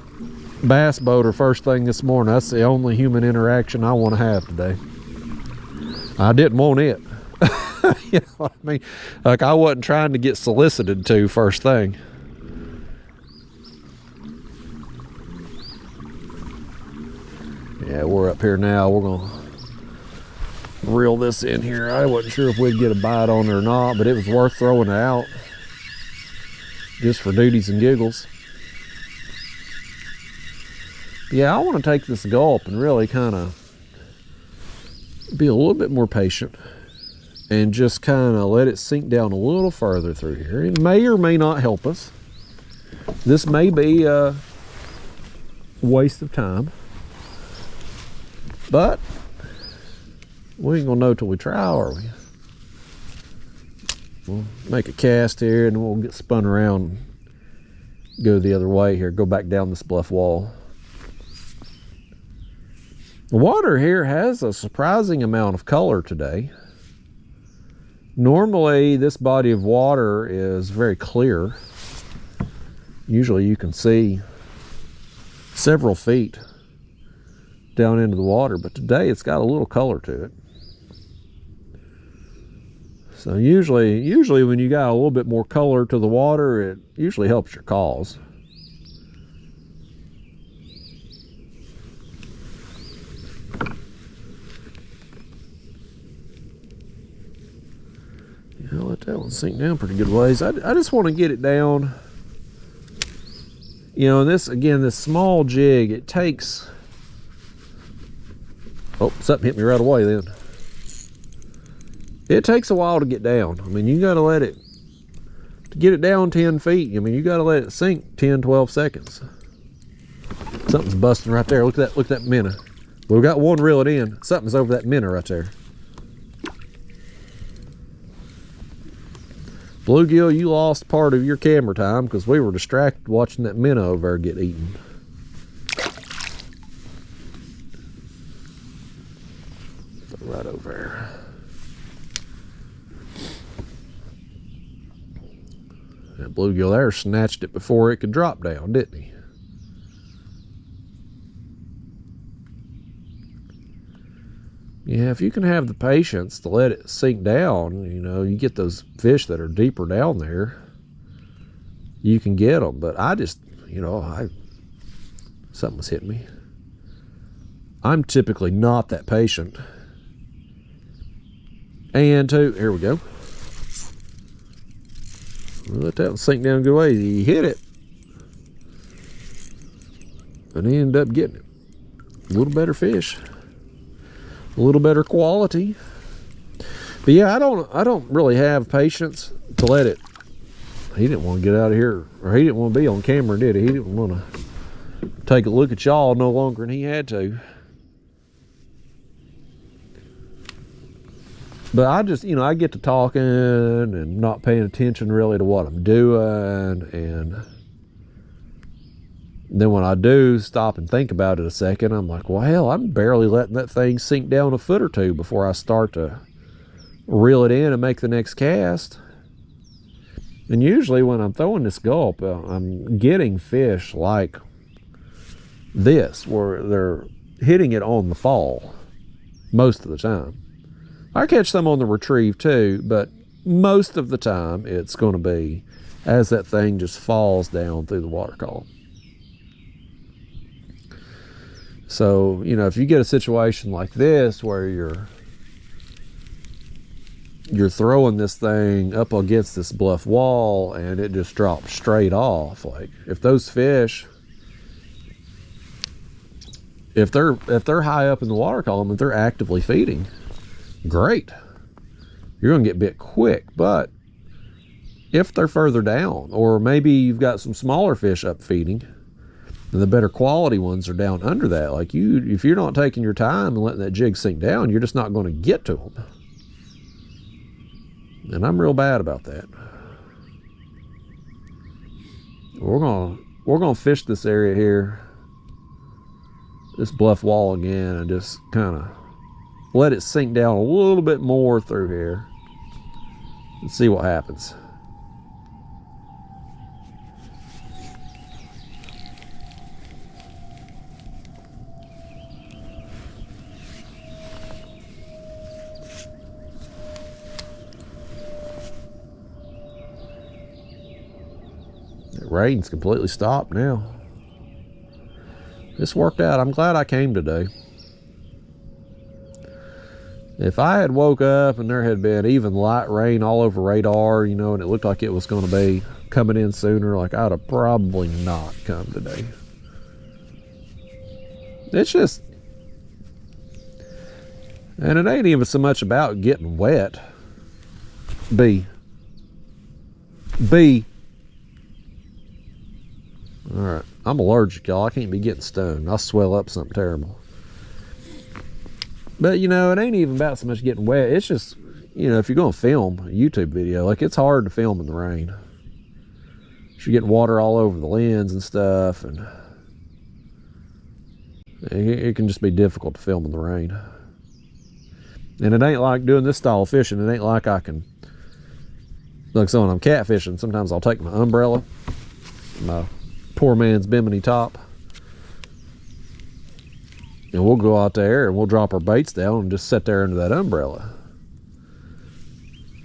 bass boater first thing this morning, that's the only human interaction I want to have today. I didn't want it. You know what I mean? Like, I wasn't trying to get solicited to first thing. Yeah, we're up here now. We're gonna reel this in here. I wasn't sure if we'd get a bite on it or not, but it was worth throwing it out just for duties and giggles. Yeah, I want to take this gulp and really kind of be a little bit more patient and just kind of let it sink down a little further through here. It may or may not help us. This may be a waste of time, but we ain't gonna know till we try, are we? We'll make a cast here and we'll get spun around and go the other way here, go back down this bluff wall. The water here has a surprising amount of color today. Normally this body of water is very clear. Usually you can see several feet down into the water, but today it's got a little color to it. So usually when you got a little bit more color to the water, it usually helps your cause. Let that one sink down pretty good ways. I just want to get it down. You know, and this, again, this small jig, it takes... Oh, something hit me right away then. It takes a while to get down. I mean, you got to let it... To get it down 10 feet, I mean, you got to let it sink 10, 12 seconds. Something's busting right there. Look at that minnow. We've got one reel it in. Something's over that minnow right there. Bluegill, you lost part of your camera time because we were distracted watching that minnow over there get eaten. Right over there. That bluegill there snatched it before it could drop down, didn't he? Yeah, if you can have the patience to let it sink down, you know, you get those fish that are deeper down there, you can get them. But I just, you know, something was hitting me. I'm typically not that patient. And here we go. Let that one sink down a good way. He hit it. And he ended up getting it. A little better fish. A little better quality. But yeah, I don't really have patience to let it. He didn't want to get out of here, or he didn't want to be on camera, did he? He didn't want to take a look at y'all no longer than he had to. But I just, you know, I get to talking and not paying attention really to what I'm doing, and then when I do stop and think about it a second, I'm like, well, hell, I'm barely letting that thing sink down a foot or two before I start to reel it in and make the next cast. And usually when I'm throwing this gulp, I'm getting fish like this, where they're hitting it on the fall most of the time. I catch some on the retrieve too, but most of the time it's going to be as that thing just falls down through the water column. So, you know, if you get a situation like this where you're throwing this thing up against this bluff wall and it just drops straight off, like if those fish, if they're high up in the water column, if they're actively feeding, great, you're gonna get bit quick. But if they're further down, or maybe you've got some smaller fish up feeding and the better quality ones are down under that, like if you're not taking your time and letting that jig sink down, you're just not going to get to them. And I'm real bad about that. We're gonna fish this area here, this bluff wall again, and just kind of let it sink down a little bit more through here and see what happens. The rain's completely stopped now. This worked out. I'm glad I came today. If I had woke up and there had been even light rain all over radar, you know, and it looked like it was going to be coming in sooner, like I'd have probably not come today. It's just, and it ain't even so much about getting wet. All right, I'm allergic, y'all. I can't be getting stoned. I'll swell up something terrible. But, you know, it ain't even about so much getting wet. It's just, you know, if you're going to film a YouTube video, like, it's hard to film in the rain. You're getting water all over the lens and stuff, and it can just be difficult to film in the rain. And it ain't like doing this style of fishing. It ain't like I can, like, so when I'm catfishing, sometimes I'll take my umbrella, my poor man's bimini top, and we'll go out there and we'll drop our baits down and just sit there under that umbrella.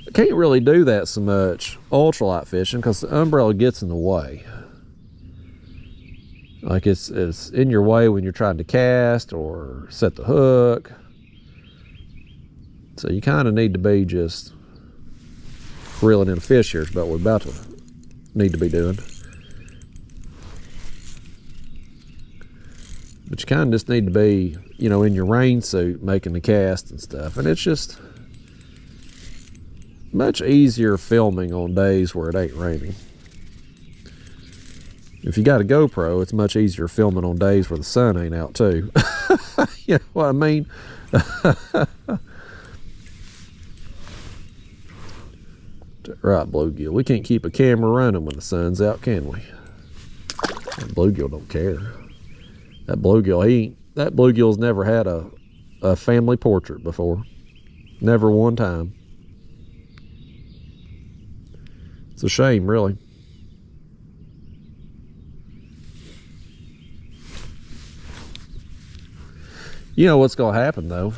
I can't really do that so much ultralight fishing because the umbrella gets in the way. Like it's in your way when you're trying to cast or set the hook. So you kind of need to be just reeling in a fish here is about what we're about to need to be doing. But you kind of just need to be, you know, in your rain suit making the cast and stuff. And it's just much easier filming on days where it ain't raining. If you got a GoPro, it's much easier filming on days where the sun ain't out too. You know what I mean? Right, bluegill. We can't keep a camera running when the sun's out, can we? That bluegill don't care. That bluegill's never had a family portrait before. Never one time. It's a shame, really. You know what's going to happen, though?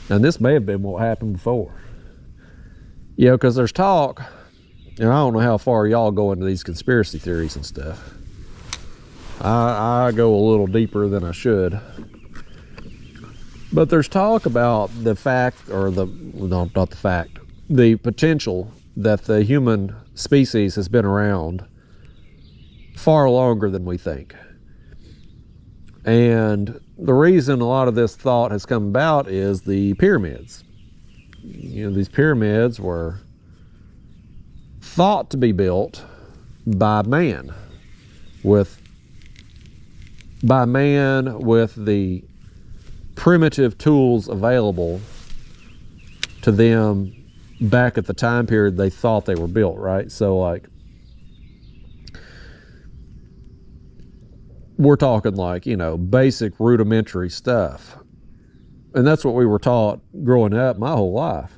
And this may have been what happened before. You know, because there's talk, and I don't know how far y'all go into these conspiracy theories and stuff. I go a little deeper than I should. But there's talk about the fact, or no, not the fact, the potential that the human species has been around far longer than we think. And the reason a lot of this thought has come about is the pyramids. You know, these pyramids were thought to be built by man with the primitive tools available to them back at the time period they thought they were built, right? So like, we're talking like, you know, basic rudimentary stuff. And that's what we were taught growing up my whole life.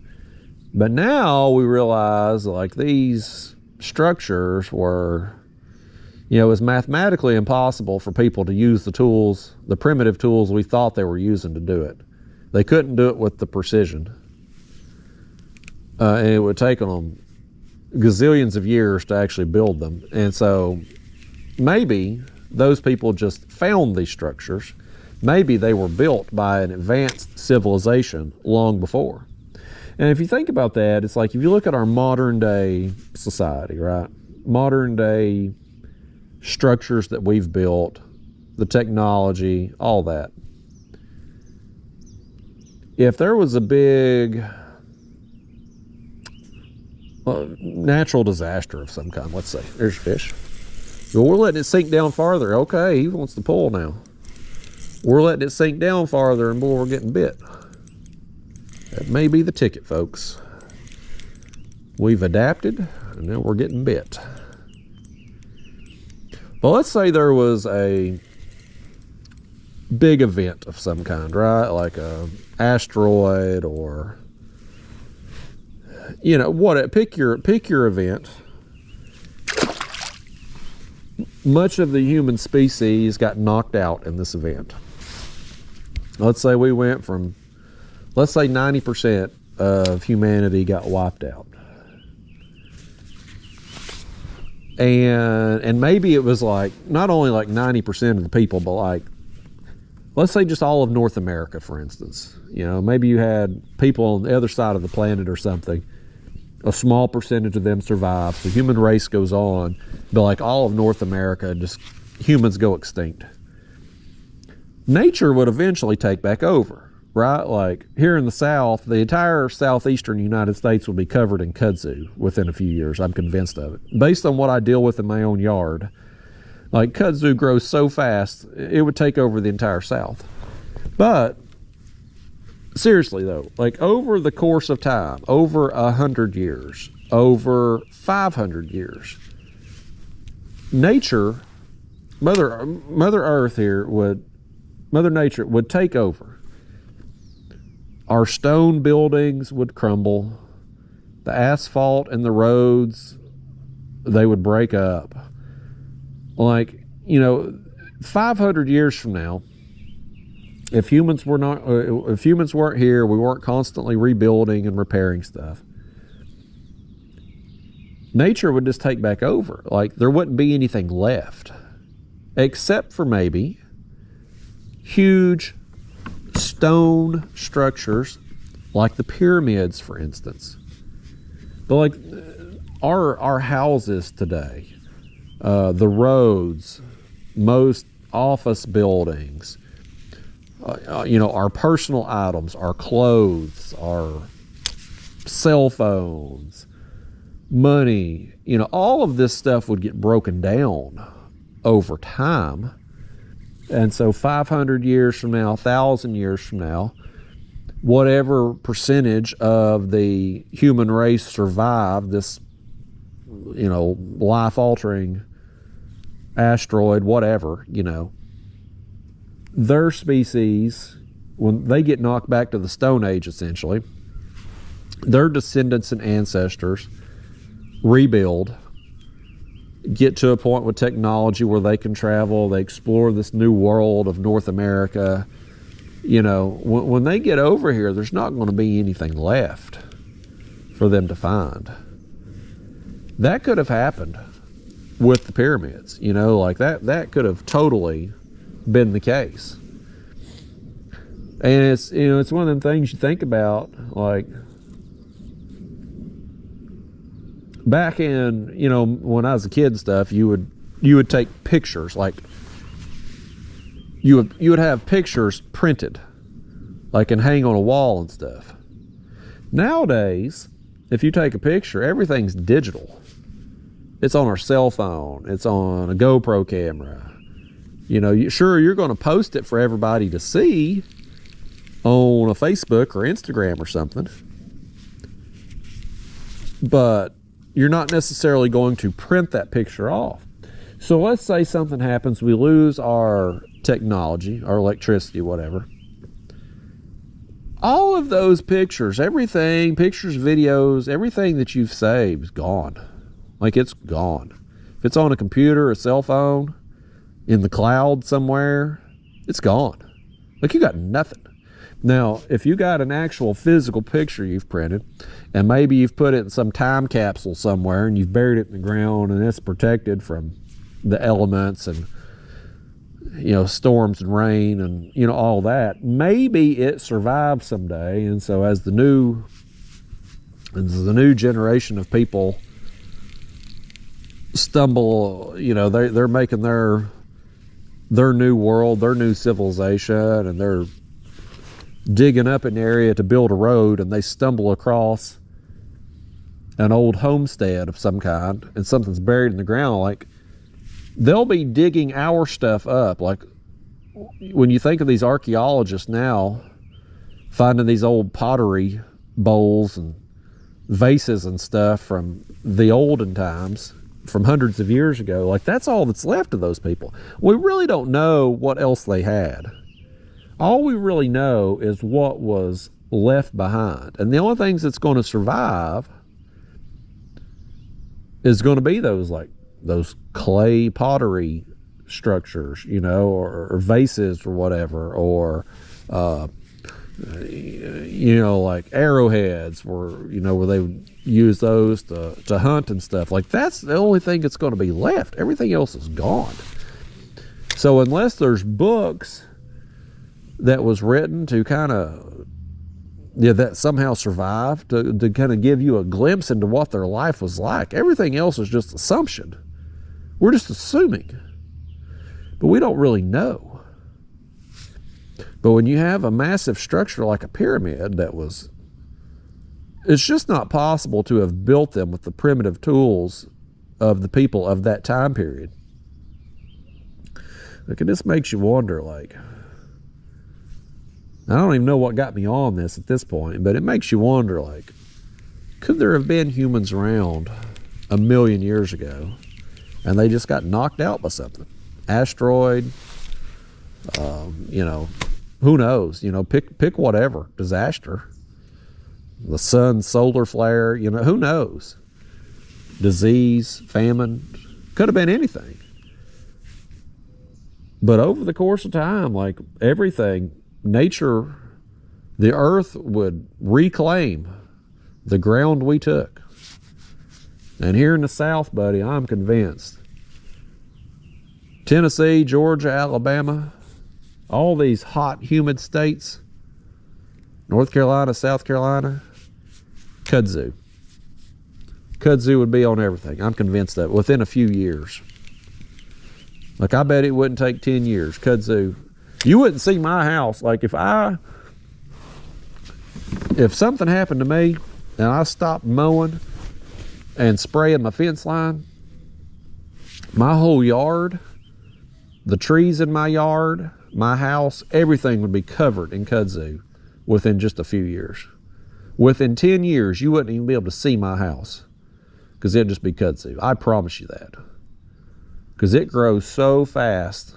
But now we realize like these structures were, you know, it was mathematically impossible for people to use the tools, the primitive tools we thought they were using to do it. They couldn't do it with the precision. And it would take them gazillions of years to actually build them. And so maybe those people just found these structures. Maybe they were built by an advanced civilization long before. And if you think about that, it's like if you look at our modern day society, right? Modern day structures that we've built, the technology, all that. If there was a big natural disaster of some kind, let's say, there's fish. Well, we're letting it sink down farther. Okay, he wants to pull now. We're letting it sink down farther, and boy, we're getting bit. That may be the ticket, folks. We've adapted, and now we're getting bit. But let's say there was a big event of some kind, right? Like a asteroid or, you know, what? Pick your event. Much of the human species got knocked out in this event. Let's say we went from, let's say 90% of humanity got wiped out. And maybe it was like, not only like 90% of the people, but like, let's say just all of North America, for instance. You know, maybe you had people on the other side of the planet or something. A small percentage of them survive. The human race goes on, but like all of North America, just humans go extinct. Nature would eventually take back over, right? Like here in the South, the entire southeastern United States would be covered in kudzu within a few years. I'm convinced of it. Based on what I deal with in my own yard, like kudzu grows so fast, it would take over the entire South. But seriously though, like over the course of time, over 100 years, over 500 years, nature, Mother Earth here Mother Nature would take over. Our stone buildings would crumble. The asphalt and the roads, they would break up. Like, you know, 500 years from now, if humans weren't here, we weren't constantly rebuilding and repairing stuff, nature would just take back over. Like there wouldn't be anything left, except for maybe huge stone structures like the pyramids, for instance. But like our houses today, the roads, most office buildings, you know, our personal items, our clothes, our cell phones, money, you know, all of this stuff would get broken down over time. And so 500 years from now, 1,000 years from now, whatever percentage of the human race survived this, you know, life-altering asteroid, whatever, you know, their species, when they get knocked back to the Stone Age, essentially, their descendants and ancestors rebuild, get to a point with technology where they can travel, they explore this new world of North America. You know, when they get over here, there's not going to be anything left for them to find. That could have happened with the pyramids, you know, like that could have totally been the case. And it's, you know, it's one of them things you think about, like back in, you know, when I was a kid and stuff, you would take pictures, like you would have pictures printed, like, and hang on a wall and stuff. Nowadays, if you take a picture, everything's digital. It's on our cell phone. It's on a GoPro camera. You know, sure, you're going to post it for everybody to see on a Facebook or Instagram or something, but you're not necessarily going to print that picture off. So let's say something happens, we lose our technology, our electricity, whatever. All of those pictures, everything, pictures, videos, everything that you've saved is gone. Like, it's gone. If it's on a computer, a cell phone, in the cloud somewhere, it's gone. Like, you got nothing. Now, if you got an actual physical picture you've printed, and maybe you've put it in some time capsule somewhere, and you've buried it in the ground, and it's protected from the elements and, you know, storms and rain and, you know, all that, maybe it survives someday. And so as the new generation of people stumble, you know, they're making their new world, their new civilization, and they're digging up an area to build a road, and they stumble across an old homestead of some kind, and something's buried in the ground, like, they'll be digging our stuff up. Like, when you think of these archaeologists now finding these old pottery bowls and vases and stuff from the olden times, from hundreds of years ago, like, that's all that's left of those people. We really don't know what else they had. All we really know is what was left behind. And the only things that's going to survive is going to be those, like, those clay pottery structures, you know, or vases or whatever, or, you know, like arrowheads where, you know, where they would use those to hunt and stuff. Like, that's the only thing that's going to be left. Everything else is gone. So unless there's books that was written to kind of, yeah, that somehow survived to kind of give you a glimpse into what their life was like, everything else is just assumption. We're just assuming, but we don't really know. But when you have a massive structure like a pyramid it's just not possible to have built them with the primitive tools of the people of that time period. Like, it just makes you wonder, like, I don't even know what got me on this at this point, but it makes you wonder, like, could there have been humans around 1 million years ago and they just got knocked out by something? Asteroid, you know, who knows? You know, pick whatever, disaster. The sun, solar flare, you know, who knows? Disease, famine, could have been anything. But over the course of time, like, everything, nature, the earth would reclaim the ground we took. And here in the South, buddy, I'm convinced, Tennessee, Georgia, Alabama, all these hot, humid states, North Carolina, South Carolina, kudzu. Kudzu would be on everything. I'm convinced that within a few years. Like, I bet it wouldn't take 10 years. Kudzu, you wouldn't see my house. Like, if something happened to me and I stopped mowing and spraying my fence line, my whole yard, the trees in my yard, my house, everything would be covered in kudzu within just a few years. Within 10 years, you wouldn't even be able to see my house because it'd just be kudzu. I promise you that. Because it grows so fast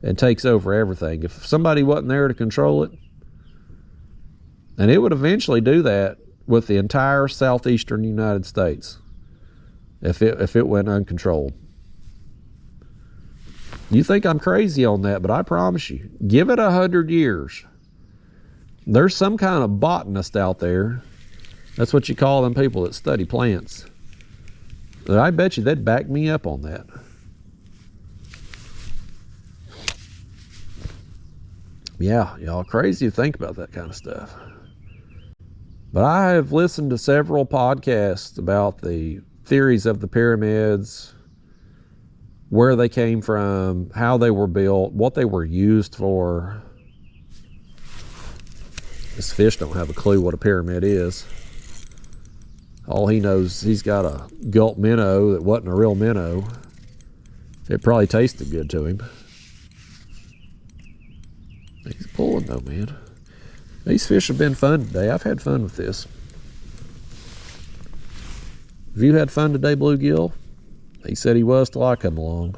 and takes over everything. If somebody wasn't there to control it, and it would eventually do that with the entire southeastern United States if it went uncontrolled. You think I'm crazy on that, but I promise you, give it 100 years. There's some kind of botanist out there. That's what you call them people that study plants. I bet you they'd back me up on that. Yeah, y'all crazy to think about that kind of stuff. But I have listened to several podcasts about the theories of the pyramids, where they came from, how they were built, what they were used for. This fish don't have a clue what a pyramid is. All he knows, he's got a Gulp minnow that wasn't a real minnow. It probably tasted good to him. He's pulling though, man. These fish have been fun today. I've had fun with this. Have you had fun today, Bluegill? He said he was till I come along.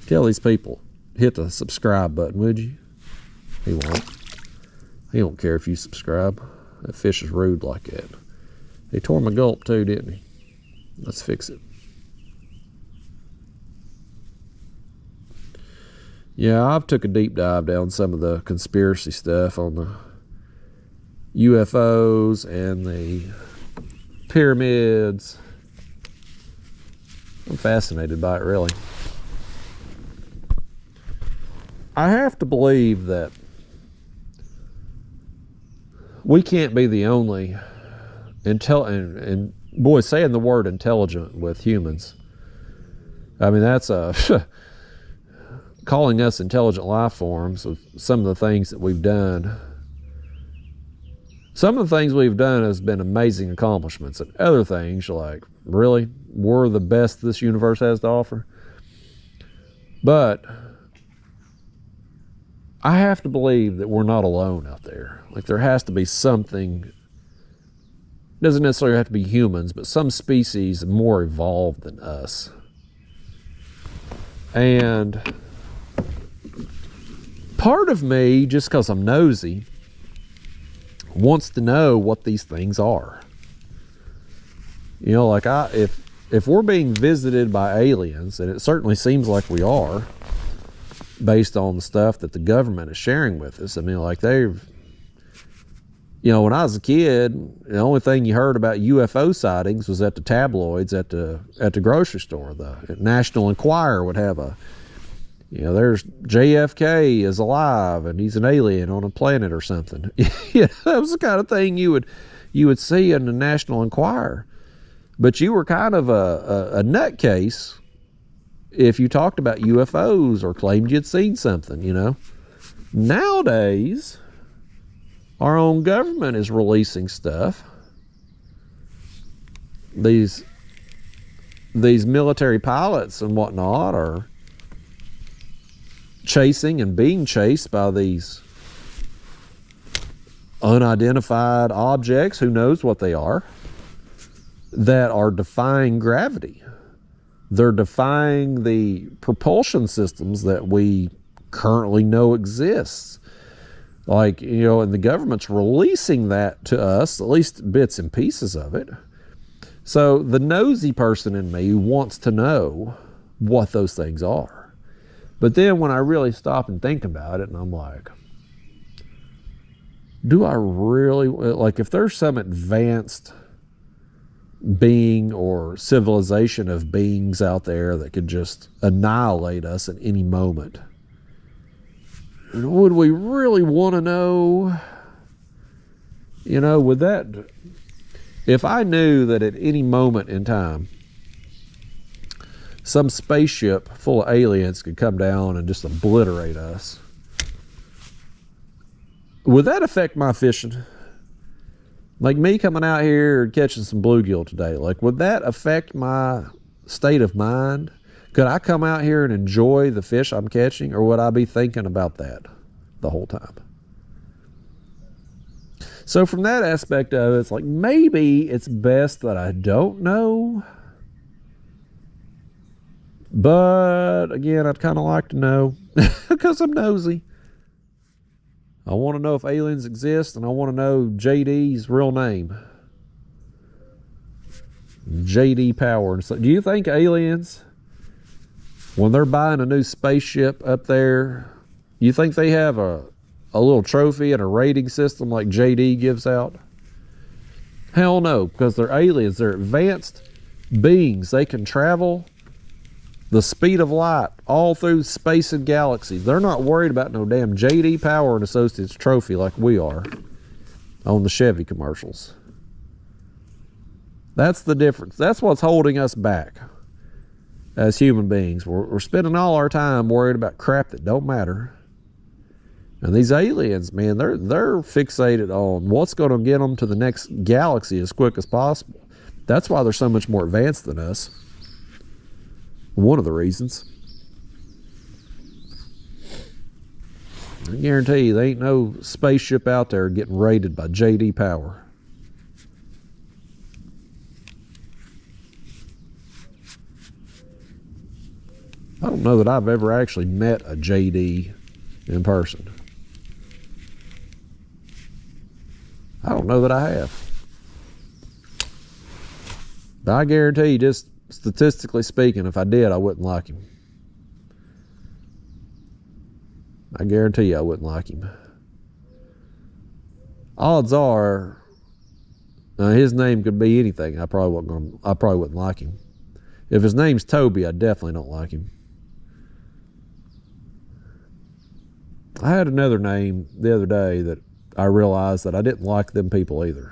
Tell these people, hit the subscribe button, would you? He won't. He don't care if you subscribe. That fish is rude like that. He tore my gulp too, didn't he? Let's fix it. Yeah, I've took a deep dive down some of the conspiracy stuff on the UFOs and the pyramids. I'm fascinated by it, really. I have to believe that we can't be the only and boy, saying the word intelligent with humans, I mean, that's calling us intelligent life forms with some of the things that we've done. Some of the things we've done has been amazing accomplishments, and other things are like, really? We're the best this universe has to offer? But I have to believe that we're not alone out there. Like, there has to be something. It doesn't necessarily have to be humans, but some species more evolved than us. And part of me, just because I'm nosy, wants to know what these things are. You know, like, if we're being visited by aliens, and it certainly seems like we are, based on the stuff that the government is sharing with us. I mean, like, they've, you know, when I was a kid, the only thing you heard about UFO sightings was at the tabloids at the grocery store. The National Enquirer would have a, you know, there's JFK is alive and he's an alien on a planet or something. You know, that was the kind of thing you would see in the National Enquirer. But you were kind of a nutcase if you talked about UFOs or claimed you'd seen something, you know. Nowadays, our own government is releasing stuff. These military pilots and whatnot are chasing and being chased by these unidentified objects, who knows what they are, that are defying gravity. They're defying the propulsion systems that we currently know exists. Like, you know, and the government's releasing that to us, at least bits and pieces of it. So the nosy person in me wants to know what those things are. But then when I really stop and think about it, and I'm like, do I really, like, if there's some advanced being or civilization of beings out there that could just annihilate us at any moment, would we really want to know? You know, would that, If I knew that at any moment in time, some spaceship full of aliens could come down and just obliterate us, would that affect my fishing? Like me coming out here and catching some bluegill today, like would that affect my state of mind? Could I come out here and enjoy the fish I'm catching, or would I be thinking about that the whole time? So from that aspect of it, it's like maybe it's best that I don't know. But again, I'd kind of like to know because I'm nosy. I want to know if aliens exist, and I want to know JD's real name. JD Power. So do you think aliens, when they're buying a new spaceship up there, you think they have a little trophy and a rating system like JD gives out? Hell no, because they're aliens. They're advanced beings. They can travel the speed of light all through space and galaxies. They're not worried about no damn JD Power and Associates trophy like we are on the Chevy commercials. That's the difference. That's what's holding us back as human beings. We're spending all our time worried about crap that don't matter. And these aliens, man, they're fixated on what's going to get them to the next galaxy as quick as possible. That's why they're so much more advanced than us. One of the reasons. I guarantee you, there ain't no spaceship out there getting raided by JD Power. I don't know that I've ever actually met a JD in person. I don't know that I have. But I guarantee you, just statistically speaking, if I did, I wouldn't like him. I guarantee you I wouldn't like him. Odds are, his name could be anything. I probably wouldn't like him. If his name's Toby, I definitely don't like him. I had another name the other day that I realized that I didn't like them people either.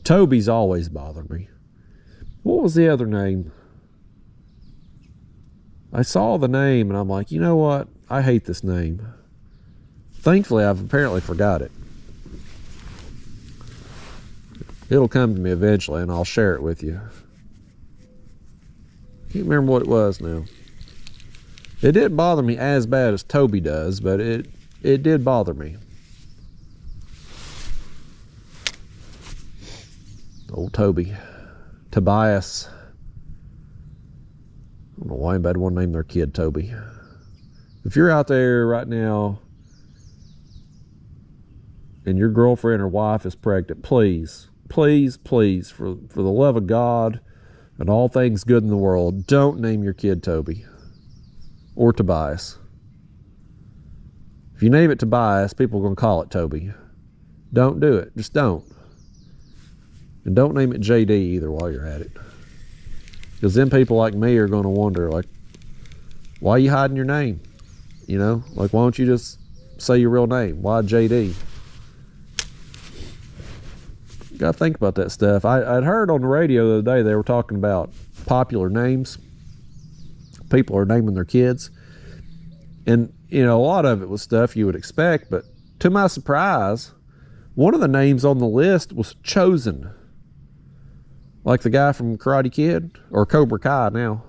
Toby's always bothered me. What was the other name? I saw the name and I'm like, you know what? I hate this name. Thankfully, I've apparently forgot it. It'll come to me eventually and I'll share it with you. Can't remember what it was now. It didn't bother me as bad as Toby does, but it did bother me. Old Toby. Tobias. I don't know why anybody would name their kid Toby. If you're out there right now and your girlfriend or wife is pregnant, please, please, please, for the love of God and all things good in the world, don't name your kid Toby or Tobias. If you name it Tobias, people are going to call it Toby. Don't do it. Just don't. And don't name it JD either while you're at it. Because then people like me are going to wonder, like, why are you hiding your name? You know, like, why don't you just say your real name? Why JD? You got to think about that stuff. I'd heard on the radio the other day they were talking about popular names. People are naming their kids. And, you know, a lot of it was stuff you would expect. But to my surprise, one of the names on the list was Chosen. Like the guy from Karate Kid, or Cobra Kai now.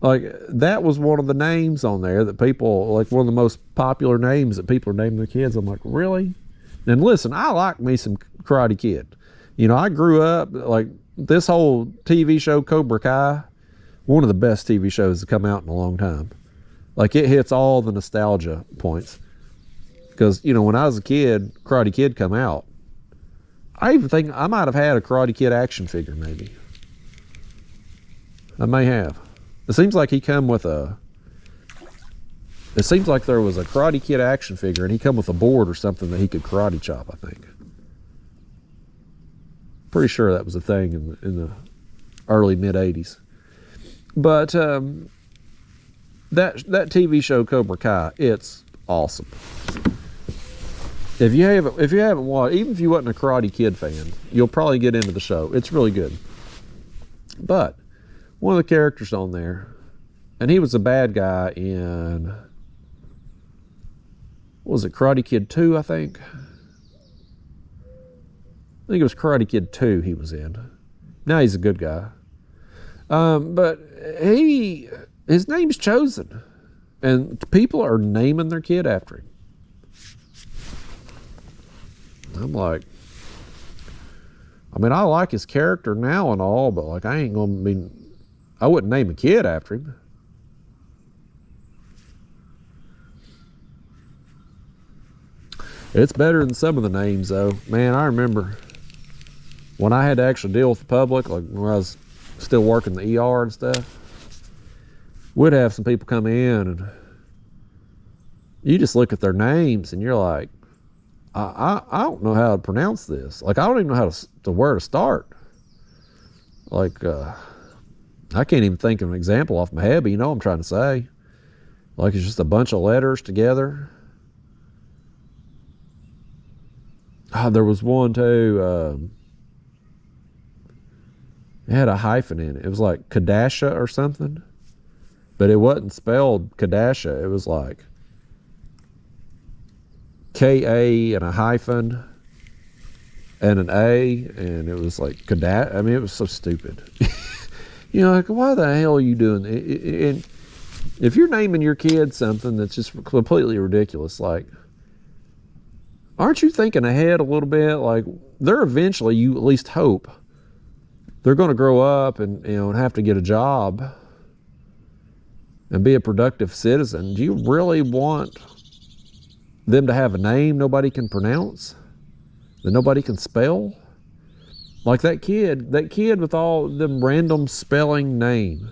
Like, that was one of the names on there that people, like one of the most popular names that people are naming their kids. I'm like, really? And listen, I like me some Karate Kid. You know, I grew up, like, this whole TV show, Cobra Kai, one of the best TV shows to come out in a long time. Like, it hits all the nostalgia points. Because, you know, when I was a kid, Karate Kid come out. I even think I might have had a Karate Kid action figure, maybe. I may have. It seems like he come with a... It seems like there was a Karate Kid action figure and he come with a board or something that he could karate chop, I think. Pretty sure that was a thing in the early, mid-'80s. But that TV show, Cobra Kai, it's awesome. If you haven't watched, even if you wasn't a Karate Kid fan, you'll probably get into the show. It's really good. But one of the characters on there, and he was a bad guy in, what was it, Karate Kid 2, I think? I think it was Karate Kid 2 he was in. Now he's a good guy. But his name's Chosen. And people are naming their kid after him. I'm like, I mean, I like his character now and all, but like, I wouldn't name a kid after him. It's better than some of the names, though. Man, I remember when I had to actually deal with the public, like when I was still working the ER and stuff, we'd have some people come in and you just look at their names and you're like, I don't know how to pronounce this. Like, I don't even know how to where to start. Like, I can't even think of an example off my head, but you know what I'm trying to say. Like, it's just a bunch of letters together. There was one too, it had a hyphen in it. It was like Kadasha or something, but it wasn't spelled Kadasha. It was like K-A and a hyphen and an A, and it was like Kadash. I mean, it was so stupid. You know, like, why the hell are you doing it? And if you're naming your kid something that's just completely ridiculous, like, aren't you thinking ahead a little bit? Like, they're eventually, you at least hope, they're going to grow up and, you know, and have to get a job and be a productive citizen. Do you really want them to have a name nobody can pronounce, that nobody can spell? Like that kid with all them random spelling name.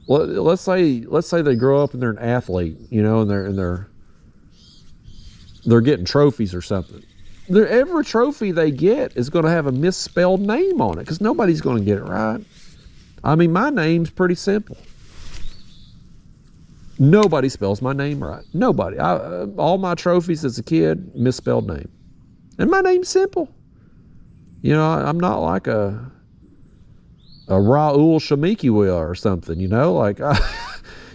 Let's say they grow up and they're an athlete, you know, and they're getting trophies or something. Every trophy they get is going to have a misspelled name on it because nobody's going to get it right. I mean, my name's pretty simple. Nobody spells my name right. Nobody. All my trophies as a kid, misspelled name. And my name's simple. You know, I'm not like a Raul Shamikiwa or something, you know? Like,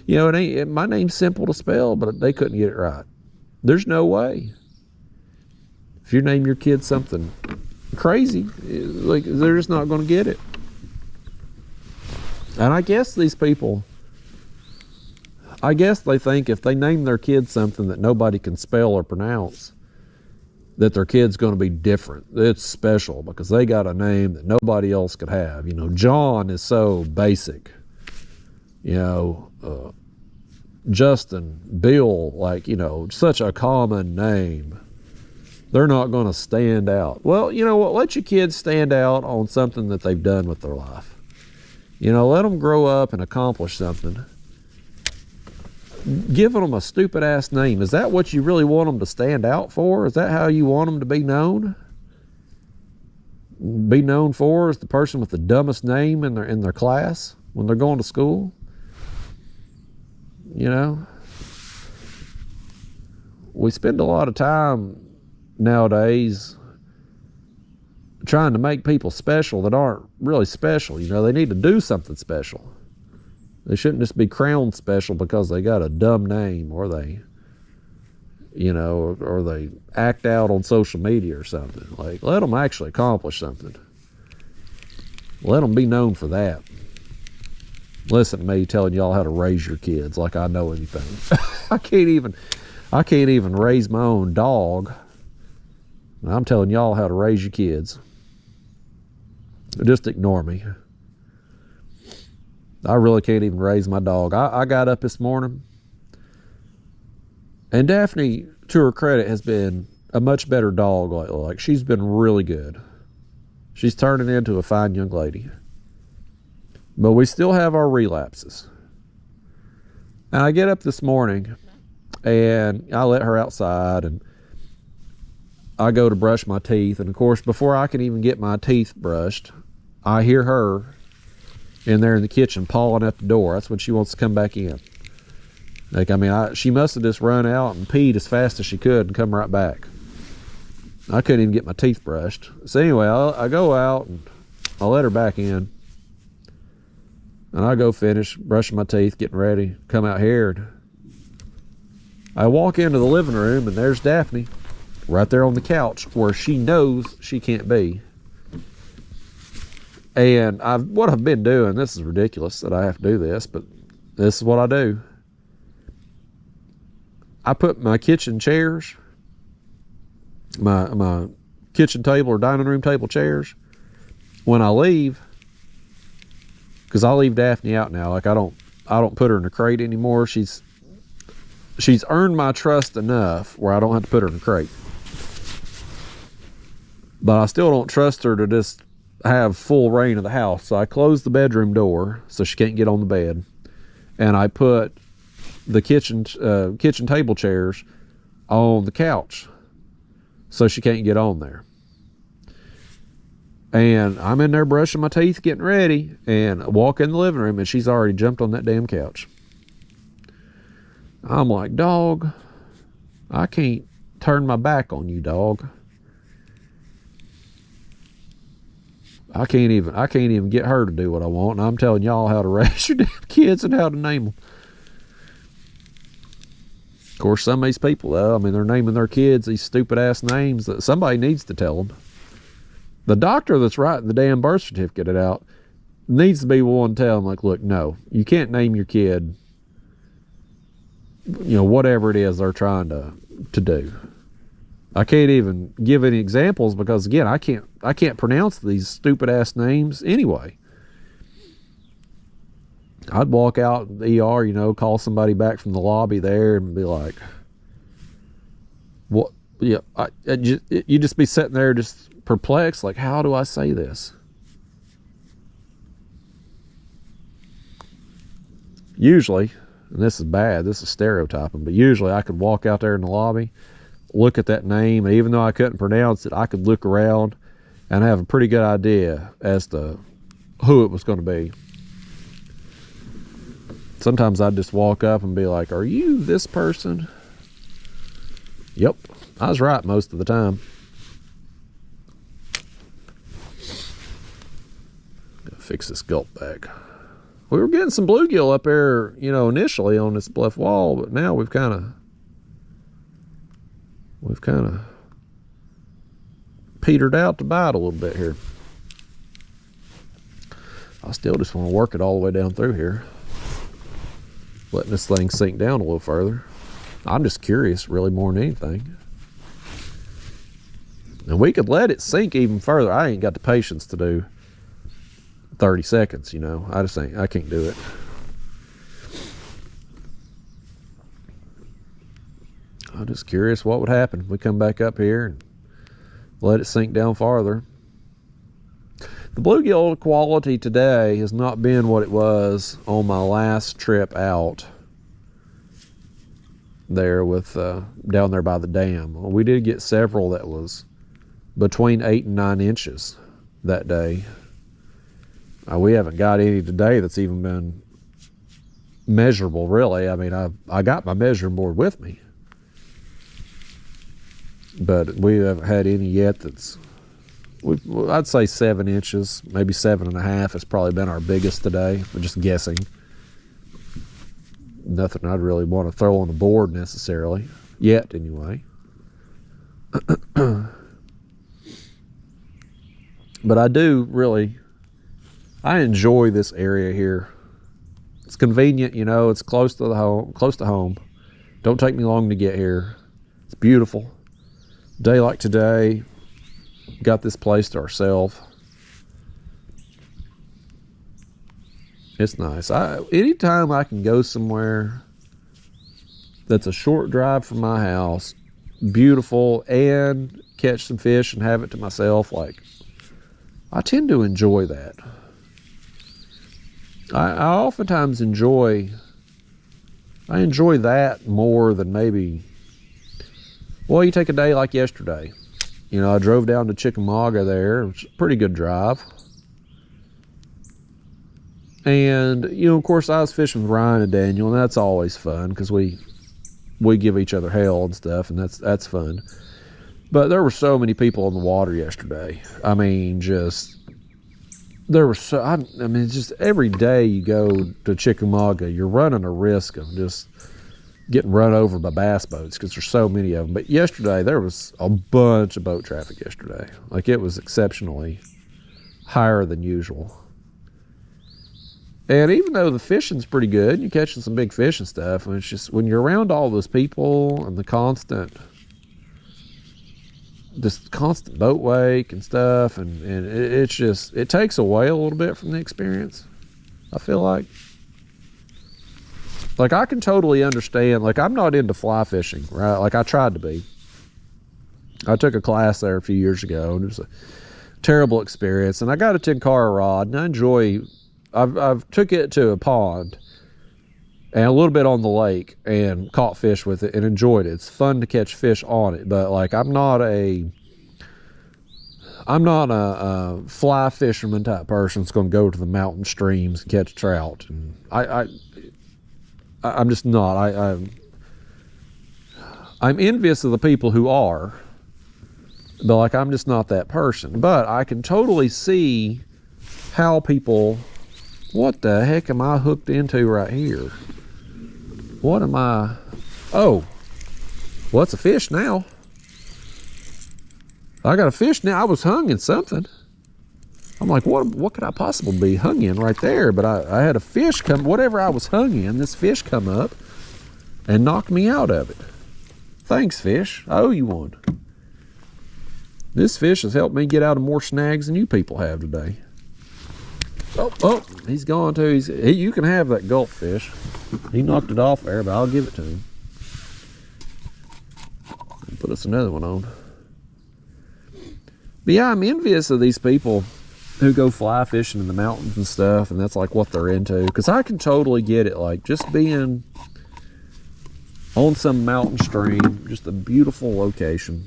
you know, my name's simple to spell, but they couldn't get it right. There's no way. If you name your kid something crazy, like, they're just not going to get it. And I guess these people, they think if they name their kid something that nobody can spell or pronounce, that their kid's going to be different. It's special because they got a name that nobody else could have. You know, John is so basic. You know, Justin, Bill, like, you know, such a common name. They're not going to stand out. Well, you know what? Let your kids stand out on something that they've done with their life. You know, let them grow up and accomplish something. Giving them a stupid ass name, is that what you really want them to stand out for? Is that how you want them to be known? Be known for as the person with the dumbest name in their class when they're going to school? You know, we spend a lot of time nowadays trying to make people special that aren't really special. You know, they need to do something special. They shouldn't just be crowned special because they got a dumb name, or they, you know, or they act out on social media or something. Like, let them actually accomplish something. Let them be known for that. Listen to me telling y'all how to raise your kids like I know anything. I can't even raise my own dog. And I'm telling y'all how to raise your kids. Just ignore me. I really can't even raise my dog. I got up this morning, and Daphne, to her credit, has been a much better dog lately. Like, she's been really good. She's turning into a fine young lady. But we still have our relapses. And I get up this morning, and I let her outside, and I go to brush my teeth. And, of course, before I can even get my teeth brushed, I hear her in there in the kitchen pawing at the door. That's when she wants to come back in. Like, I mean, she must have just run out and peed as fast as she could and come right back. I couldn't even get my teeth brushed. So anyway, I go out and I let her back in. And I go finish brushing my teeth, getting ready, come out here. And I walk into the living room and there's Daphne right there on the couch where she knows she can't be. And what I've been doing, this is ridiculous that I have to do this, but this is what I do. I put my kitchen chairs, my kitchen table or dining room table chairs, when I leave, because I leave Daphne out now. Like I don't put her in a crate anymore. She's earned my trust enough where I don't have to put her in a crate. But I still don't trust her to just have full reign of the house. So I close the bedroom door so she can't get on the bed. And I put the kitchen table chairs on the couch so she can't get on there. And I'm in there brushing my teeth, getting ready, and I walk in the living room and she's already jumped on that damn couch. I'm like, dog, I can't turn my back on you, dog. I can't even get her to do what I want, and I'm telling y'all how to raise your damn kids and how to name them. Of course, some of these people, though, I mean, they're naming their kids these stupid-ass names that somebody needs to tell them. The doctor that's writing the damn birth certificate out needs to be one to tell them, like, look, no, you can't name your kid, you know, whatever it is they're trying to do. I can't even give any examples because, again, I can't pronounce these stupid ass names anyway. I'd walk out the ER, you know, call somebody back from the lobby there and be like, what? Yeah, you just be sitting there just perplexed, like, how do I say this? Usually, and this is bad, this is stereotyping, but usually I could walk out there in the lobby, look at that name, and even though I couldn't pronounce it, I could look around and have a pretty good idea as to who it was going to be. Sometimes I'd just walk up and be like, are you this person? Yep, I was right most of the time. Gotta fix this gulp back. We were getting some bluegill up there, you know, initially on this bluff wall, but now we've kind of petered out to bite a little bit here. I still just want to work it all the way down through here, letting this thing sink down a little further. I'm just curious, really, more than anything. And we could let it sink even further. I ain't got the patience to do 30 seconds, you know. I can't do it. I'm just curious what would happen if we come back up here and let it sink down farther. The bluegill quality today has not been what it was on my last trip out there with down there by the dam. We did get several that was between 8 and 9 inches that day. We haven't got any today that's even been measurable, really. I mean, I got my measuring board with me, but we haven't had any yet that's, I'd say 7 inches, maybe 7.5 has probably been our biggest today. We're just guessing. Nothing I'd really want to throw on the board necessarily, yet anyway. But I do really, I enjoy this area here. It's convenient, you know, it's close to home. Don't take me long to get here. It's beautiful. Day like today, got this place to ourselves. It's nice. Anytime I can go somewhere that's a short drive from my house, beautiful, and catch some fish and have it to myself, like, I tend to enjoy that. I oftentimes enjoy that more than maybe, well, you take a day like yesterday. You know, I drove down to Chickamauga there. It was a pretty good drive. And, you know, of course, I was fishing with Ryan and Daniel, and that's always fun because we give each other hell and stuff, and that's fun. But there were so many people in the water yesterday. I mean, just there were so. I mean, just every day you go to Chickamauga, you're running a risk of just getting run over by bass boats because there's so many of them. But yesterday there was a bunch of boat traffic yesterday. Like, it was exceptionally higher than usual. And even though the fishing's pretty good, you're catching some big fish and stuff, and it's just when you're around all those people and the constant boat wake and stuff, and it's just, it takes away a little bit from the experience, I feel like. Like, I can totally understand, like, I'm not into fly fishing, right? Like, I tried to be. I took a class there a few years ago, and it was a terrible experience. And I got a 10-car rod, and I enjoy, I've took it to a pond and a little bit on the lake and caught fish with it and enjoyed it. It's fun to catch fish on it, but like, I'm not a fly fisherman type person that's going to go to the mountain streams and catch trout. And I'm just not. I'm envious of the people who are, but like, I'm just not that person. But I can totally see how people, what the heck am I hooked into right here? What am I? Oh, well, it's a fish now. I got a fish now. I was hung in something. I'm like, what could I possibly be hung in right there? But I had a fish come, whatever I was hung in, this fish come up and knocked me out of it. Thanks, fish. I owe you one. This fish has helped me get out of more snags than you people have today. Oh, he's gone too. You can have that Gulp fish. He knocked it off there, but I'll give it to him. Put us another one on. But yeah, I'm envious of these people who go fly fishing in the mountains and stuff, and that's like what they're into. Because I can totally get it. Like, just being on some mountain stream, just a beautiful location,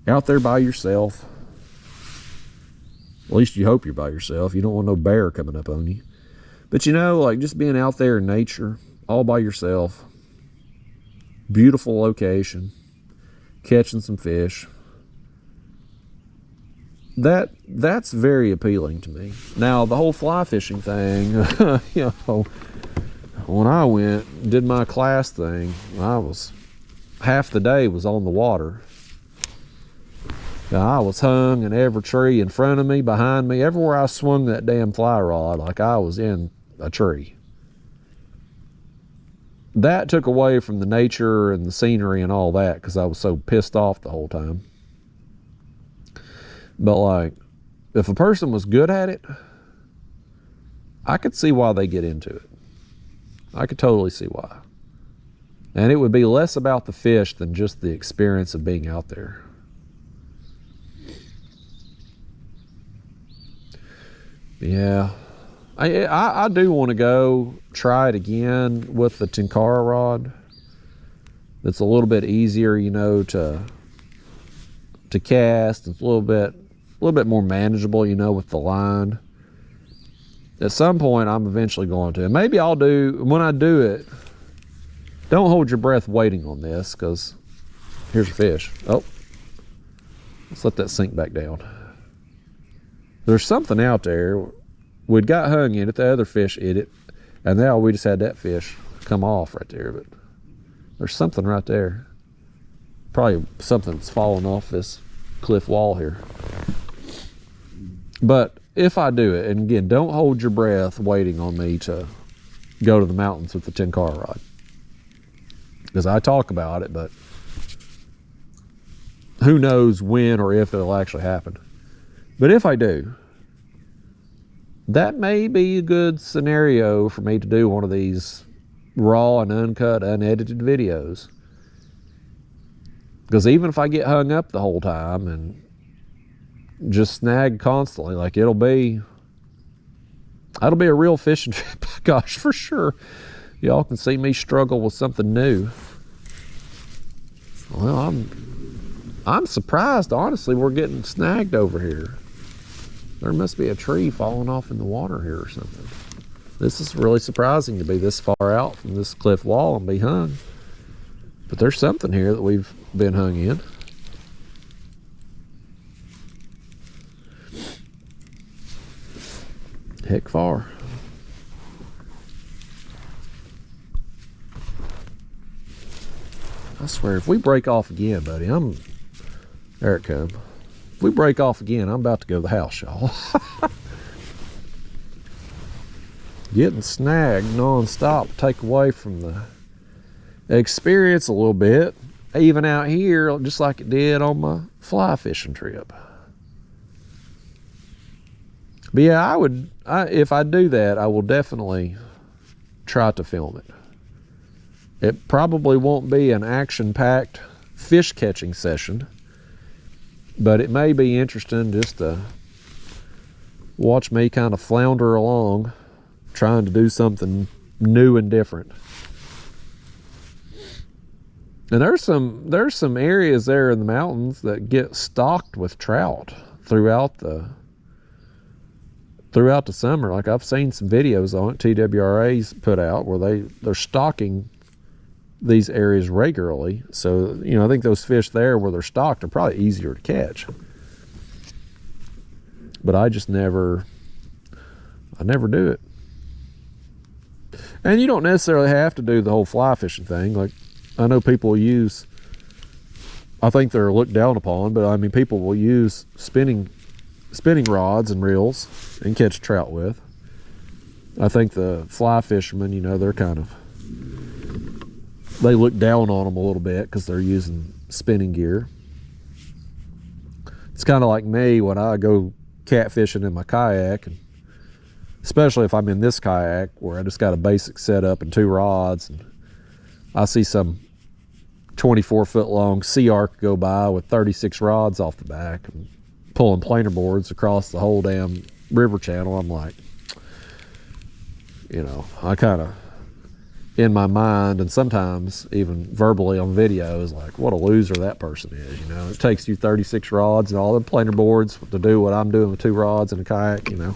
out there by yourself. At least you hope you're by yourself. You don't want no bear coming up on you. But you know, like, just being out there in nature, all by yourself, beautiful location, catching some fish. That's very appealing to me. Now, the whole fly fishing thing, you know, when I went and did my class thing, half the day was on the water. Now, I was hung in every tree in front of me, behind me, everywhere I swung that damn fly rod, like I was in a tree. That took away from the nature and the scenery and all that, because I was so pissed off the whole time. But like, if a person was good at it, I could see why they get into it. I could totally see why. And it would be less about the fish than just the experience of being out there. Yeah, I do want to go try it again with the Tenkara rod. It's a little bit easier, you know, to cast. It's a little bit more manageable, you know, with the line. At some point, I'm eventually going to. And maybe I'll do, when I do it, don't hold your breath waiting on this, because here's a fish. Oh, let's let that sink back down. There's something out there. We'd got hung in it, the other fish ate it, and now we just had that fish come off right there. But there's something right there. Probably something that's fallen off this cliff wall here. But if I do it, and again, don't hold your breath waiting on me to go to the mountains with the Tenkara rod, because I talk about it, but who knows when or if it'll actually happen. But if I do, that may be a good scenario for me to do one of these raw and uncut, unedited videos. Because even if I get hung up the whole time and just snag constantly, like, that'll be a real fishing trip. Gosh, for sure. Y'all can see me struggle with something new. Well, I'm surprised, honestly, we're getting snagged over here. There must be a tree falling off in the water here or something. This is really surprising to be this far out from this cliff wall and be hung. But there's something here that we've been hung in. Heck far. I swear, if we break off again, buddy, there it comes. If we break off again, I'm about to go to the house, y'all. Getting snagged non-stop take away from the experience a little bit, even out here, just like it did on my fly fishing trip. But yeah, if I do that, I will definitely try to film it. It probably won't be an action-packed fish catching session, but it may be interesting just to watch me kind of flounder along, trying to do something new and different. And there's some areas there in the mountains that get stocked with trout throughout the summer. Like, I've seen some videos on it, TWRA's put out, where they're stocking these areas regularly. So, you know, I think those fish there where they're stocked are probably easier to catch. But I never do it. And you don't necessarily have to do the whole fly fishing thing. Like, I know people use, I think they're looked down upon, but I mean, people will use spinning rods and reels and catch trout with. I think the fly fishermen, you know, they look down on them a little bit because they're using spinning gear. It's kind of like me when I go catfishing in my kayak, and especially if I'm in this kayak where I just got a basic setup and 2 rods, and I see some 24-foot long sea arc go by with 36 rods off the back and pulling planer boards across the whole damn river channel. I'm like, you know, I kind of, in my mind, and sometimes even verbally on video, is like, what a loser that person is. You know, it takes you 36 rods and all them planer boards to do what I'm doing with 2 rods and a kayak. You know,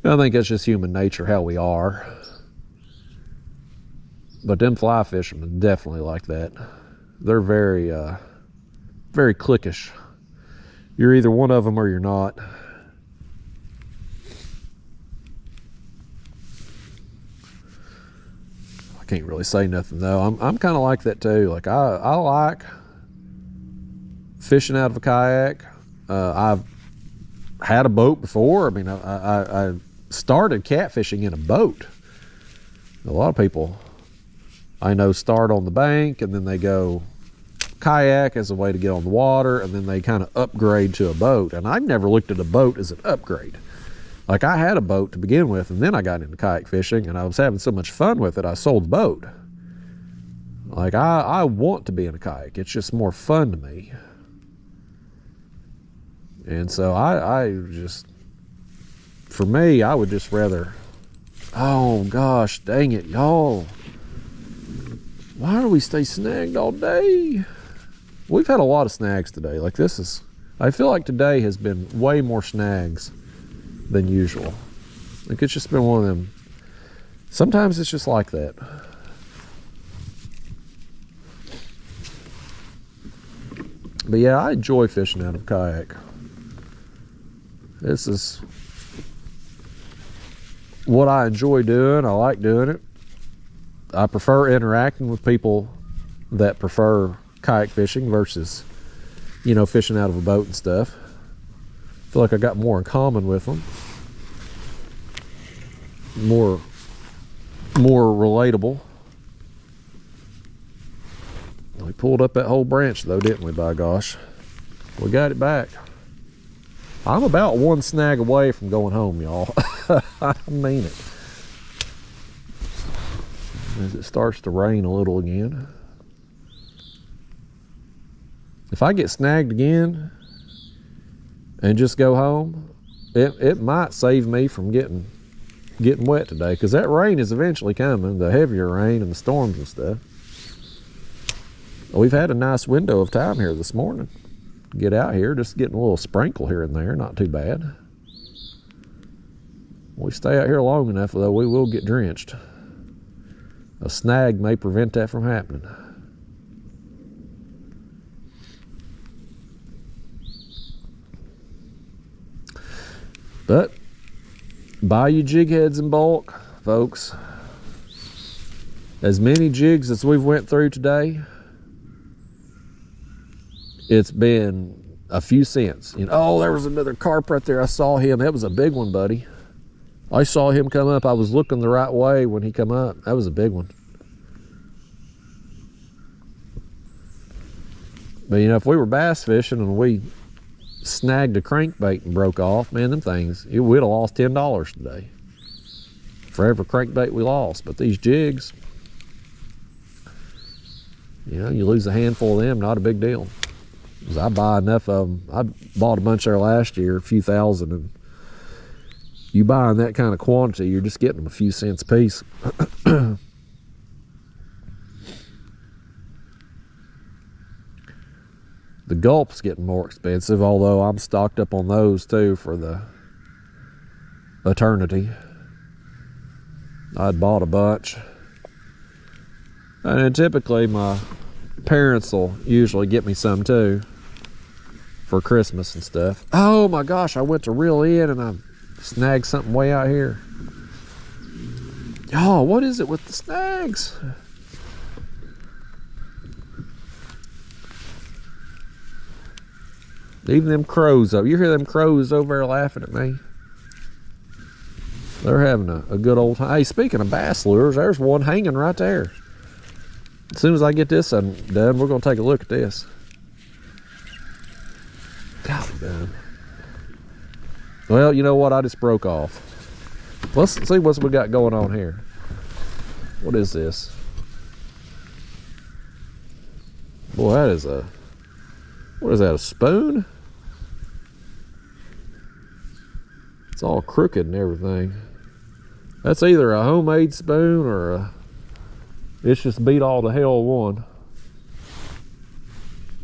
I think it's just human nature, how we are. But them fly fishermen definitely like that. They're very, very cliquish. You're either one of them or you're not. I can't really say nothing though. I'm kind of like that too. Like, I like fishing out of a kayak. I've had a boat before. I mean, I started catfishing in a boat. A lot of people I know start on the bank and then they go kayak as a way to get on the water, and then they kind of upgrade to a boat. And I never looked at a boat as an upgrade. Like, I had a boat to begin with, and then I got into kayak fishing, and I was having so much fun with it, I sold the boat. Like, I want to be in a kayak. It's just more fun to me. And so I just, for me, I would just rather, oh gosh, dang it, y'all. Why do we stay snagged all day? We've had a lot of snags today. Like, I feel like today has been way more snags than usual. Like, it's just been one of them. Sometimes it's just like that. But yeah, I enjoy fishing out of a kayak. This is what I enjoy doing. I like doing it. I prefer interacting with people that prefer kayak fishing versus, you know, fishing out of a boat and stuff. I feel like I got more in common with them. More relatable. We pulled up that whole branch though, didn't we, by gosh? We got it back. I'm about one snag away from going home, y'all. I mean it. As it starts to rain a little again. If I get snagged again and just go home, it might save me from getting wet today, because that rain is eventually coming, the heavier rain and the storms and stuff. We've had a nice window of time here this morning. Get out here, just getting a little sprinkle here and there, not too bad. We stay out here long enough, though, we will get drenched. A snag may prevent that from happening. But buy you jig heads in bulk, folks. As many jigs as we've went through today, it's been a few cents. You know, oh, there was another carp right there. I saw him. That was a big one, buddy. I saw him come up. I was looking the right way when he come up. That was a big one. But you know, if we were bass fishing and we snagged a crankbait and broke off, man, them things, we'd have lost $10 today for every crankbait we lost. But these jigs, you know, you lose a handful of them, not a big deal. Because I buy enough of them. I bought a bunch there last year, a few thousand, and you buying that kind of quantity, you're just getting them a few cents a piece. The Gulp's getting more expensive, although I'm stocked up on those too for the eternity. I'd bought a bunch. And then typically my parents will usually get me some too for Christmas and stuff. Oh my gosh, I went to reel in and I snagged something way out here. Oh, what is it with the snags? Even them crows up. You hear them crows over there laughing at me? They're having a good old time. Hey, speaking of bass lures, there's one hanging right there. As soon as I get this done, we're going to take a look at this. Golly, man. Well, you know what? I just broke off. Let's see what we got going on here. What is this? Boy, that is a... What is that, a spoon? It's all crooked and everything. That's either a homemade spoon or it's just beat all to hell one.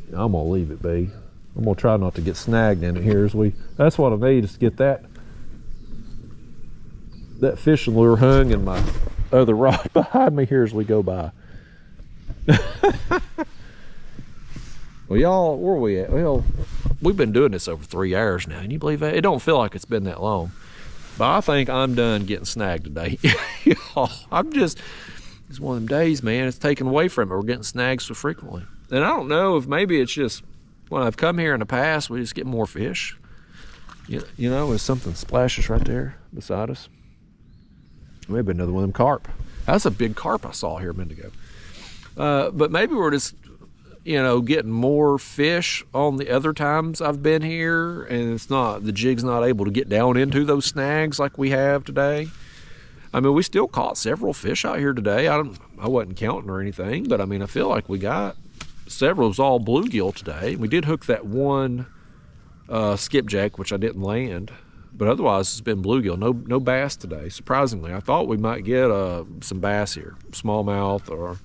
I'm gonna leave it be. I'm gonna try not to get snagged in it here as that's what I need, is to get that fishing lure hung in my other rod behind me here as we go by. Well, y'all, where are we at? Well, we've been doing this over 3 hours now. Can you believe that? It don't feel like it's been that long. But I think I'm done getting snagged today. It's one of them days, man. It's taken away from it. We're getting snagged so frequently. And I don't know if maybe it's just when I've come here in the past, we just get more fish. You know, there's something splashes right there beside us. Maybe another one of them carp. That's a big carp I saw here a minute ago. But maybe we're just, you know, getting more fish on the other times I've been here, and the jig's not able to get down into those snags like we have today. I mean, we still caught several fish out here today. I wasn't counting or anything, but I mean, I feel like we got several. It was all bluegill today. We did hook that one skipjack, which I didn't land, but otherwise it's been bluegill. No bass today, surprisingly. I thought we might get some bass here, smallmouth or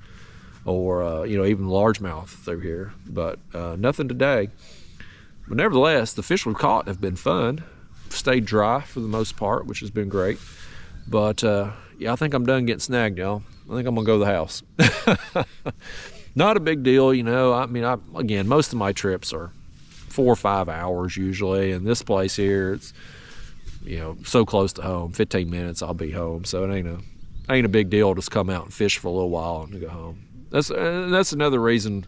you know, even largemouth through here, but nothing today. But nevertheless, the fish we've caught have been fun. Stayed dry for the most part, which has been great. But yeah, I think I'm done getting snagged, y'all. I think I'm gonna go to the house. Not a big deal, you know. I mean, again, most of my trips are 4 or 5 hours usually, and this place here, it's, you know, so close to home. 15 minutes, I'll be home. So it ain't a big deal. Just come out and fish for a little while and go home. That's another reason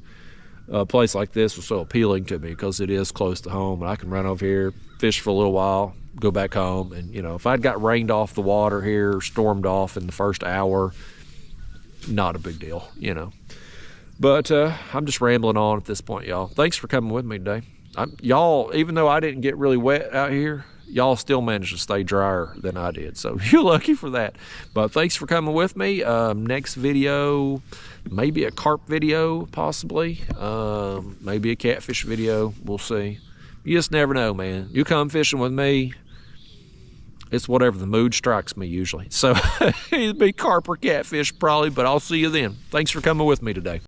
a place like this was so appealing to me, because it is close to home, and I can run over here, fish for a little while, go back home. And you know, if I'd got rained off the water here, stormed off in the first hour, not a big deal, you know. But I'm just rambling on at this point, y'all. Thanks for coming with me today. Y'all, even though I didn't get really wet out here, y'all still managed to stay drier than I did, so you're lucky for that. But thanks for coming with me. Next video, maybe a carp video, possibly. Maybe a catfish video. We'll see. You just never know, man. You come fishing with me, it's whatever the mood strikes me usually. So it'd be carp or catfish probably, but I'll see you then. Thanks for coming with me today.